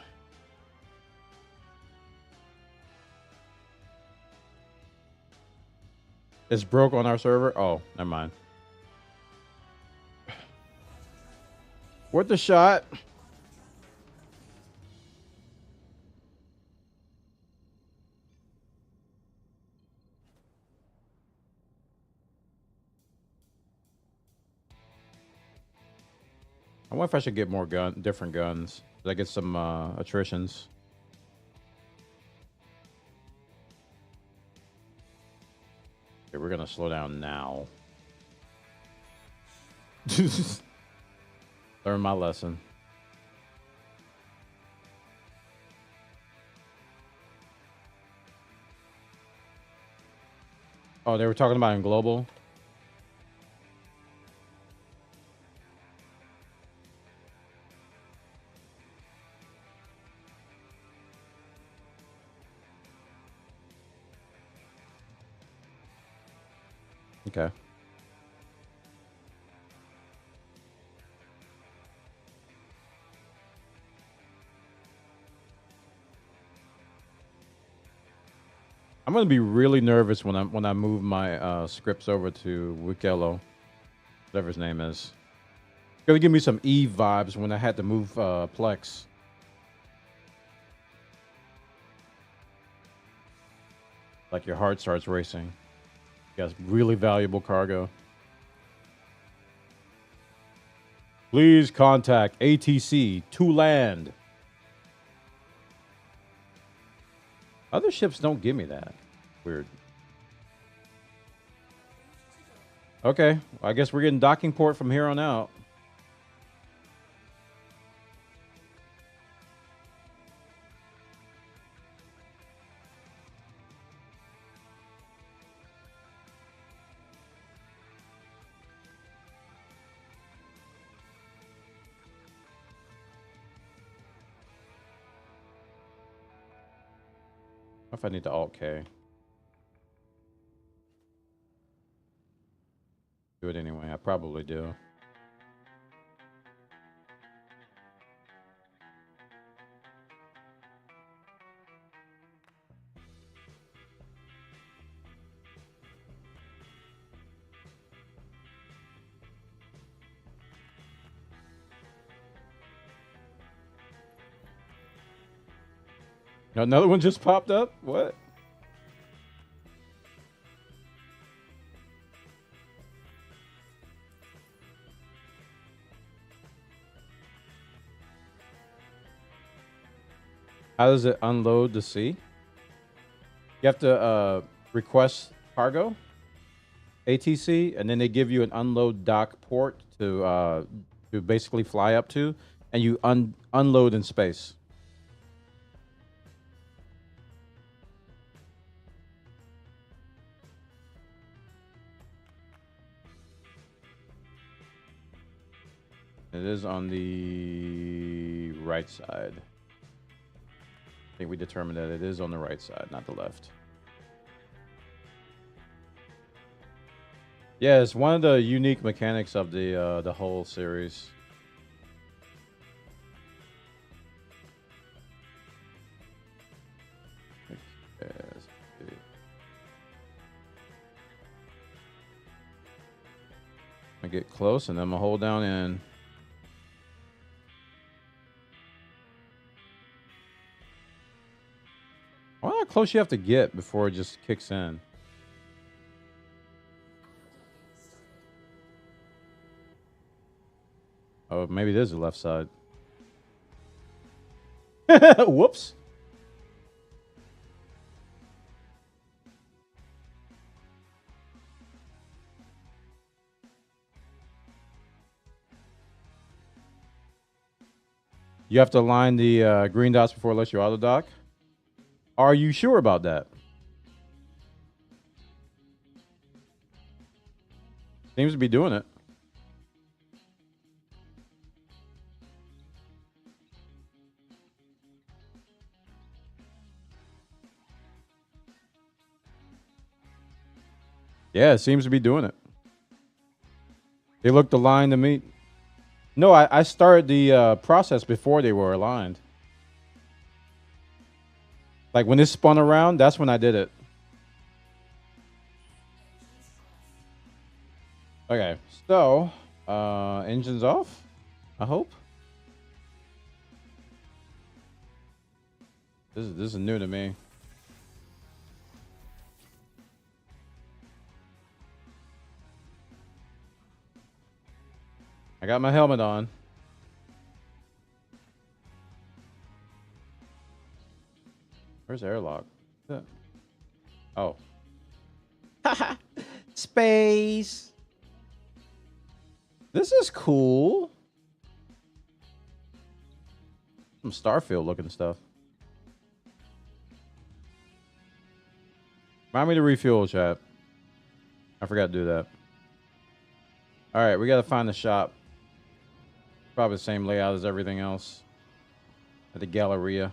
Speaker 1: It's broke on our server? Oh, never mind. Worth a shot. I wonder if I should get more different guns. Did I get some attritions? Okay, we're gonna slow down now. Learn my lesson. Oh, they were talking about in global. Okay. I'm gonna be really nervous when I move my scripts over to Wikello, whatever his name is. It's gonna give me some Eve vibes when I had to move Plex. Like your heart starts racing. Yes, really valuable cargo. Please contact ATC to land. Other ships don't give me that. Weird. Okay, I guess we're getting docking port from here on out. If I need to Alt K. Do it anyway. I probably do. Another one just popped up? What? How does it unload the sea? You have to request cargo, ATC, and then they give you an unload dock port to basically fly up to, and you unload in space. It is on the right side. I think we determined that it is on the right side, not the left. Yeah, it's one of the unique mechanics of the whole series. I get close and then I'm gonna hold down in. I wonder how close you have to get before it just kicks in. Oh, maybe it is the left side. Whoops. You have to align the green dots before it lets you auto dock. Are you sure about that? Seems to be doing it. Yeah, it seems to be doing it. They looked aligned to me. No, I started the process before they were aligned. Like when this spun around, that's when I did it. Okay, so engines off, I hope. This is new to me. I got my helmet on. Where's the airlock? Oh. Space. This is cool. Some Starfield looking stuff. Remind me to refuel, chat. I forgot to do that. All right, we got to find the shop. Probably the same layout as everything else at the Galleria.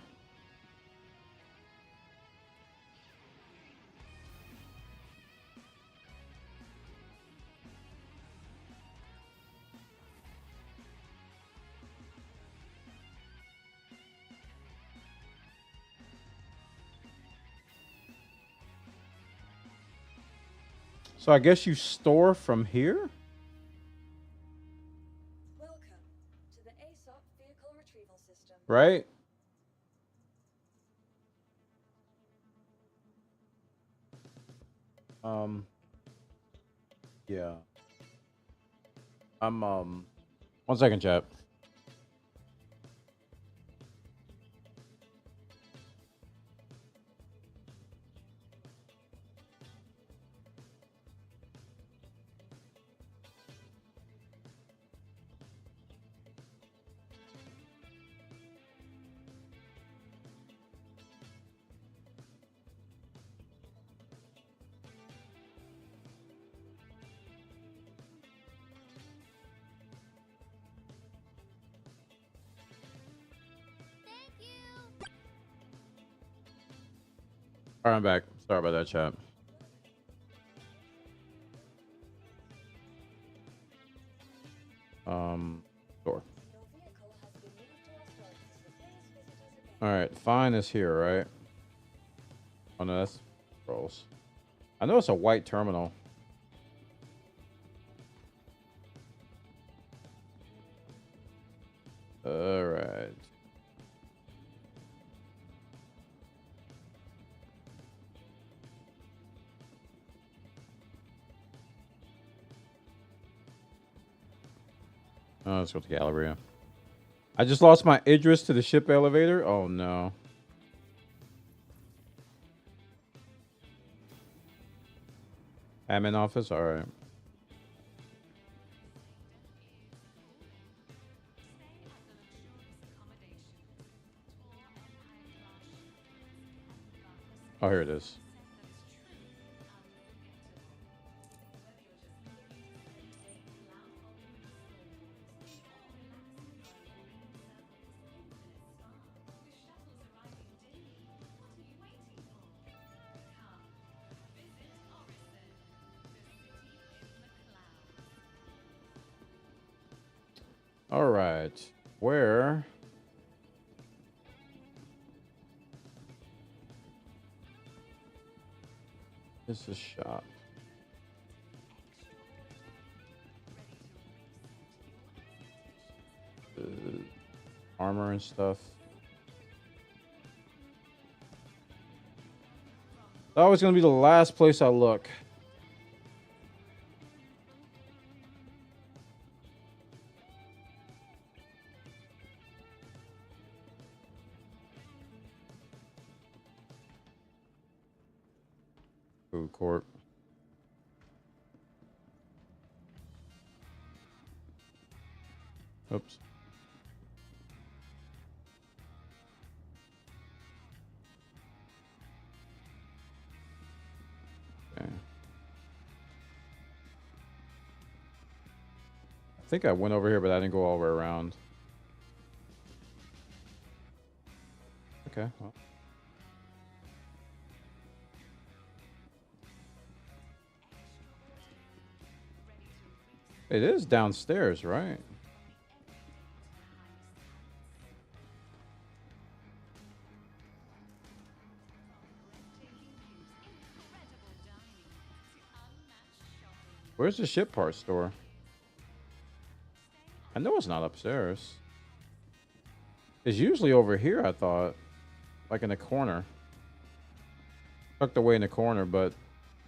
Speaker 1: So I guess you store from here?
Speaker 20: Welcome to the ASOP vehicle retrieval system.
Speaker 1: Right? Yeah. I'm 1 second, chat. All right, I'm back. Sorry about that, chat. Sure. All right, fine is here, right? Oh no, that's rolls. I know it's a white terminal. All right. Oh, let's go to Galleria. I just lost my Idris to the ship elevator. Oh no. Admin office. All right. Oh, here it is. All right. Where? This is shop. Armor and stuff. That was going to be the last place I look. Food court. Oops. Okay. I think I went over here, but I didn't go all the way around. Okay. Well. It is downstairs, right? Where's the ship part store? I know it's not upstairs. It's usually over here, I thought. Like in the corner. Tucked away in the corner, but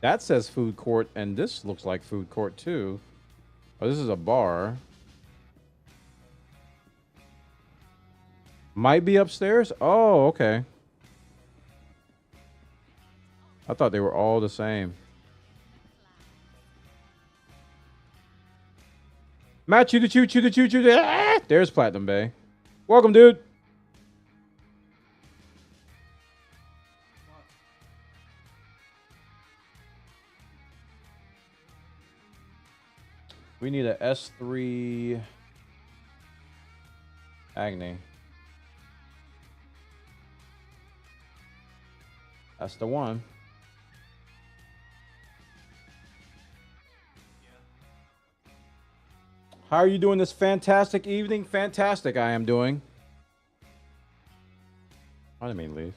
Speaker 1: that says food court, and this looks like food court too. Oh, this is a bar. Might be upstairs? Oh, okay. I thought they were all the same. Matt, chew the chew, chew the chew, chew the. Ah! There's Platinum Bay. Welcome, dude. We need a S3 Agni. That's the one. How are you doing this fantastic evening? Fantastic, I am doing. I didn't mean leave.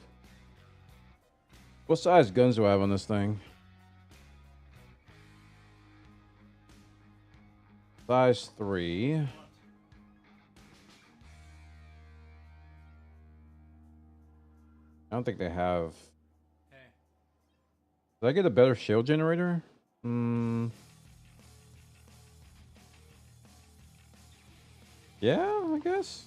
Speaker 1: What size guns do I have on this thing? Size 3. I don't think they have. Did I get a better shield generator? Yeah, I guess.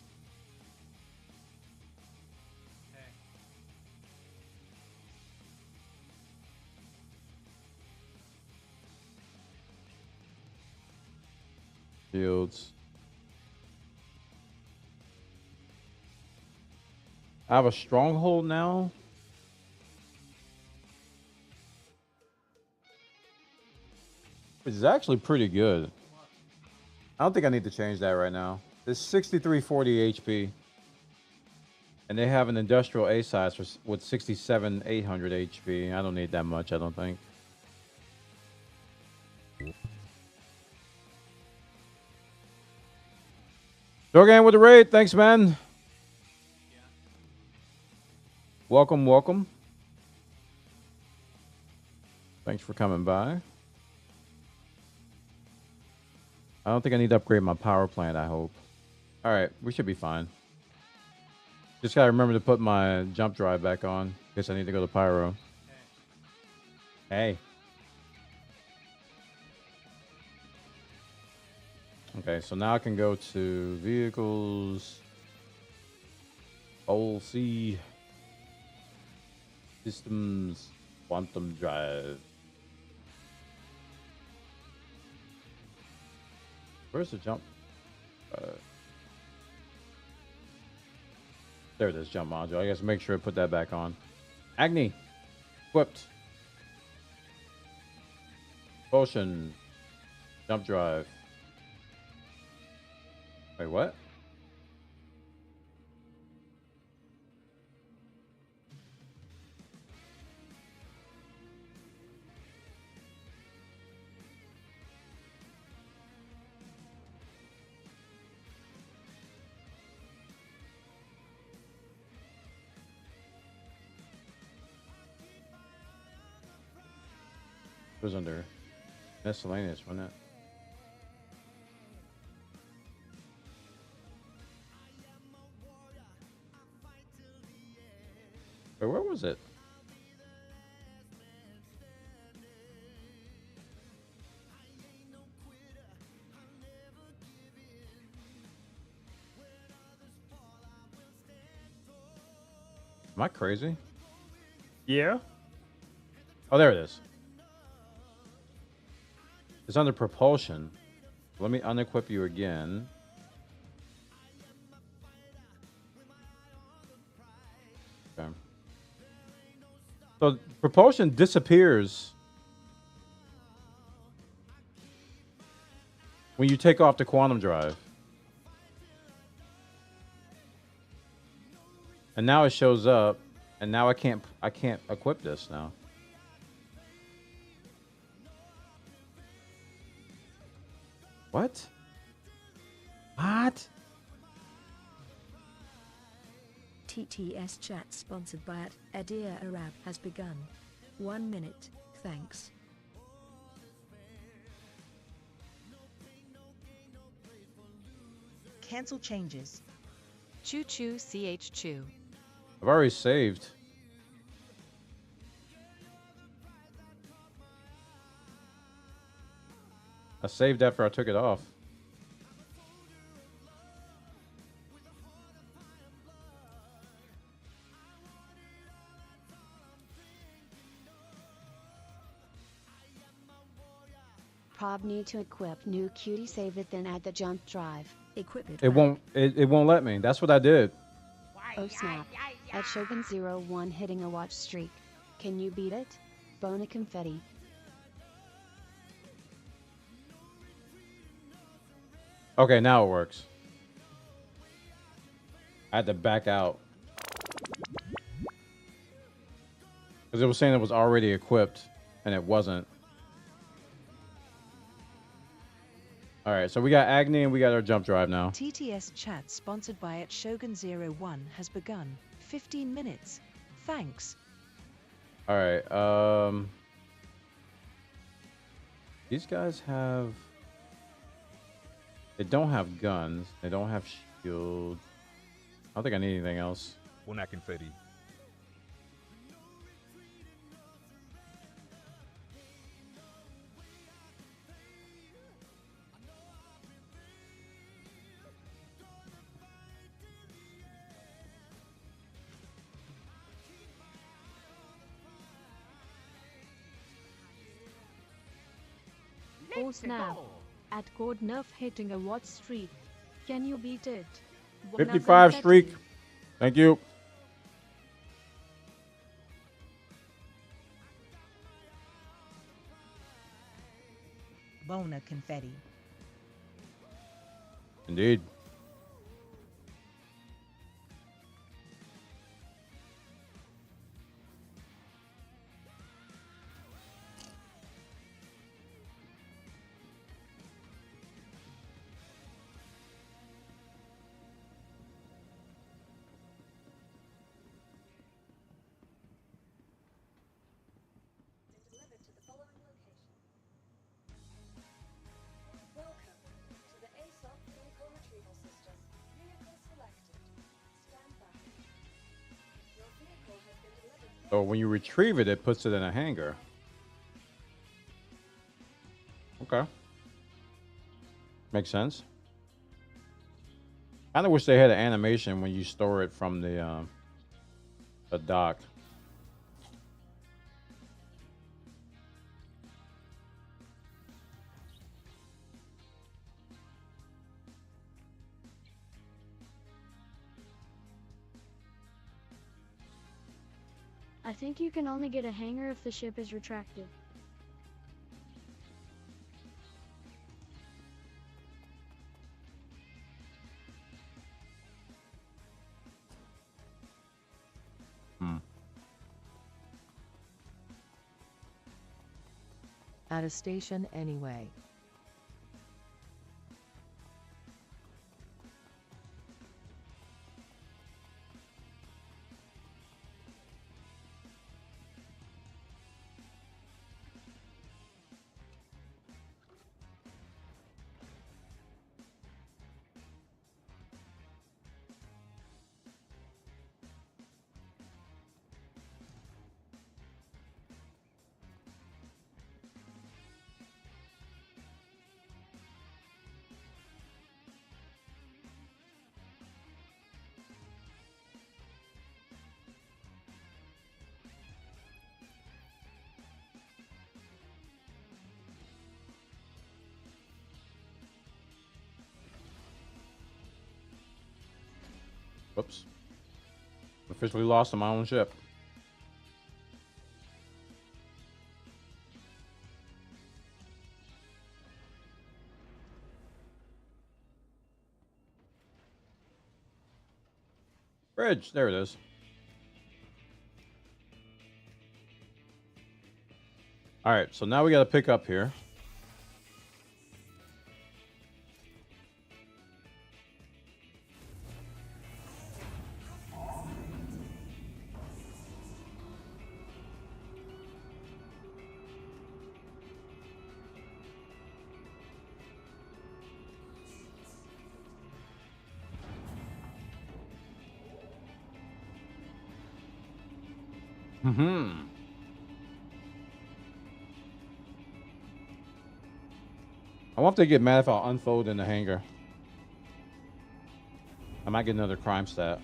Speaker 1: Shields. I have a stronghold now. Which is actually pretty good. I don't think I need to change that right now. It's 6340 HP. And they have an industrial A size with 67,800 HP. I don't need that much, I don't think. Dogan with the raid. Thanks, man. Welcome, welcome. Thanks for coming by. I don't think I need to upgrade my power plant, I hope. All right, we should be fine. Just gotta remember to put my jump drive back on in case I need to go to pyro. Hey. Okay, so now I can go to vehicles, Whole C, systems, quantum drive. Where's the jump? There it is, jump module. I guess make sure I put that back on. Agni, equipped. Potion, jump drive. Wait, what? It was under miscellaneous, wasn't it? Wait, where was it? Am I crazy?
Speaker 10: Yeah.
Speaker 1: Oh, there it is. It's under propulsion. Let me unequip you again. Okay. So propulsion disappears when you take off the quantum drive. And now it shows up, and now I can't equip this now. What? What?
Speaker 20: TTS chat sponsored by Adir Arab has begun. 1 minute, thanks.
Speaker 15: Cancel changes.
Speaker 14: Choo choo ch choo.
Speaker 1: I've already saved. I saved after I took it off.
Speaker 17: Prob need to equip new cutie, save it, then add the jump drive.
Speaker 20: Equip it.
Speaker 1: It won't let me. That's what I did.
Speaker 17: Oh snap. At Shogun 01 hitting a watch streak. Can you beat it? Bona confetti.
Speaker 1: Okay, now it works. I had to back out. Because it was saying it was already equipped, and it wasn't. Alright, so we got Agni and we got our jump drive now.
Speaker 8: TTS chat sponsored by at Shogun 01 has begun. 15 minutes. Thanks.
Speaker 1: Alright, these guys have... They don't have guns. They don't have shields. I don't think I need anything else.
Speaker 6: Una confetti.
Speaker 9: Oh snap. At Code Nerf hitting a watch streak. Can you beat it?
Speaker 1: 55 streak. Thank you.
Speaker 15: Bona confetti.
Speaker 1: Indeed. So when you retrieve it, it puts it in a hanger. Okay. Makes sense. Kind of wish they had an animation when you store it from the dock.
Speaker 18: I think you can only get a hanger if the ship is retracted.
Speaker 3: At a station anyway.
Speaker 1: Whoops. Officially lost on my own ship. Bridge, there it is. All right, so now we got to pick up here. I wonder if they get mad if I'll unfold in the hangar. I might get another crime stat.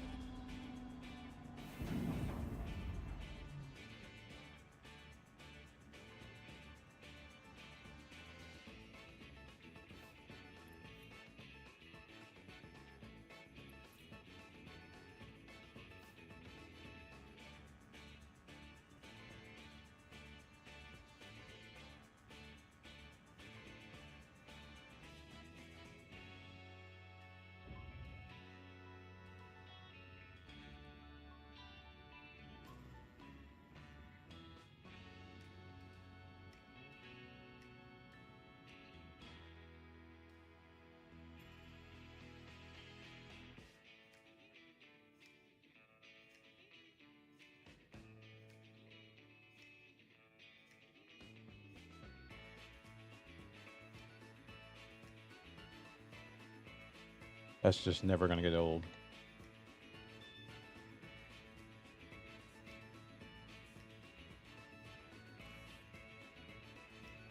Speaker 1: That's just never going to get old.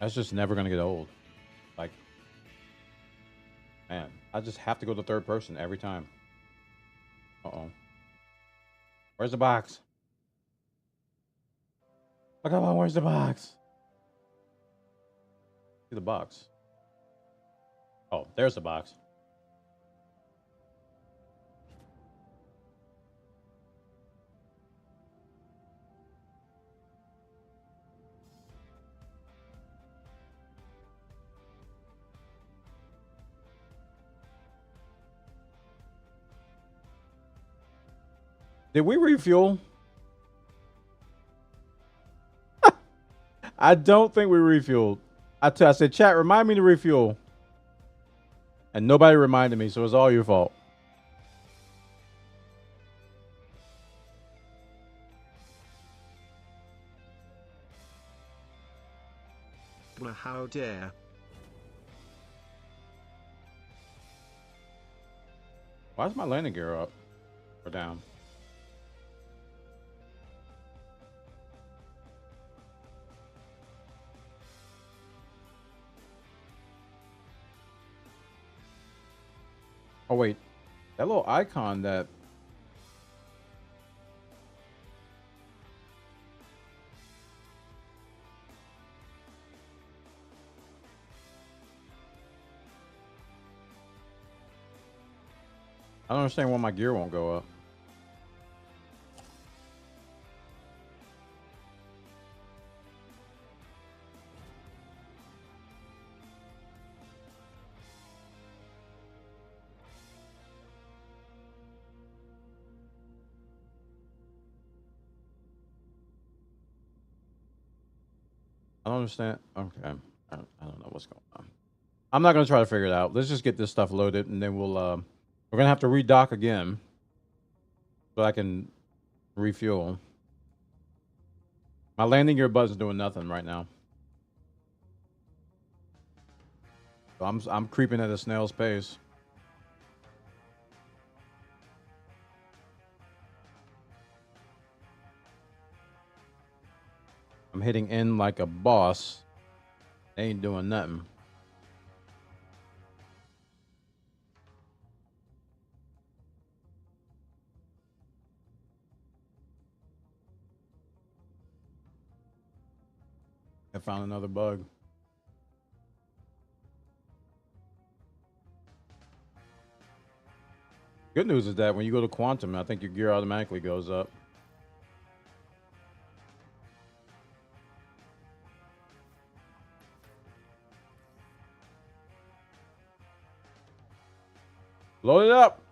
Speaker 1: That's just never going to get old. Like, man, I just have to go to third person every time. Uh-oh. Where's the box? Oh, come on, where's the box? See the box. Oh, there's the box. Did we refuel? I don't think we refueled. I said, chat, remind me to refuel. And nobody reminded me, so it's all your fault.
Speaker 13: Well, how dare.
Speaker 1: Why is my landing gear up or down? Oh wait, that little icon that. I don't understand why my gear won't go up. I don't understand. Okay. I don't know what's going on. I'm not going to try to figure it out. Let's just get this stuff loaded, and then we're going to have to redock again so I can refuel. My landing gear button's doing nothing right now. So I'm creeping at a snail's pace. I'm hitting in like a boss. Ain't doing nothing. I found another bug. Good news is that when you go to quantum, I think your gear automatically goes up. Load it up.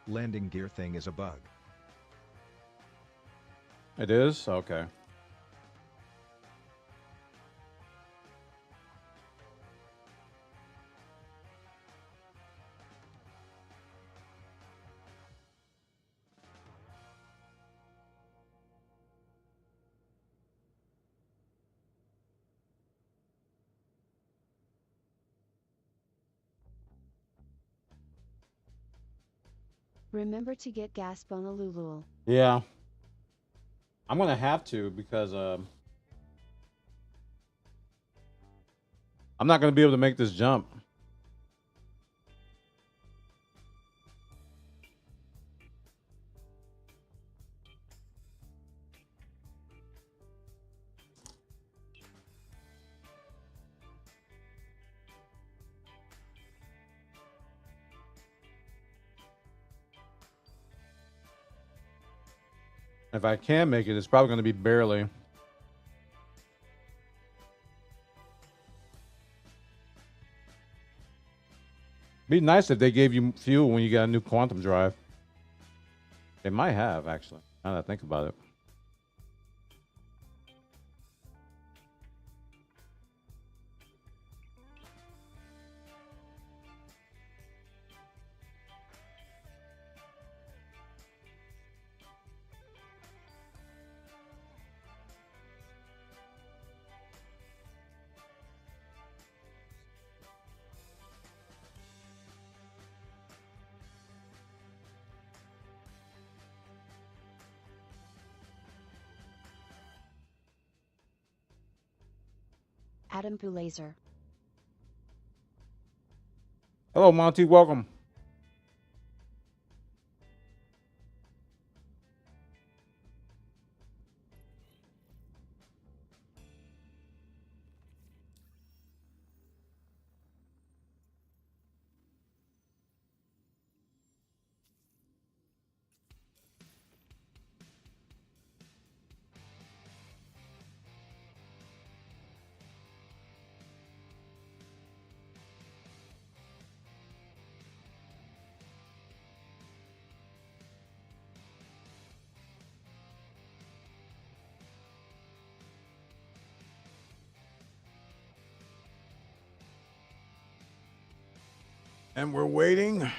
Speaker 13: Landing gear thing is a bug.
Speaker 1: It is? Okay.
Speaker 17: Remember to get gasp on Honolulu.
Speaker 1: Yeah. I'm going to have to because I'm not going to be able to make this jump. If I can make it, it's probably going to be barely. Be nice if they gave you fuel when you got a new quantum drive. They might have, actually, now that I think about it.
Speaker 17: Adam Laser.
Speaker 1: Hello, Monty. Welcome. And we're waiting.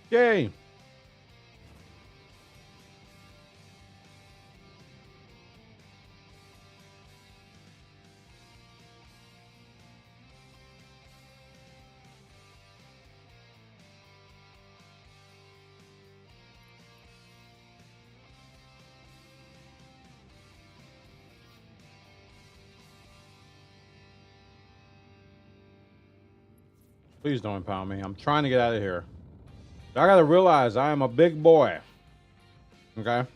Speaker 1: Yay! Please don't impound me. I'm trying to get out of here. I gotta realize I am a big boy. Okay?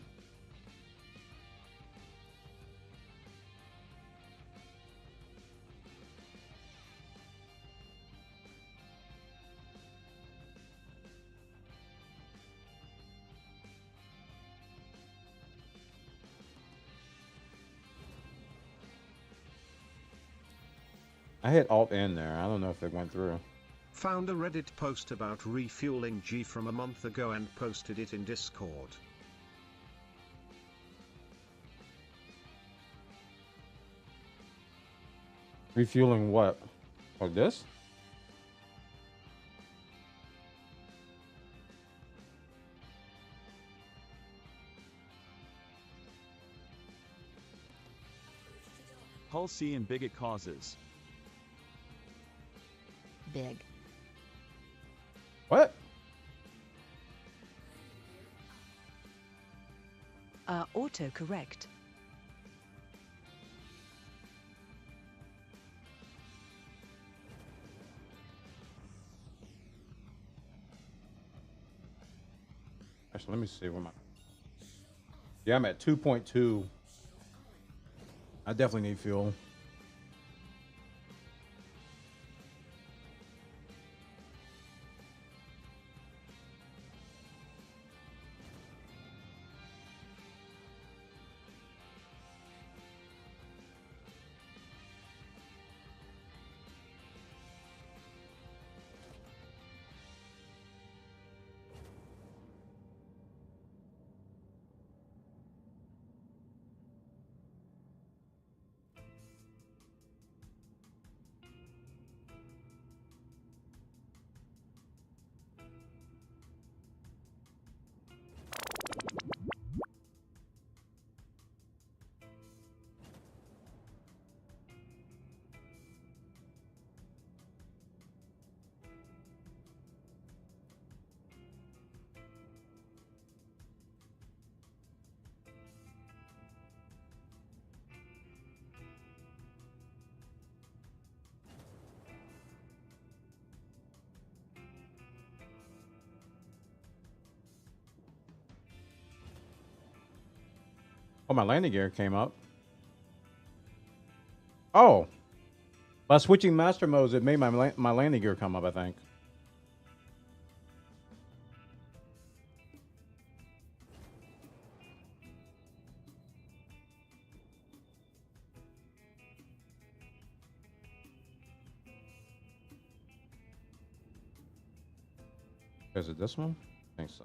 Speaker 1: I hit Alt-N there. I don't know if it went through.
Speaker 13: Found a Reddit post about refueling G from a month ago and posted it in Discord.
Speaker 1: Refueling what? Like this?
Speaker 16: Hull C and bigot causes.
Speaker 3: Big.
Speaker 1: What?
Speaker 8: Autocorrect.
Speaker 1: Actually, let me see where my... Yeah, I'm at 2.2. I definitely need fuel. Oh, my landing gear came up. Oh. By switching master modes, it made my landing gear come up, I think. Is it this one? I think so.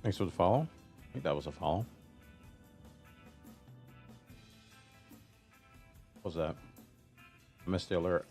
Speaker 1: Thanks for the follow. I think that was a follow. What was that? I missed the alert.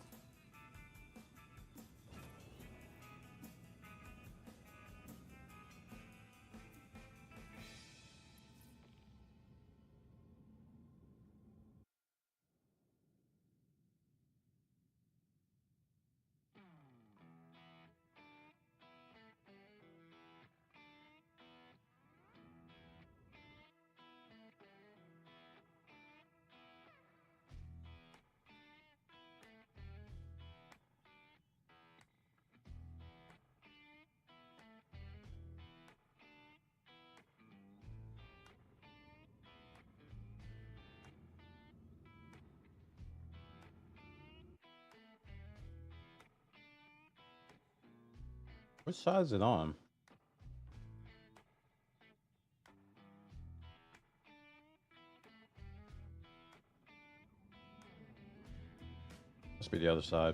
Speaker 1: Which side is it on? Must be the other side.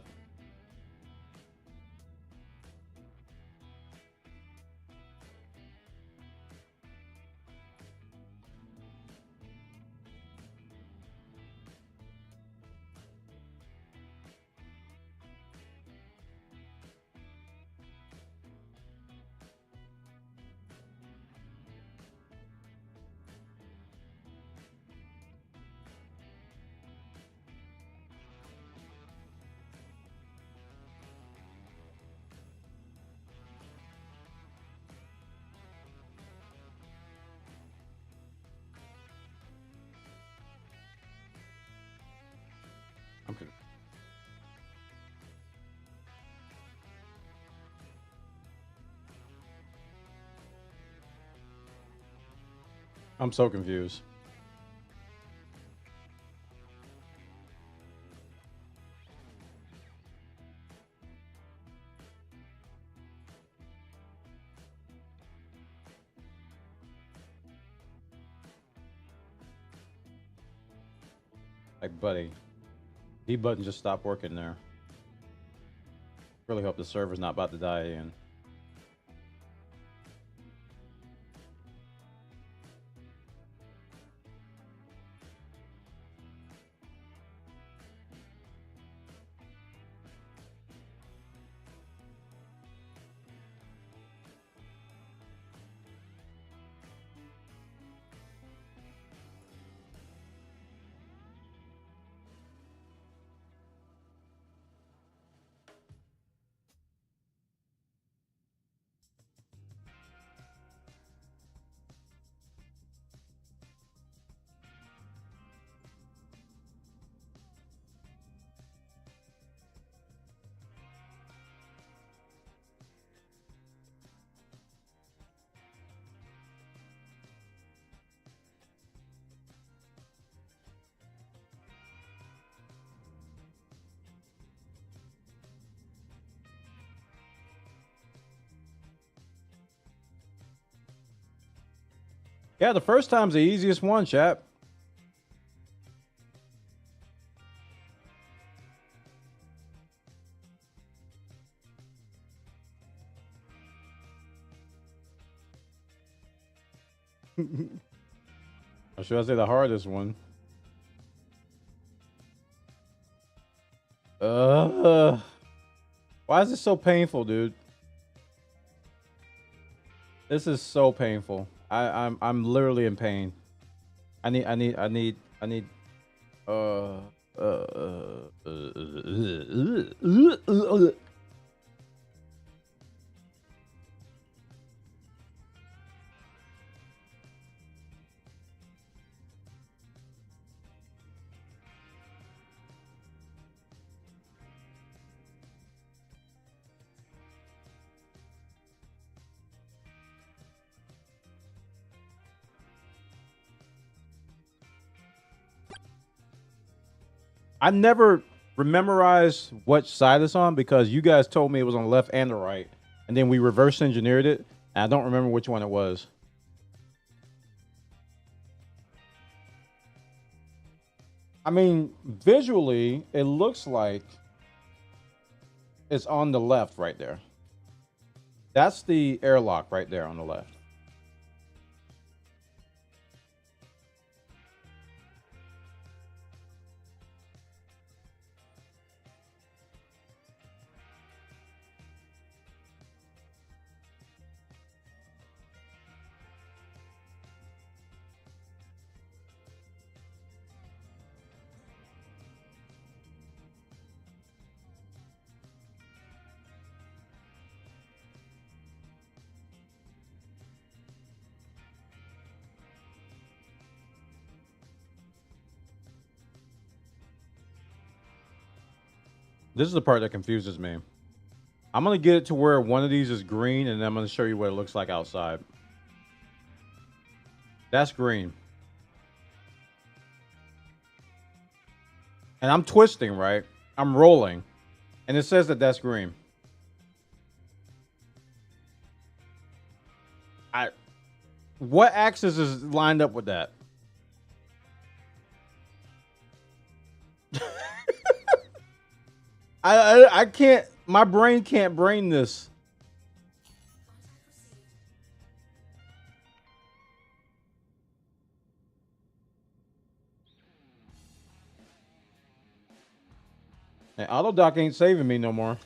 Speaker 1: Okay. I'm so confused. Like, buddy, D button just stopped working there. Really hope the server's not about to die again. Yeah, the first time's the easiest one, chap. Or should I say the hardest one? Why is this so painful, dude? This is so painful. I'm literally in pain. I need I never memorized what side it's on because you guys told me it was on the left and the right. And then we reverse engineered it. And I don't remember which one it was. I mean, visually, it looks like it's on the left right there. That's the airlock right there on the left. This is the part that confuses me. I'm going to get it to where one of these is green, and then I'm going to show you what it looks like outside. That's green. And I'm twisting, right? I'm rolling. And it says that that's green. What axis is lined up with that? I can't. My brain can't brain this. Hey, auto dock ain't saving me no more.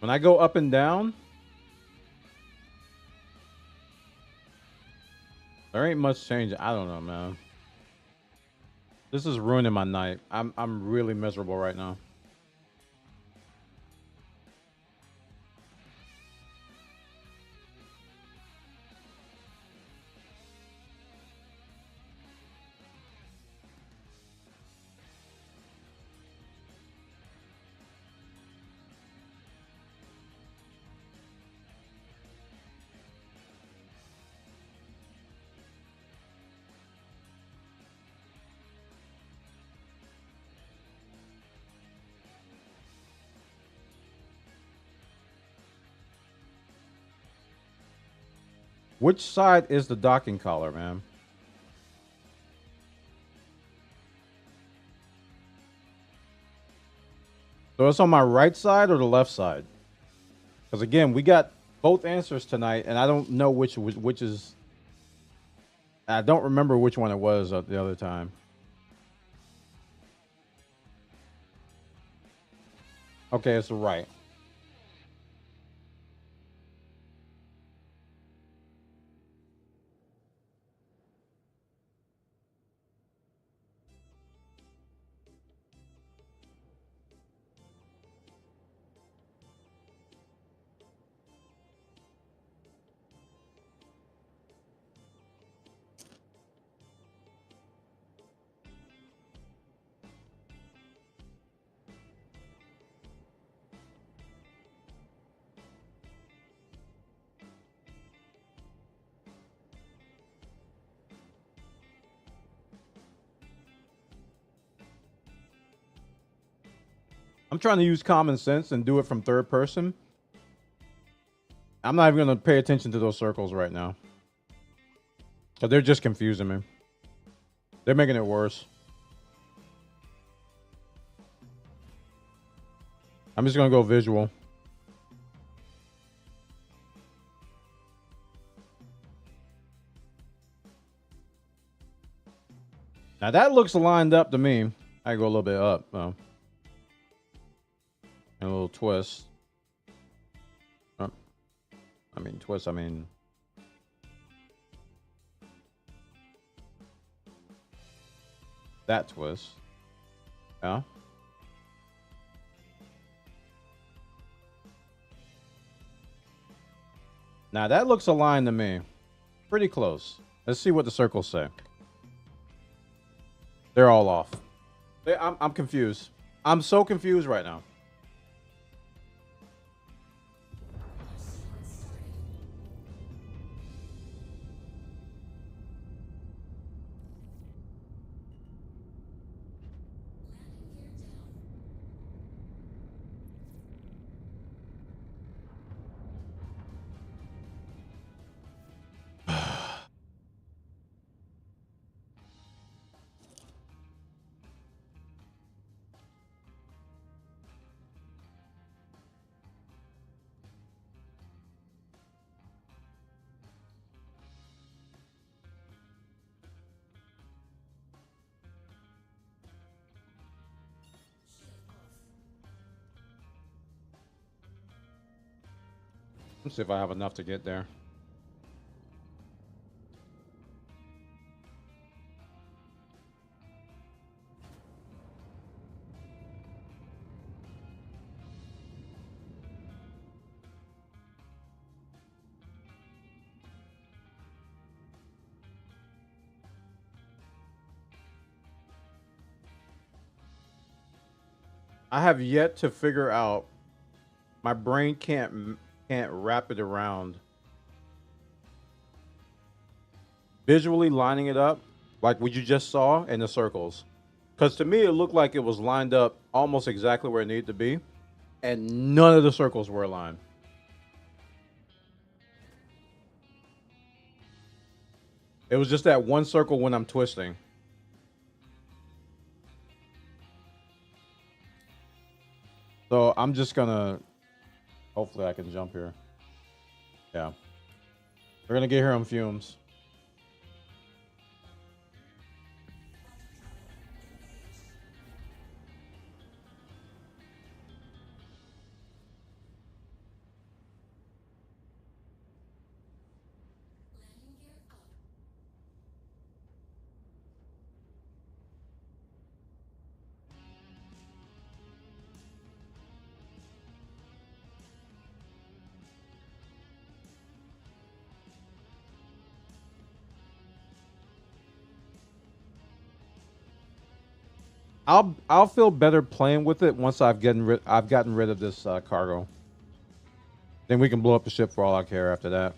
Speaker 1: When I go up and down, there ain't much change. I don't know, man. This is ruining my night. I'm really miserable right now. Which side is the docking collar, man? So it's on my right side or the left side? Because again, we got both answers tonight, and I don't know which is. I don't remember which one it was the other time. Okay, it's the right. I'm trying to use common sense and do it from third person. I'm not even going to pay attention to those circles right now. Because they're just confusing me. They're making it worse. I'm just going to go visual. Now that looks lined up to me. I go a little bit up, though. And a little twist. I mean, twist, I mean... that twist. Yeah. Now that looks aligned to me. Pretty close. Let's see what the circles say. They're all off. I'm confused. I'm so confused right now. Let's see if I have enough to get there. I have yet to figure out. My brain can't wrap it around visually lining it up like what you just saw in the circles. Because to me, it looked like it was lined up almost exactly where it needed to be, and none of the circles were aligned. It was just that one circle when I'm twisting. So I'm just gonna, hopefully I can jump here. Yeah. We're gonna get here on fumes. I'll feel better playing with it once I've gotten rid of this cargo. Then we can blow up the ship for all I care after that.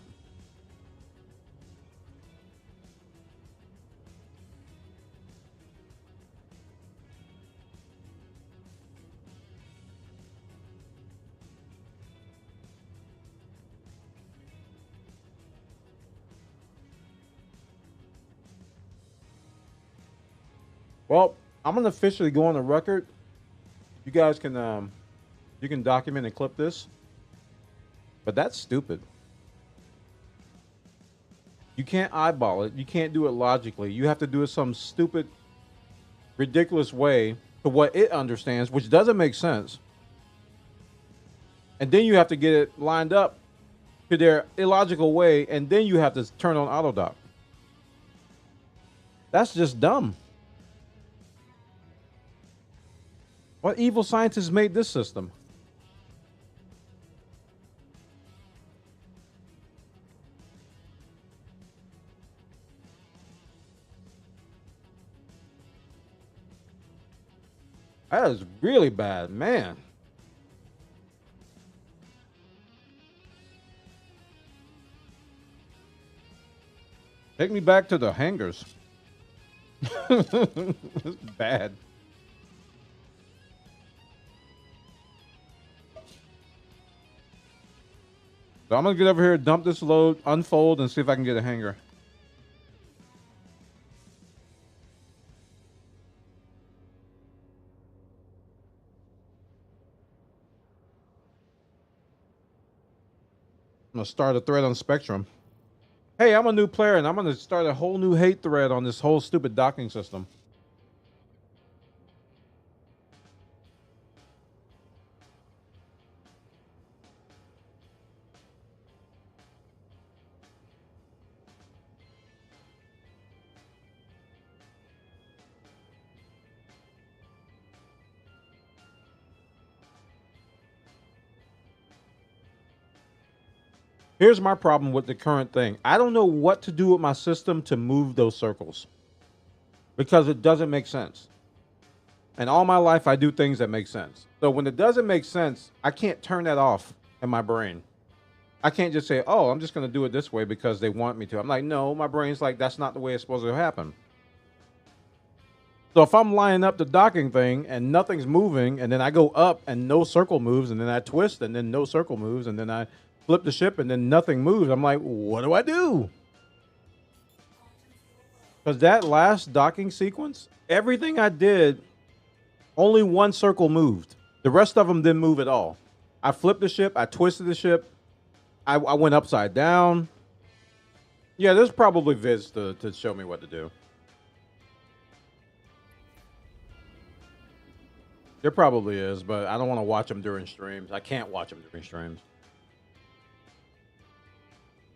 Speaker 1: Well, I'm gonna officially go on the record. You guys can you can document and clip this. But that's stupid. You can't eyeball it. You can't do it logically. You have to do it some stupid, ridiculous way to what it understands, which doesn't make sense. And then you have to get it lined up to their illogical way, and then you have to turn on auto dock. That's just dumb. What evil scientists made this system? That is really bad, man. Take me back to the hangars. It's bad. So I'm gonna get over here, dump this load, unfold, and see if I can get a hanger. I'm gonna start a thread on Spectrum. Hey, I'm a new player, and I'm gonna start a whole new hate thread on this whole stupid docking system. Here's my problem with the current thing. I don't know what to do with my system to move those circles because it doesn't make sense. And all my life, I do things that make sense. So when it doesn't make sense, I can't turn that off in my brain. I can't just say, oh, I'm just going to do it this way because they want me to. I'm like, no, my brain's like, that's not the way it's supposed to happen. So if I'm lining up the docking thing and nothing's moving, and then I go up and no circle moves, and then I twist and then no circle moves, and then I flip the ship and then nothing moves, I'm like, what do I do? Because that last docking sequence, everything I did, only one circle moved. The rest of them didn't move at all. I flipped the ship. I twisted the ship. I went upside down. Yeah, there's probably vids to show me what to do. There probably is, but I don't want to watch them during streams. I can't watch them during streams.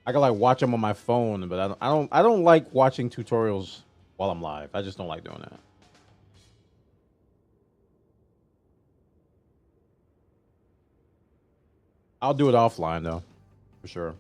Speaker 1: I can like watch them on my phone, but I don't like watching tutorials while I'm live. I just don't like doing that. I'll do it offline though, for sure.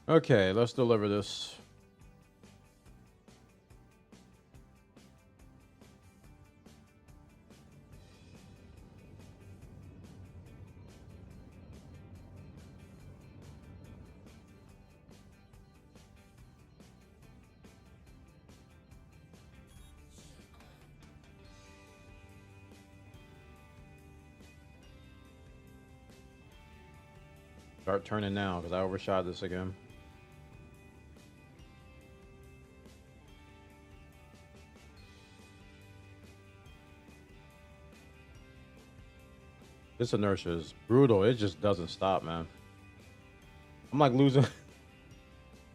Speaker 1: Okay, let's deliver this. Start turning now because I overshot this again. This inertia is brutal. It just doesn't stop, man. I'm like losing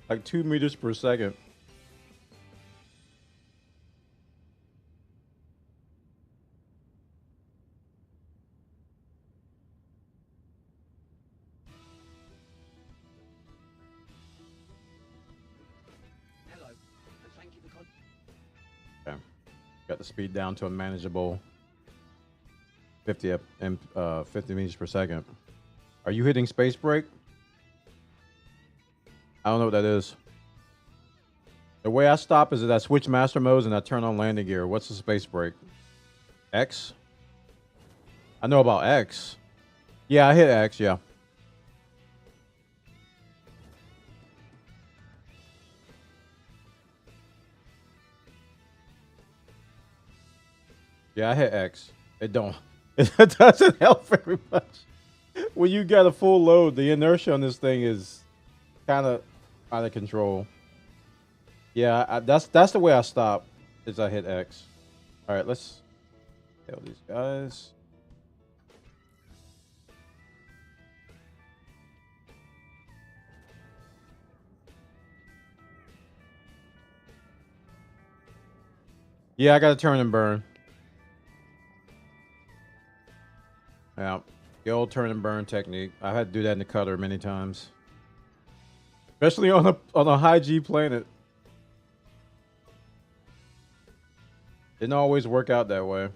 Speaker 1: like 2 meters per second. Okay. Got the speed down to a manageable 50 meters per second. Are you hitting space brake? I don't know what that is. The way I stop is that I switch master modes and I turn on landing gear. What's the space brake? X? I know about X. Yeah, I hit X, yeah. Yeah, I hit X. It don't. It doesn't help very much. When you got a full load, the inertia on this thing is kind of out of control. Yeah, that's the way I stop. Is I hit X. All right, let's kill these guys. Yeah, I got to turn and burn. Yeah, the old turn and burn technique. I've had to do that in the cutter many times, especially on a high G planet. Didn't always work out that way.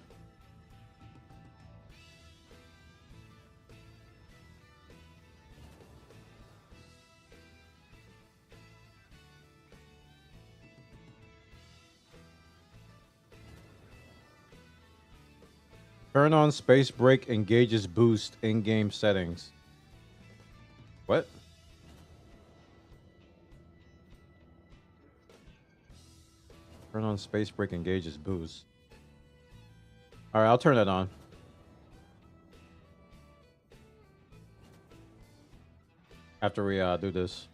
Speaker 1: Turn on space brake engages boost in-game settings. What? Turn on space brake engages boost. All right, I'll turn that on. After we do this.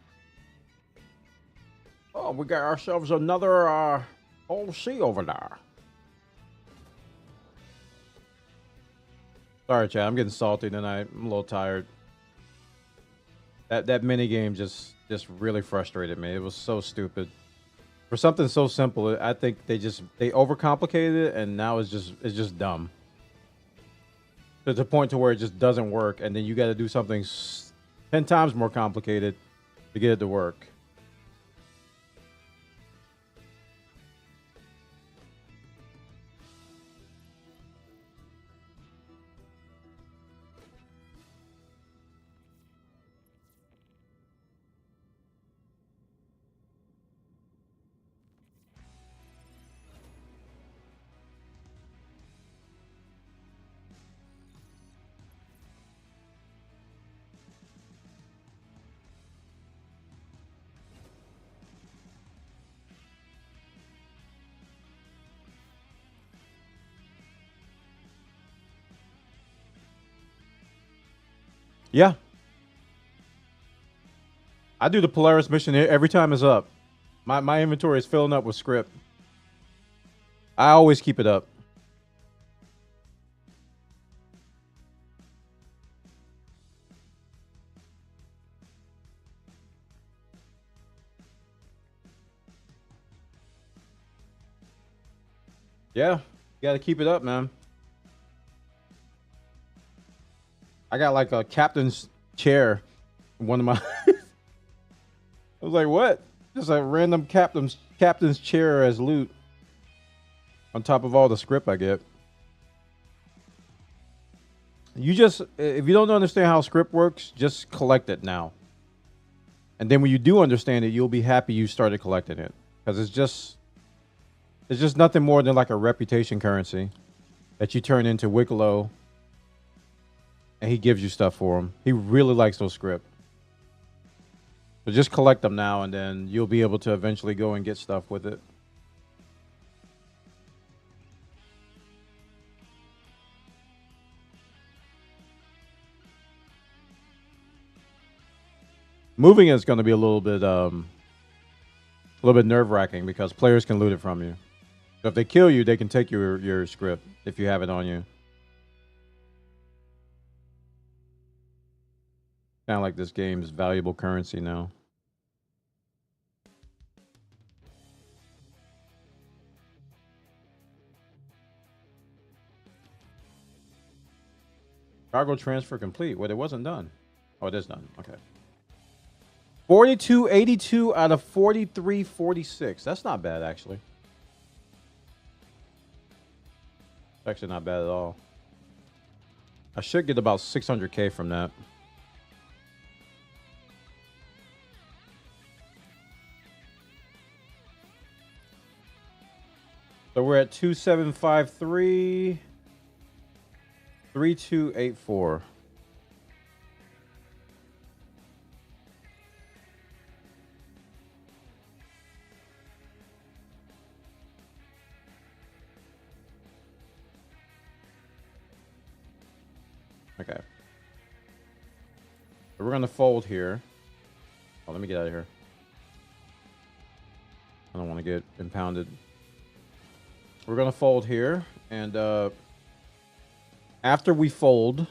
Speaker 1: Oh, we got ourselves another whole sea over there. Sorry, Chad. I'm getting salty tonight. I'm a little tired. That mini game just really frustrated me. It was so stupid. For something so simple, I think they overcomplicated it, and now it's just dumb. To the point to where it just doesn't work, and then you got to do something 10 times more complicated to get it to work. Yeah. I do the Polaris mission every time it's up. My inventory is filling up with script. I always keep it up. Yeah, you got to keep it up, man. I got like a captain's chair in one of my... I was like, what? Just a random captain's chair as loot. On top of all the script I get. You just... If you don't understand how script works, just collect it now. And then when you do understand it, you'll be happy you started collecting it. Because it's just nothing more than like a reputation currency that you turn into Wicklow. And he gives you stuff for him. He really likes those script. So just collect them now, and then you'll be able to eventually go and get stuff with it. Moving is going to be a little bit nerve-wracking because players can loot it from you. So if they kill you, they can take your script if you have it on you. Kind of like this game's valuable currency now. Cargo transfer complete. Wait, it wasn't done. Oh, it is done. Okay. 4282 out of 4346. That's not bad, actually. It's actually not bad at all. I should get about 600K from that. So we're at 2753. 3284. Okay. So we're going to fold here. Oh, let me get out of here. I don't want to get impounded. We're going to fold here. And after we fold,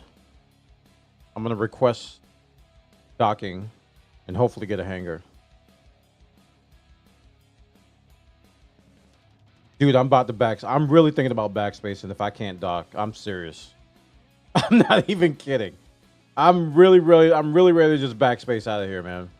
Speaker 1: I'm going to request docking and hopefully get a hanger. Dude, I'm about to back. I'm really thinking about backspacing if I can't dock. I'm serious. I'm not even kidding. I'm really ready to just backspace out of here, man.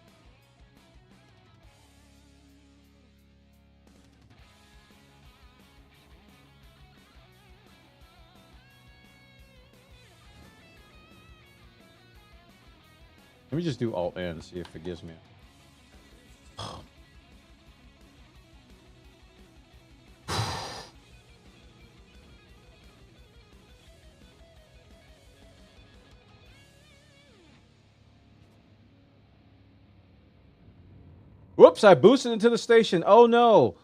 Speaker 1: Let me just do Alt-N and see if it gives me. Whoops, I boosted into the station. Oh no.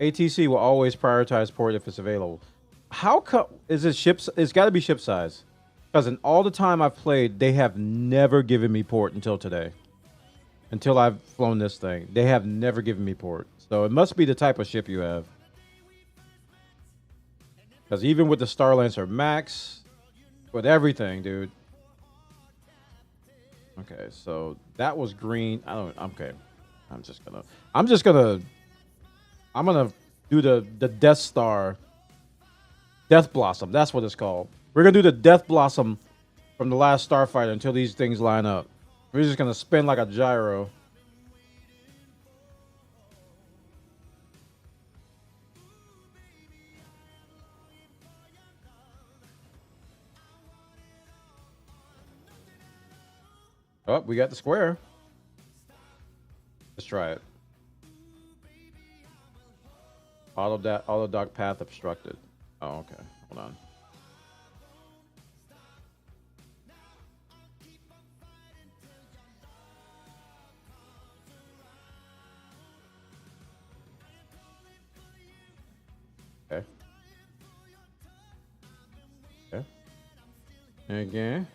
Speaker 1: ATC will always prioritize port if it's available. How come is it ships? It's got to be ship size. Because in all the time I've played, they have never given me port until today. Until I've flown this thing. They have never given me port. So it must be the type of ship you have. Because even with the Starlancer Max, with everything, dude. Okay, so that was green. Okay. I'm gonna do the Death Star. Death Blossom. That's what it's called. We're gonna do the Death Blossom from the last Starfighter until these things line up. We're just gonna spin like a gyro. Oh, we got the square. Let's try it. Auto dock path obstructed. Oh, okay. Hold on. Okay. Okay. And again.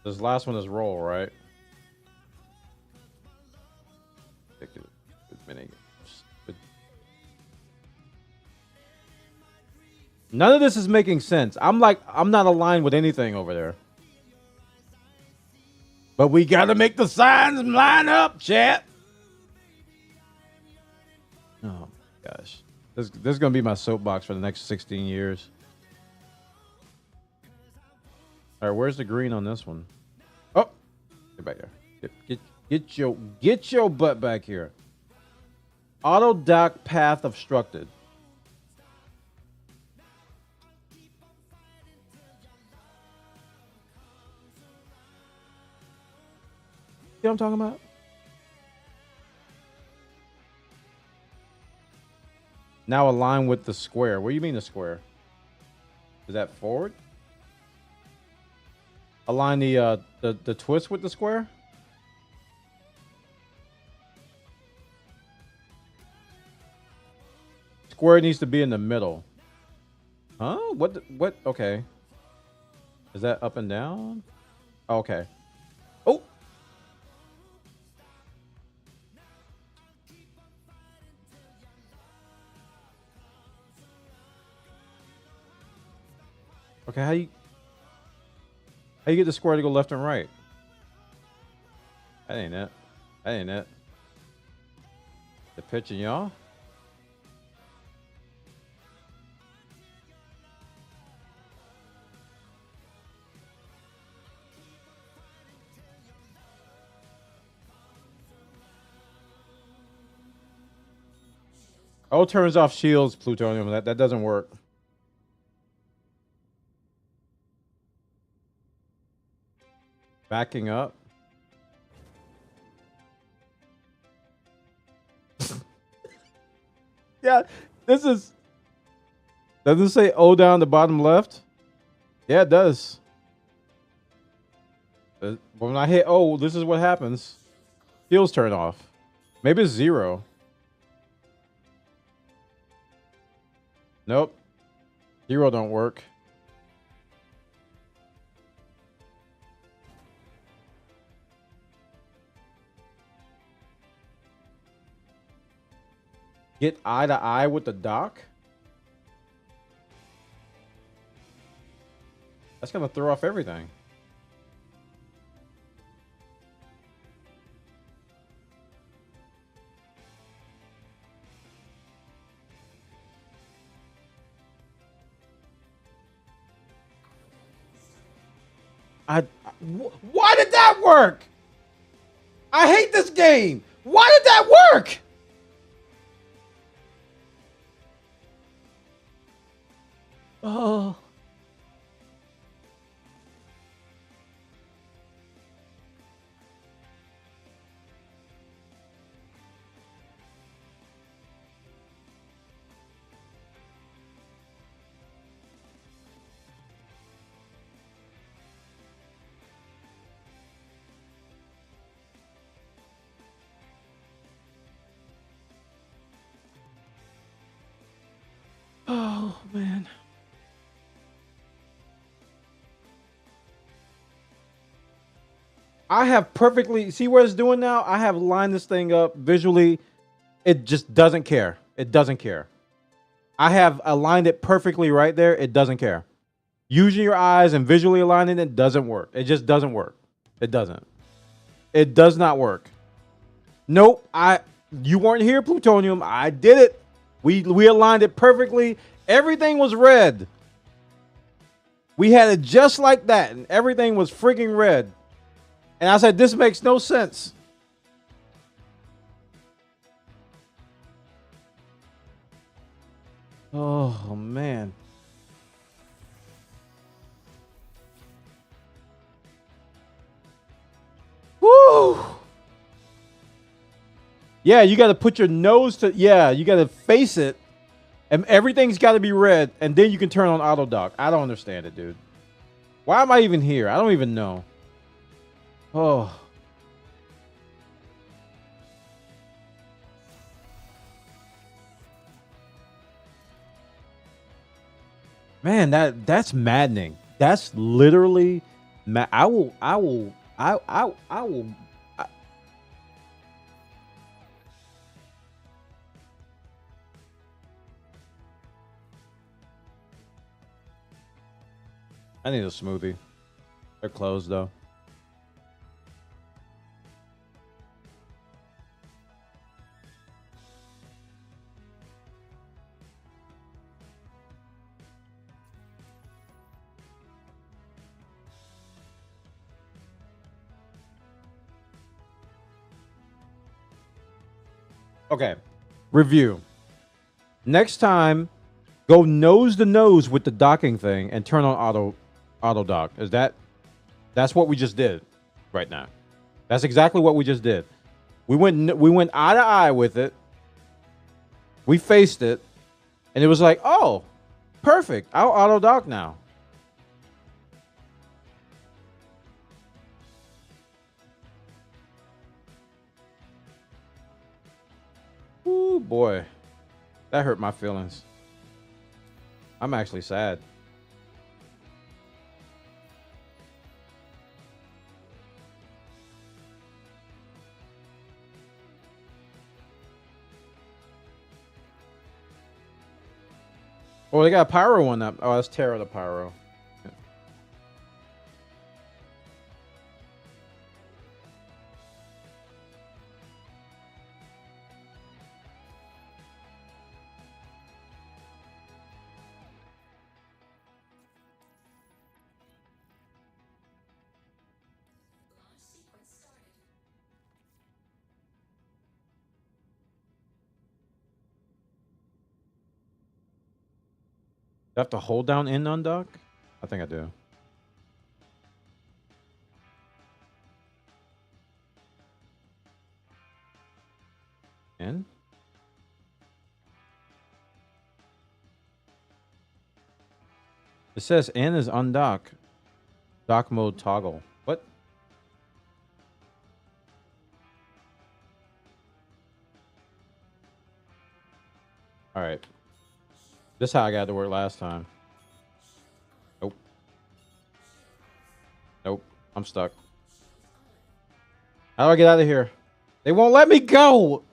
Speaker 1: This last one is roll, right? None of this is making sense. I'm not aligned with anything over there. But we gotta make the signs line up, chat. Oh my gosh. This is gonna be my soapbox for the next 16 years. All right, where's the green on this one? Oh, get back here. Get your butt back here. Auto dock path obstructed. what I'm talking about? Now align with the square. What do you mean the square? Is that forward? Align the twist with the square? Square needs to be in the middle. Huh? What? Okay. Is that up and down? Okay. Oh! Okay, how you get the square to go left and right? That ain't it. That ain't it. The pitching, y'all. Oh, turns off shields, plutonium. That doesn't work. Backing up. Yeah, this is. Does it say O down the bottom left? Yeah, it does. When I hit O, this is what happens. Shields turn off. Maybe it's 0. Nope. 0 don't work. Get eye to eye with the dock? That's gonna throw off everything. Why did that work? I hate this game. Why did that work? Oh. Oh, man. I have perfectly... See what it's doing now? I have lined this thing up visually. It just doesn't care. It doesn't care. I have aligned it perfectly right there. It doesn't care. Using your eyes and visually aligning it doesn't work. It just doesn't work. It doesn't. It does not work. Nope. You weren't here, Plutonium. I did it. We aligned it perfectly. Everything was red. We had it just like that, and everything was freaking red. And I said, this makes no sense. Oh, man. Woo! Yeah, you got to put your nose to... Yeah, you got to face it. And everything's got to be red. And then you can turn on auto dock. I don't understand it, dude. Why am I even here? I don't even know. Oh. Man, that's maddening. That's literally I will I need a smoothie. They're closed though. Okay. Review. Next time, go nose to nose with the docking thing and turn on auto dock. That's what we just did right now. That's exactly what we just did. We went eye to eye with it. We faced it, and it was like, oh, perfect. I'll auto dock now. Ooh, boy. That hurt my feelings. I'm actually sad. Oh, they got a pyro one up. Oh, that's Terra the pyro. Do I have to hold down and undock? I think I do. In? It says N is undock. Dock mode toggle. What? All right. This is how I got to work last time. Nope. Nope. I'm stuck. How do I get out of here? They won't let me go.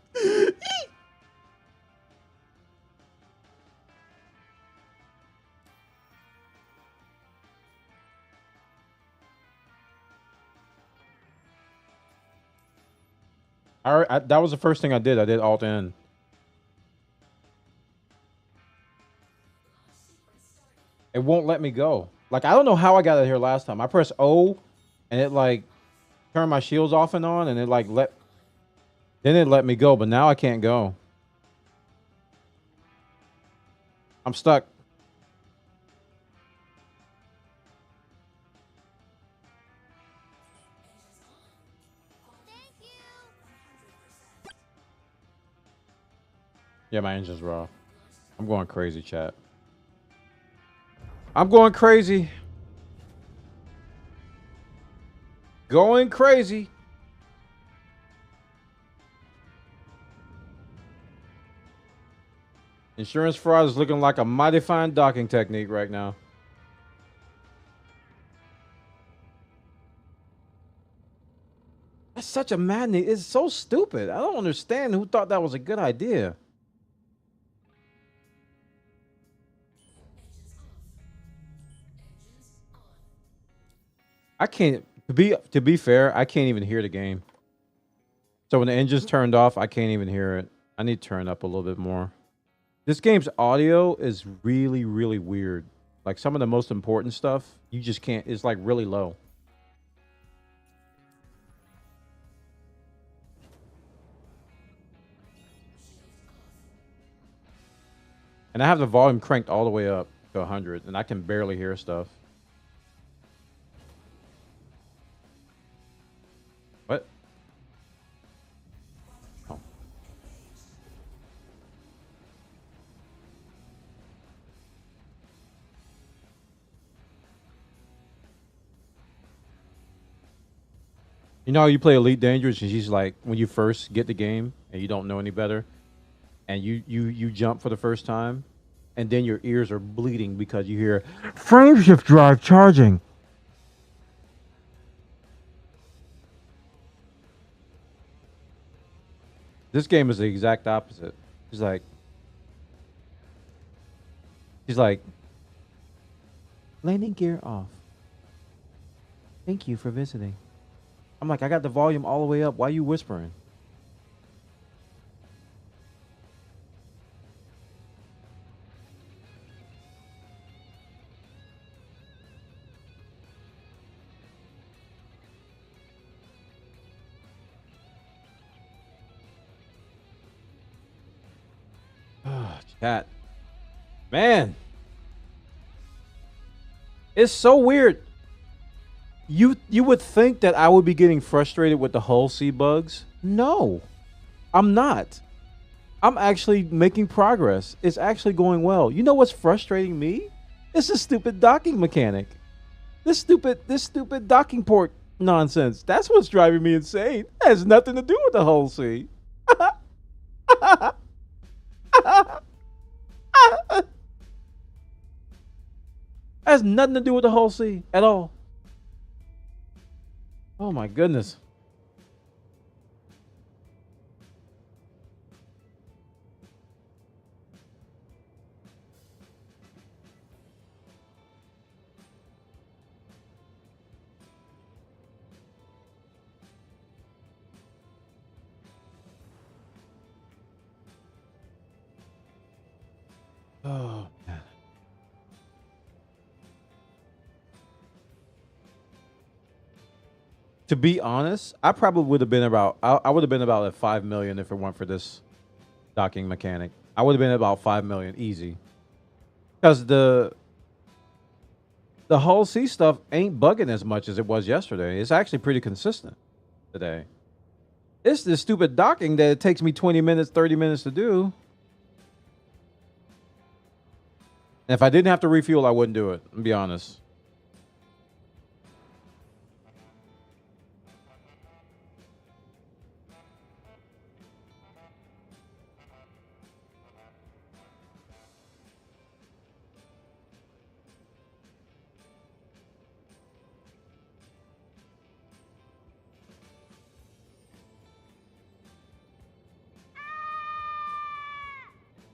Speaker 1: That was the first thing I did. I did Alt N. It won't let me go. Like, I don't know how I got out of here last time. I pressed O, and it, like, turned my shields off and on, and it, like, then it let me go, but now I can't go. I'm stuck. Yeah, my engine's raw. I'm going crazy, chat. I'm going crazy. Going crazy. Insurance fraud is looking like a mighty fine docking technique right now. That's such a madness. It's so stupid. I don't understand who thought that was a good idea. I can't, to be fair, I can't even hear the game. So when the engine's turned off, I can't even hear it. I need to turn up a little bit more. This game's audio is really, really weird. Like, some of the most important stuff, you just can't, it's like really low. And I have the volume cranked all the way up to 100, and I can barely hear stuff. What? Oh. You know how you play Elite Dangerous and she's like, when you first get the game and you don't know any better, and you jump for the first time, and then your ears are bleeding because you hear frameshift drive charging. This game is the exact opposite. She's like, landing gear off. Thank you for visiting. I'm like, I got the volume all the way up. Why are you whispering? Chat. Man. It's so weird. You would think that I would be getting frustrated with the hull C bugs. No, I'm not. I'm actually making progress. It's actually going well. You know what's frustrating me? It's a stupid docking mechanic. This stupid docking port nonsense. That's what's driving me insane. It has nothing to do with the hull C. Has nothing to do with the hull C at all. Oh my goodness. Oh man. To be honest, I probably would have been about I would have been about at 5 million if it weren't for this docking mechanic. I would have been about 5 million easy. Because the hull C stuff ain't bugging as much as it was yesterday. It's actually pretty consistent today. It's this stupid docking that it takes me 20 minutes, 30 minutes to do. And if I didn't have to refuel, I wouldn't do it. I'll be honest.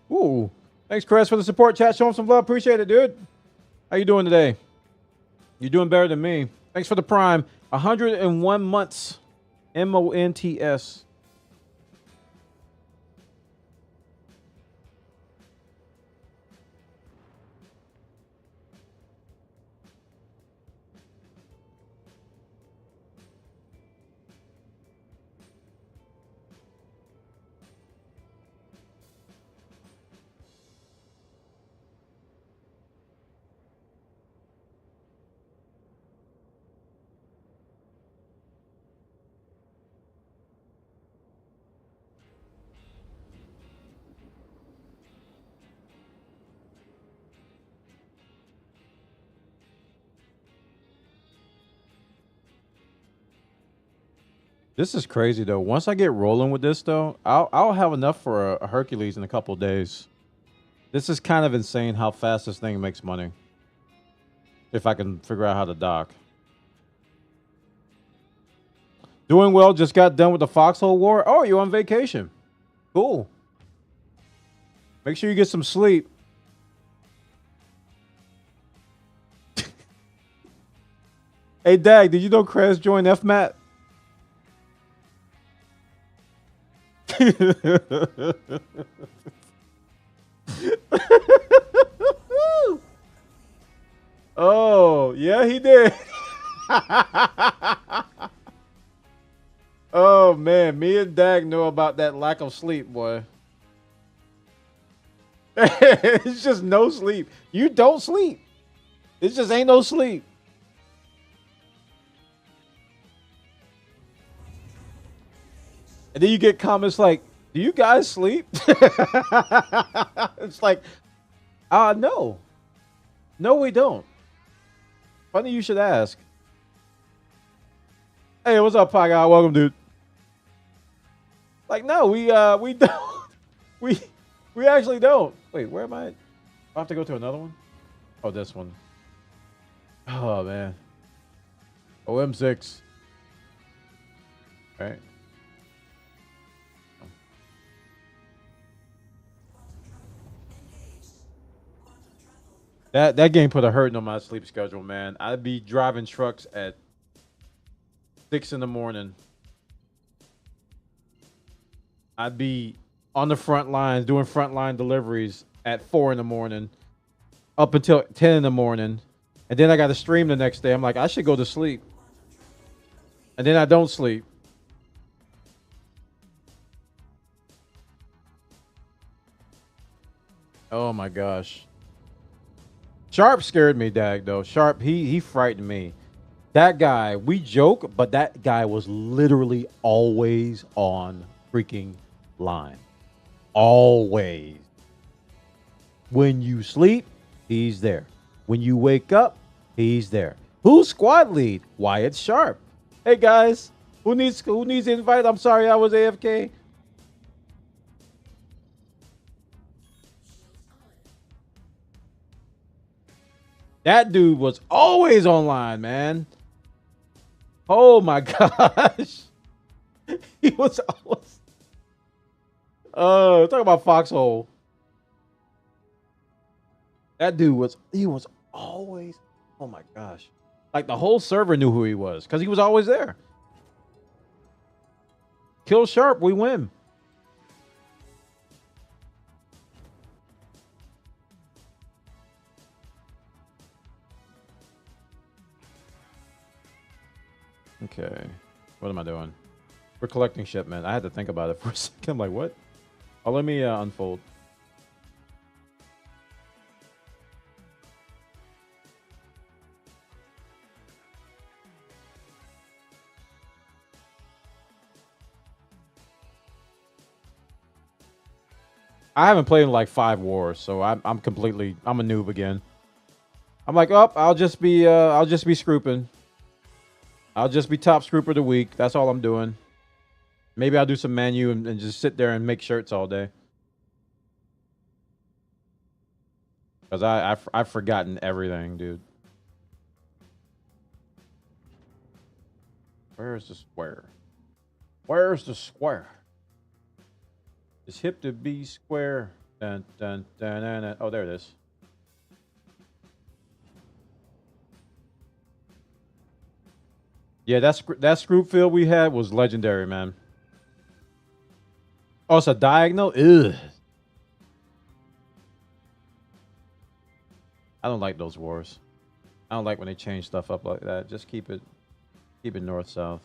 Speaker 1: Ooh. Thanks, Chris, for the support chat. Show him some love. Appreciate it, dude. How you doing today? You're doing better than me. Thanks for the prime. 101 months. MONTS. This is crazy though. Once I get rolling with this though, I'll have enough for a Hercules in a couple of days. This is kind of insane how fast this thing makes money. If I can figure out how to dock. Doing well, just got done with the Foxhole War. Oh, you're on vacation. Cool. Make sure you get some sleep. Hey Dag, did you know Krez joined FMAT? Oh, yeah, he did. Oh, man. Me and Dag know about that lack of sleep, boy. It's just no sleep. You don't sleep. It just ain't no sleep. And then you get comments like, do you guys sleep? It's like, no. No, we don't. Funny you should ask. Hey, what's up, Pie Guy? Welcome, dude. Like, no, we don't. We actually don't. Wait, where am I? I have to go to another one? Oh, this one. Oh, man. OM6. All right. That game put a hurting on my sleep schedule, man. I'd be driving trucks at 6 in the morning. I'd be on the front lines doing frontline deliveries at 4 in the morning up until 10 in the morning. And then I got to stream the next day. I'm like, I should go to sleep. And then I don't sleep. Oh my gosh. Sharp scared me, Dag, though. Sharp, he frightened me. That guy, we joke, but that guy was literally always on freaking line. Always. When you sleep, he's there. When you wake up, he's there. Who's squad lead? Wyatt Sharp. Hey guys, who needs invite? I'm sorry I was AFK. That dude was always online, man. Oh my gosh. He was always. Talk about Foxhole. That dude was, he was always, oh my gosh. Like the whole server knew who he was because he was always there. Kill Sharp, we win. Okay, what am I doing? We're collecting shipment. I had to think about it for a second. I'm like, what? Oh, let me unfold. I haven't played in like 5 wars, so I'm a noob again. I'm like, oh, I'll just be scrooping. I'll just be top scrooper of the week. That's all I'm doing. Maybe I'll do some menu and just sit there and make shirts all day. Because I've forgotten everything, dude. Where's the square? Where's the square? It's hip to be square. Dun, dun, dun, dun, dun. Oh, there it is. Yeah, that scroop field we had was legendary, man. Oh, it's a diagonal? Ugh. I don't like those wars. I don't like when they change stuff up like that. Just keep it north-south.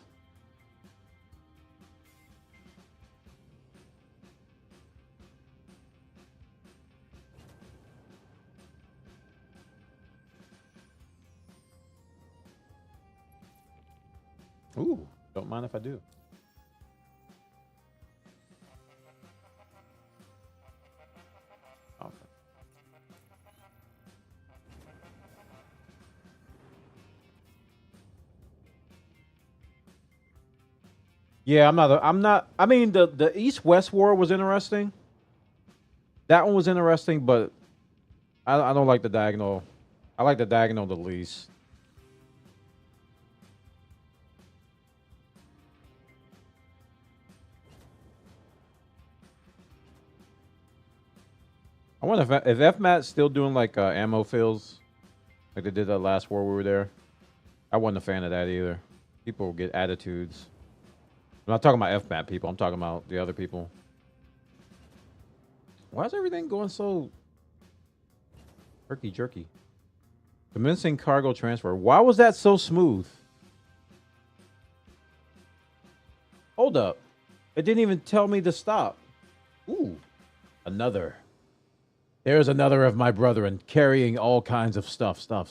Speaker 1: Ooh, don't mind if I do. Okay. Yeah, I'm not. I mean, the East-West war was interesting. That one was interesting, but I don't like the diagonal. I like the diagonal the least. I wonder if FMAT's still doing like ammo fills, like they did that last war we were there. I wasn't a fan of that either. People get attitudes. I'm not talking about FMAT people. I'm talking about the other people. Why is everything going so herky jerky? Commencing cargo transfer. Why was that so smooth? Hold up. It didn't even tell me to stop. Ooh, another. There's another of my brethren carrying all kinds of stuff. It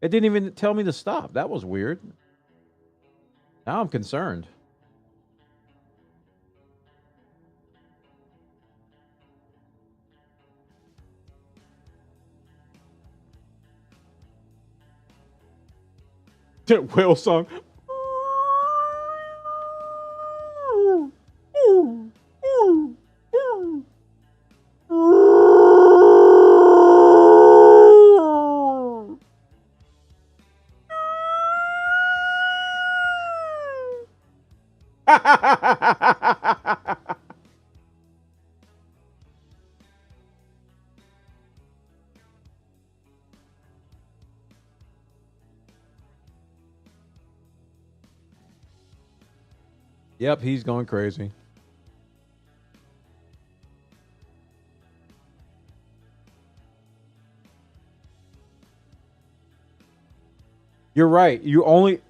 Speaker 1: didn't even tell me to stop. That was weird. Now I'm concerned. Whale song. Yep, he's going crazy. You're right.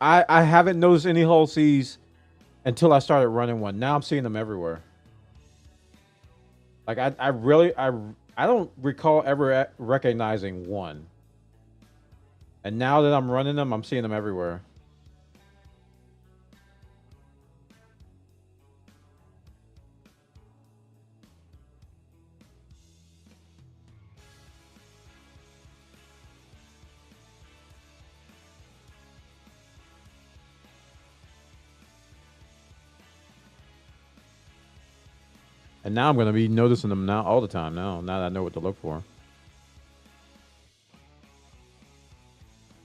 Speaker 1: I haven't noticed any hull C's until I started running one. Now I'm seeing them everywhere. Like I don't recall ever recognizing one. And now that I'm running them, I'm seeing them everywhere. And now I'm going to be noticing them now all the time now that I know what to look for.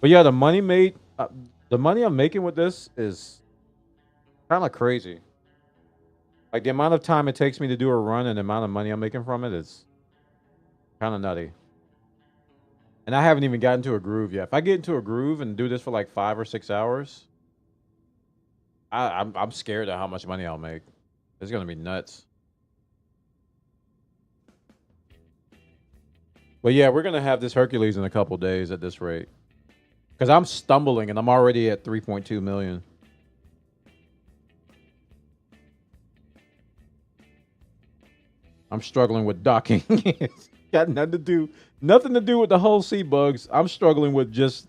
Speaker 1: But yeah, the money I'm making with this is kind of crazy. Like the amount of time it takes me to do a run and the amount of money I'm making from it is kind of nutty. And I haven't even gotten to a groove yet. If I get into a groove and do this for like 5 or 6 hours, I'm scared of how much money I'll make. It's going to be nuts. But yeah, we're going to have this Hercules in a couple days at this rate. Because I'm stumbling and I'm already at 3.2 million. I'm struggling with docking. It's got nothing to do with the whole sea bugs. I'm struggling with just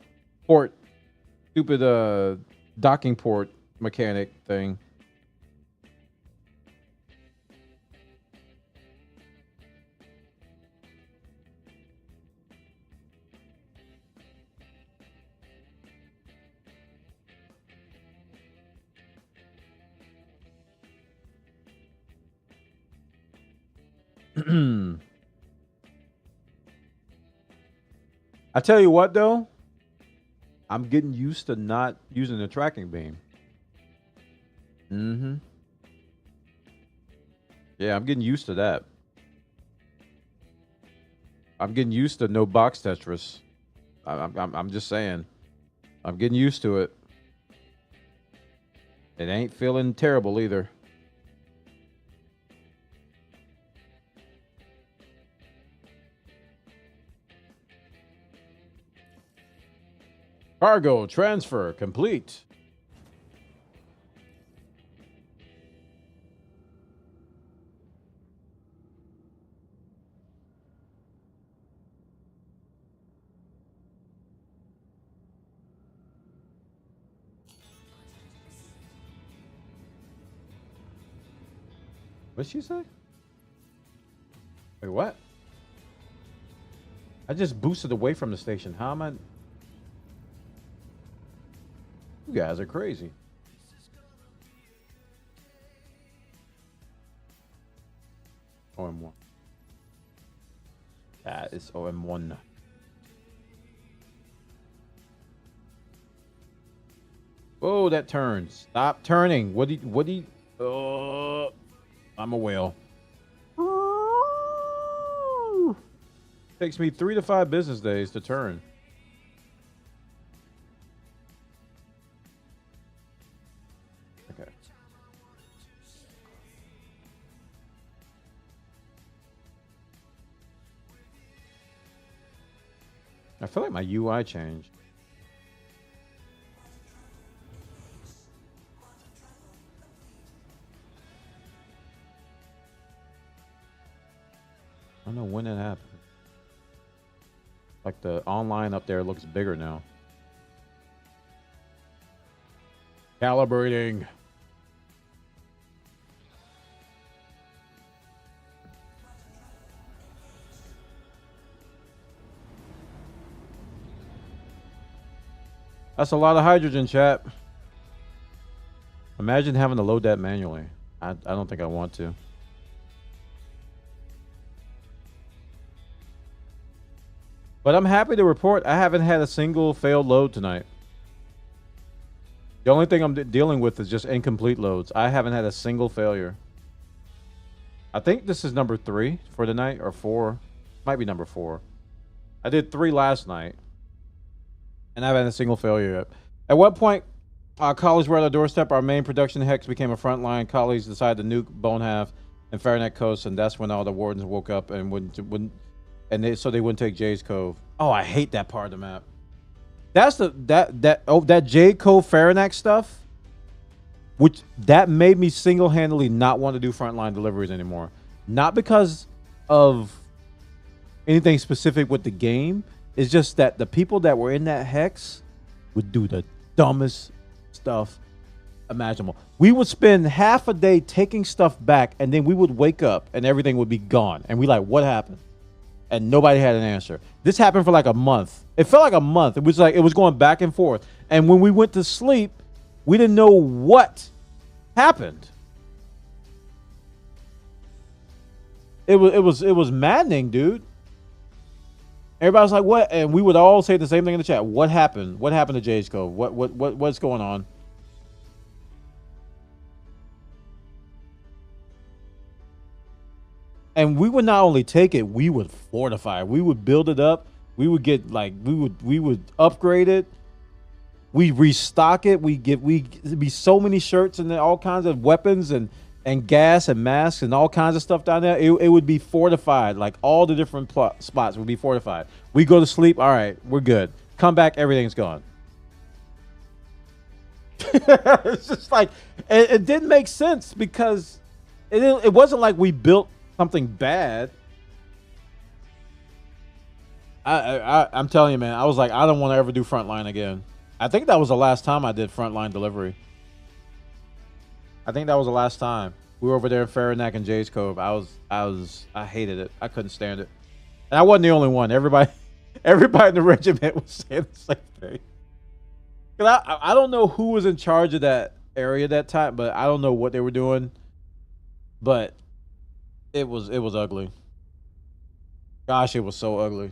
Speaker 1: stupid docking port mechanic thing. I tell you what, though, I'm getting used to not using the tracking beam. Yeah, I'm getting used to that. I'm getting used to no box Tetris. I'm just saying. I'm getting used to it. It ain't feeling terrible either. Cargo transfer complete. What'd she say? Wait, what? I just boosted away from the station. How am I? You guys are crazy. OM1. That is OM1. Oh, that turns. Stop turning. What do you... I'm a whale. Takes me 3 to 5 business days to turn. Okay. I feel like my UI changed. I don't know when it happened. Like the online up there looks bigger now. Calibrating. That's a lot of hydrogen, chat. Imagine having to load that manually. I don't think I want to. But I'm happy to report I haven't had a single failed load tonight. The only thing I'm dealing with is just incomplete loads. I haven't had a single failure. I think this is number 3 for the night, or 4. Might be number 4. I did 3 last night. And I haven't had a single failure yet. At what point, colleagues were at our doorstep. Our main production hex became a frontline. Colleagues decided to nuke Bonehalf and Faranek Coast, and that's when all the wardens woke up and wouldn't so they wouldn't take Jay's Cove. Oh, I hate that part of the map. That's that J Cove Faranek stuff, which that made me single-handedly not want to do frontline deliveries anymore. Not because of anything specific with the game.
Speaker 7: It's just that the people that were in that hex would do the dumbest stuff imaginable. We would spend half a day taking stuff back, and then we would wake up and everything would be gone. And we like, what happened? And nobody had an answer. This happened for like a month. It felt like a month. It was like it was going back and forth. And when we went to sleep, we didn't know what happened. It was maddening, dude. Everybody's like, what? And we would all say the same thing in the chat. What happened? What happened to Jay's Cove? What's going on? And we would not only take it, we would fortify it. We would build it up. We would get like we would upgrade it. We restock it. We be so many shirts and all kinds of weapons and gas and masks and all kinds of stuff down there. It would be fortified. Like all the different spots would be fortified. We go to sleep. All right, we're good. Come back, everything's gone. It's just like it didn't make sense because it wasn't like we built something bad. I'm telling you, man, I was like, I don't want to ever do frontline again. I think that was the last time I did frontline delivery. I think that was the last time. We were over there in Faranac and Jay's Cove. I hated it. I couldn't stand it. And I wasn't the only one. Everybody in the regiment was saying the same thing. I don't know who was in charge of that area that time, but I don't know what they were doing. But it was ugly. Gosh, it was so ugly.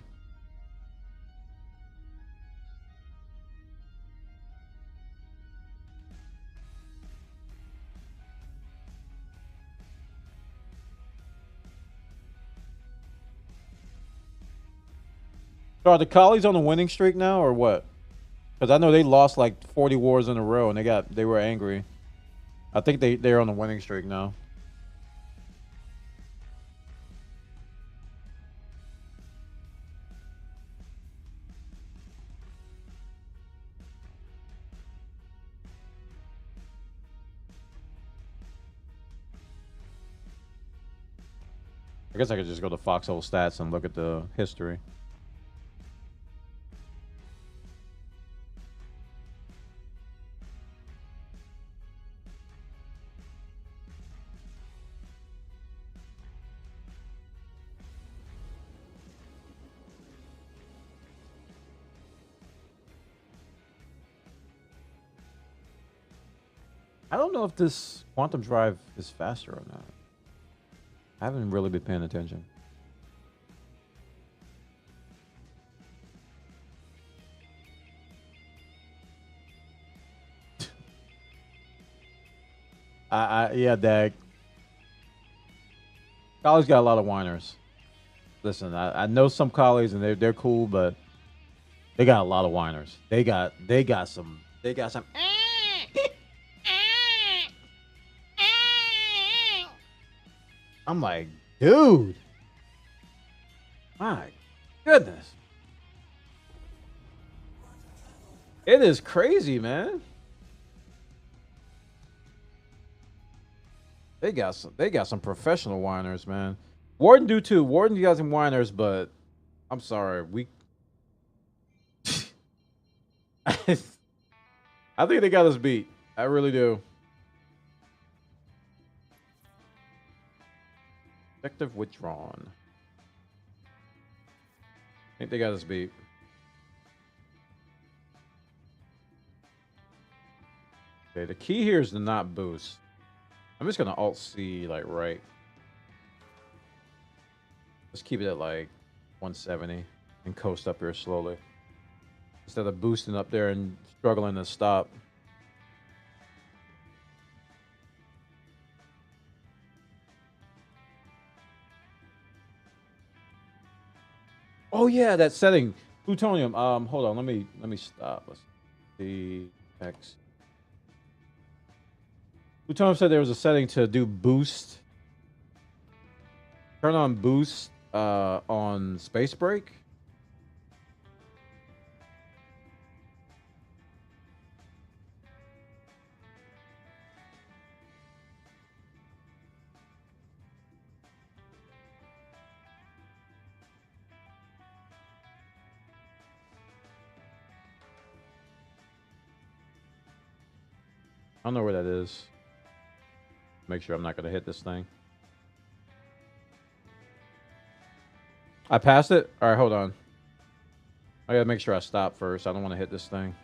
Speaker 7: So are the collies on a winning streak now or what? Because I know they lost like 40 wars in a row and they were angry. I think they're on a winning streak now. I guess I could just go to Foxhole Stats and look at the history. I don't know if this quantum drive is faster or not. I haven't really been paying attention. Yeah, Dag. College got a lot of whiners. Listen, I know some colleagues and they're cool, but they got a lot of whiners. They got some. I'm like, dude. My goodness. It is crazy, man. They got some professional whiners, man. Warden do too. Warden, you got some whiners, but I'm sorry, I think they got us beat. I really do. Objective withdrawn. I think they got us beat. Okay, the key here is to not boost. I'm just gonna Alt-C like right. Let's keep it at like 170 and coast up here slowly. Instead of boosting up there and struggling to stop. Oh yeah, that setting. Plutonium. Hold on, let me stop. Let's see. X. Plutonium said there was a setting to do boost. Turn on boost on space break.
Speaker 1: I don't know where that is. Make sure I'm not going to hit this thing. I passed it? All right, hold on. I got to make sure I stop first. I don't want to hit this thing.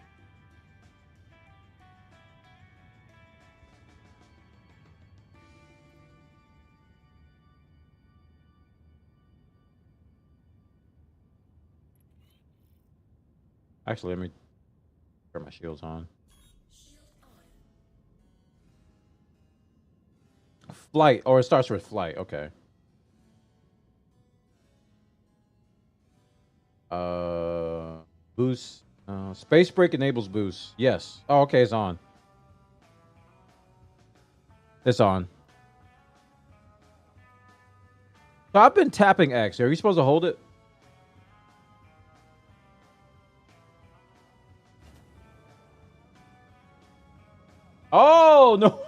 Speaker 1: Actually, let me turn my shields on. Flight, or it starts with flight. Okay. Boost. Space brake enables boost. Yes. Oh, okay, it's on. It's on. So I've been tapping X. Are you supposed to hold it? Oh no.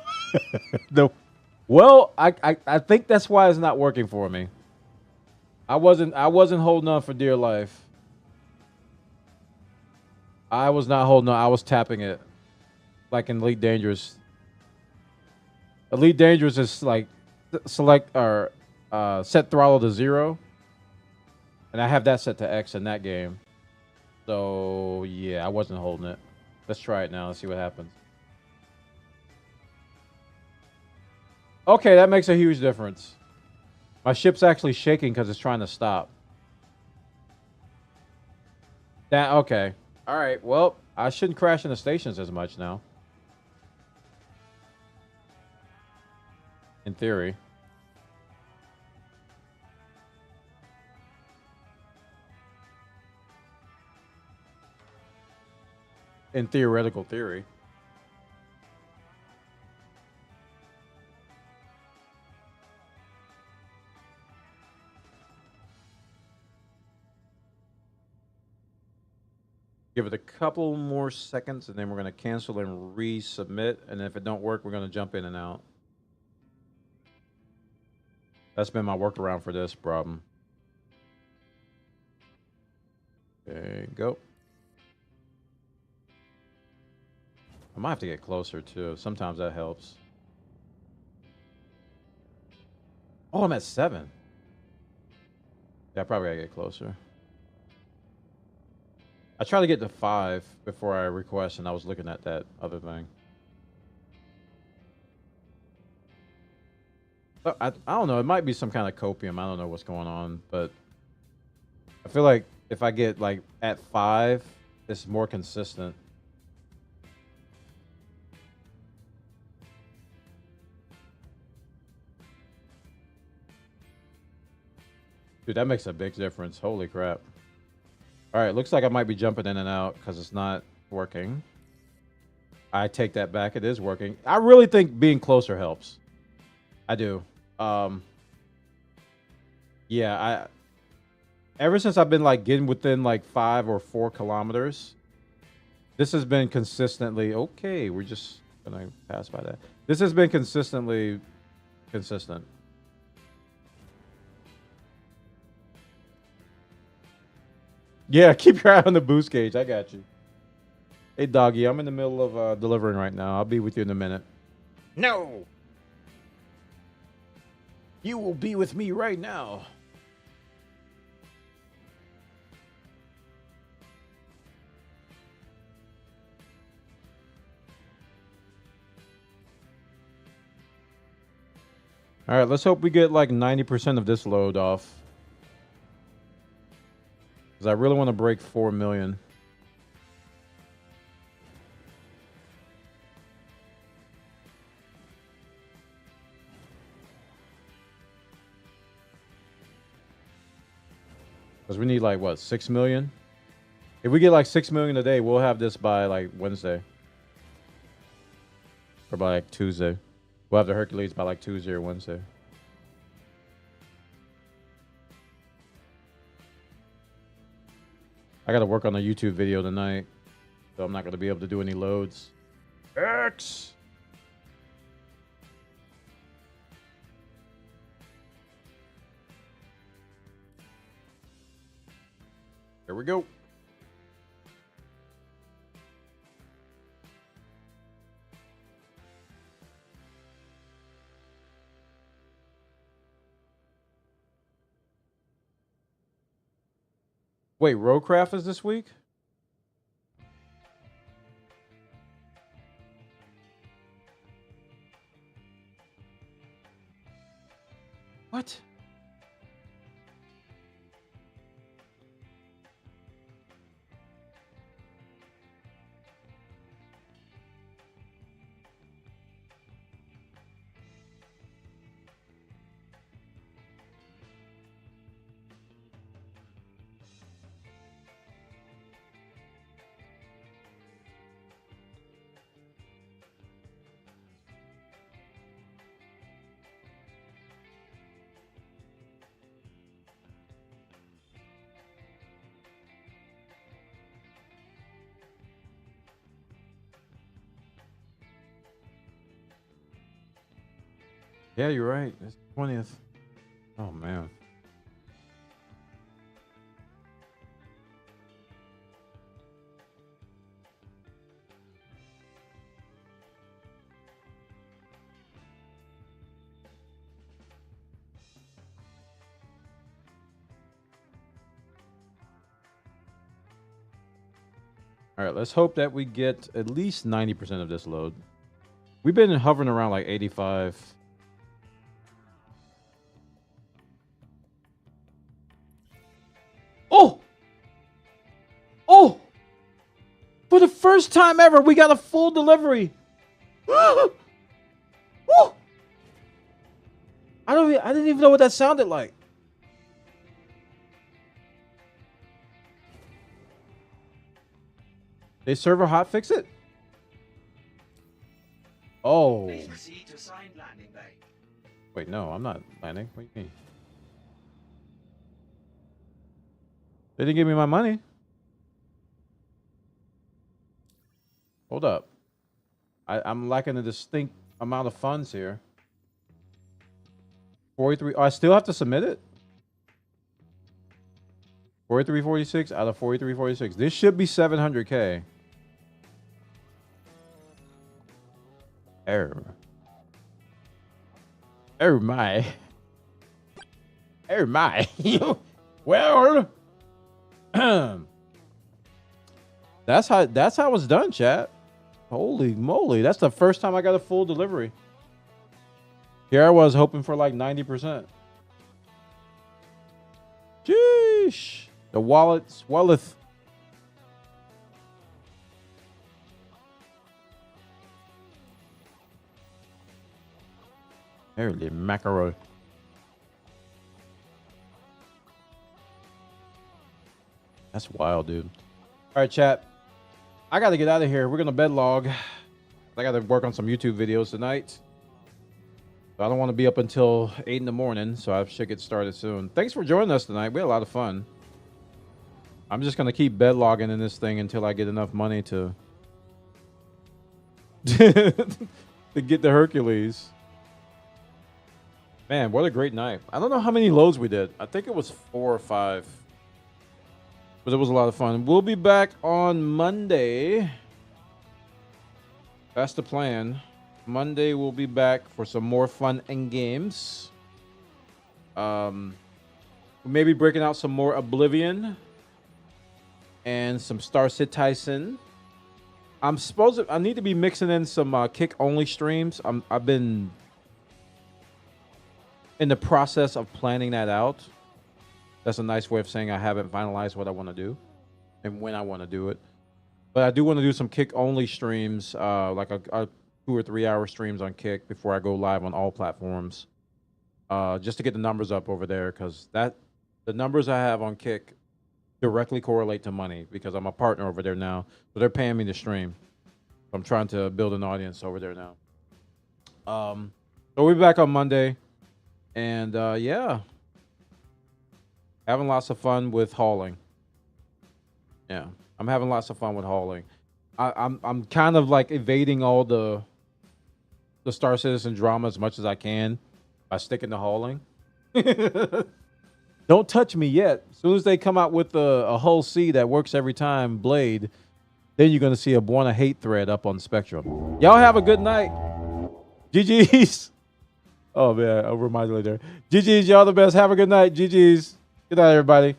Speaker 1: No. Well, I think that's why it's not working for me. I wasn't holding on for dear life. I was not holding on. I was tapping it, like in Elite Dangerous. Elite Dangerous is like select or set throttle to 0, and I have that set to X in that game. So yeah, I wasn't holding it. Let's try it now. Let's see what happens. Okay, that makes a huge difference. My ship's actually shaking because it's trying to stop. That okay. All right. Well, I shouldn't crash into stations as much now. In theory. In theoretical theory. Give it a couple more seconds, and then we're going to cancel and resubmit. And if it don't work, we're going to jump in and out. That's been my workaround for this problem. Okay, go. I might have to get closer, too. Sometimes that helps. Oh, I'm at 7. Yeah, I probably got to get closer. I tried to get to 5 before I request, and I was looking at that other thing. But I don't know. It might be some kind of copium. I don't know what's going on, but I feel like if I get like at 5, it's more consistent. Dude, that makes a big difference. Holy crap. All right, looks like I might be jumping in and out because it's not working. I take that back. It is working. I really think being closer helps. I do. Yeah, ever since I've been like getting within like 5 or 4 kilometers, this has been consistently okay. We're just gonna pass by that. This has been consistently consistent. Yeah, keep your eye on the boost gauge. I got you. Hey, doggy, I'm in the middle of delivering right now. I'll be with you in a minute. No! You will be with me right now. All right, let's hope we get like 90% of this load off. Because I really want to break 4 million. Because we need like, what, 6 million? If we get like 6 million a day, we'll have this by like Wednesday. Or by like Tuesday. We'll have the Hercules by like Tuesday or Wednesday. I got to work on a YouTube video tonight. So I'm not going to be able to do any loads. X! Here we go. Wait, Roadcraft is this week? What? Yeah, you're right. It's 20th. Oh, man. All right, let's hope that we get at least 90% of this load. We've been hovering around like 85. Oh! Oh! For the first time ever, we got a full delivery. Woo! I didn't even know what that sounded like. They server hot fix it? Oh.
Speaker 19: Please proceed to assigned landing bay.
Speaker 1: Wait, no, I'm not landing. What do you mean? They didn't give me my money. Hold up. I'm lacking a distinct amount of funds here. 43. Oh, I still have to submit it? 4346 out of 4346. This should be 700K. Error. Oh my. Oh my. Well, that's how it's done, chat. Holy moly. That's the first time I got a full delivery. Here I was hoping for like 90%. Sheesh. The wallet swelleth. Holy mackerel. That's wild, dude. All right, chat. I got to get out of here. We're going to bed log. I got to work on some YouTube videos tonight. So I don't want to be up until 8 in the morning, so I should get started soon. Thanks for joining us tonight. We had a lot of fun. I'm just going to keep bed logging in this thing until I get enough money to to get the Hercules. Man, what a great night. I don't know how many loads we did. I think it was 4 or 5. But it was a lot of fun. We'll be back on Monday. That's the plan. Monday we'll be back for some more fun and games. We may be breaking out some more Oblivion and some Star Citizen. I need to be mixing in some kick only streams. I've been in the process of planning that out. That's a nice way of saying I haven't finalized what I want to do and when I want to do it. But I do want to do some kick only streams, like a 2 or 3 hour streams on Kick before I go live on all platforms, just to get the numbers up over there, because the numbers I have on Kick directly correlate to money because I'm a partner over there now, so they're paying me to stream. I'm trying to build an audience over there now. So we'll be back on Monday, and yeah, having lots of fun with hauling. Yeah, I'm having lots of fun with hauling. I'm kind of like evading all the Star Citizen drama as much as I can by sticking to hauling. Don't touch me yet. As soon as they come out with a Hull C that works every time, Blade, then you're going to see a Buona hate thread up on Spectrum. Y'all have a good night. GG's. Oh, man, I'll remind you later. GG's, y'all the best. Have a good night. GG's. Good night, everybody.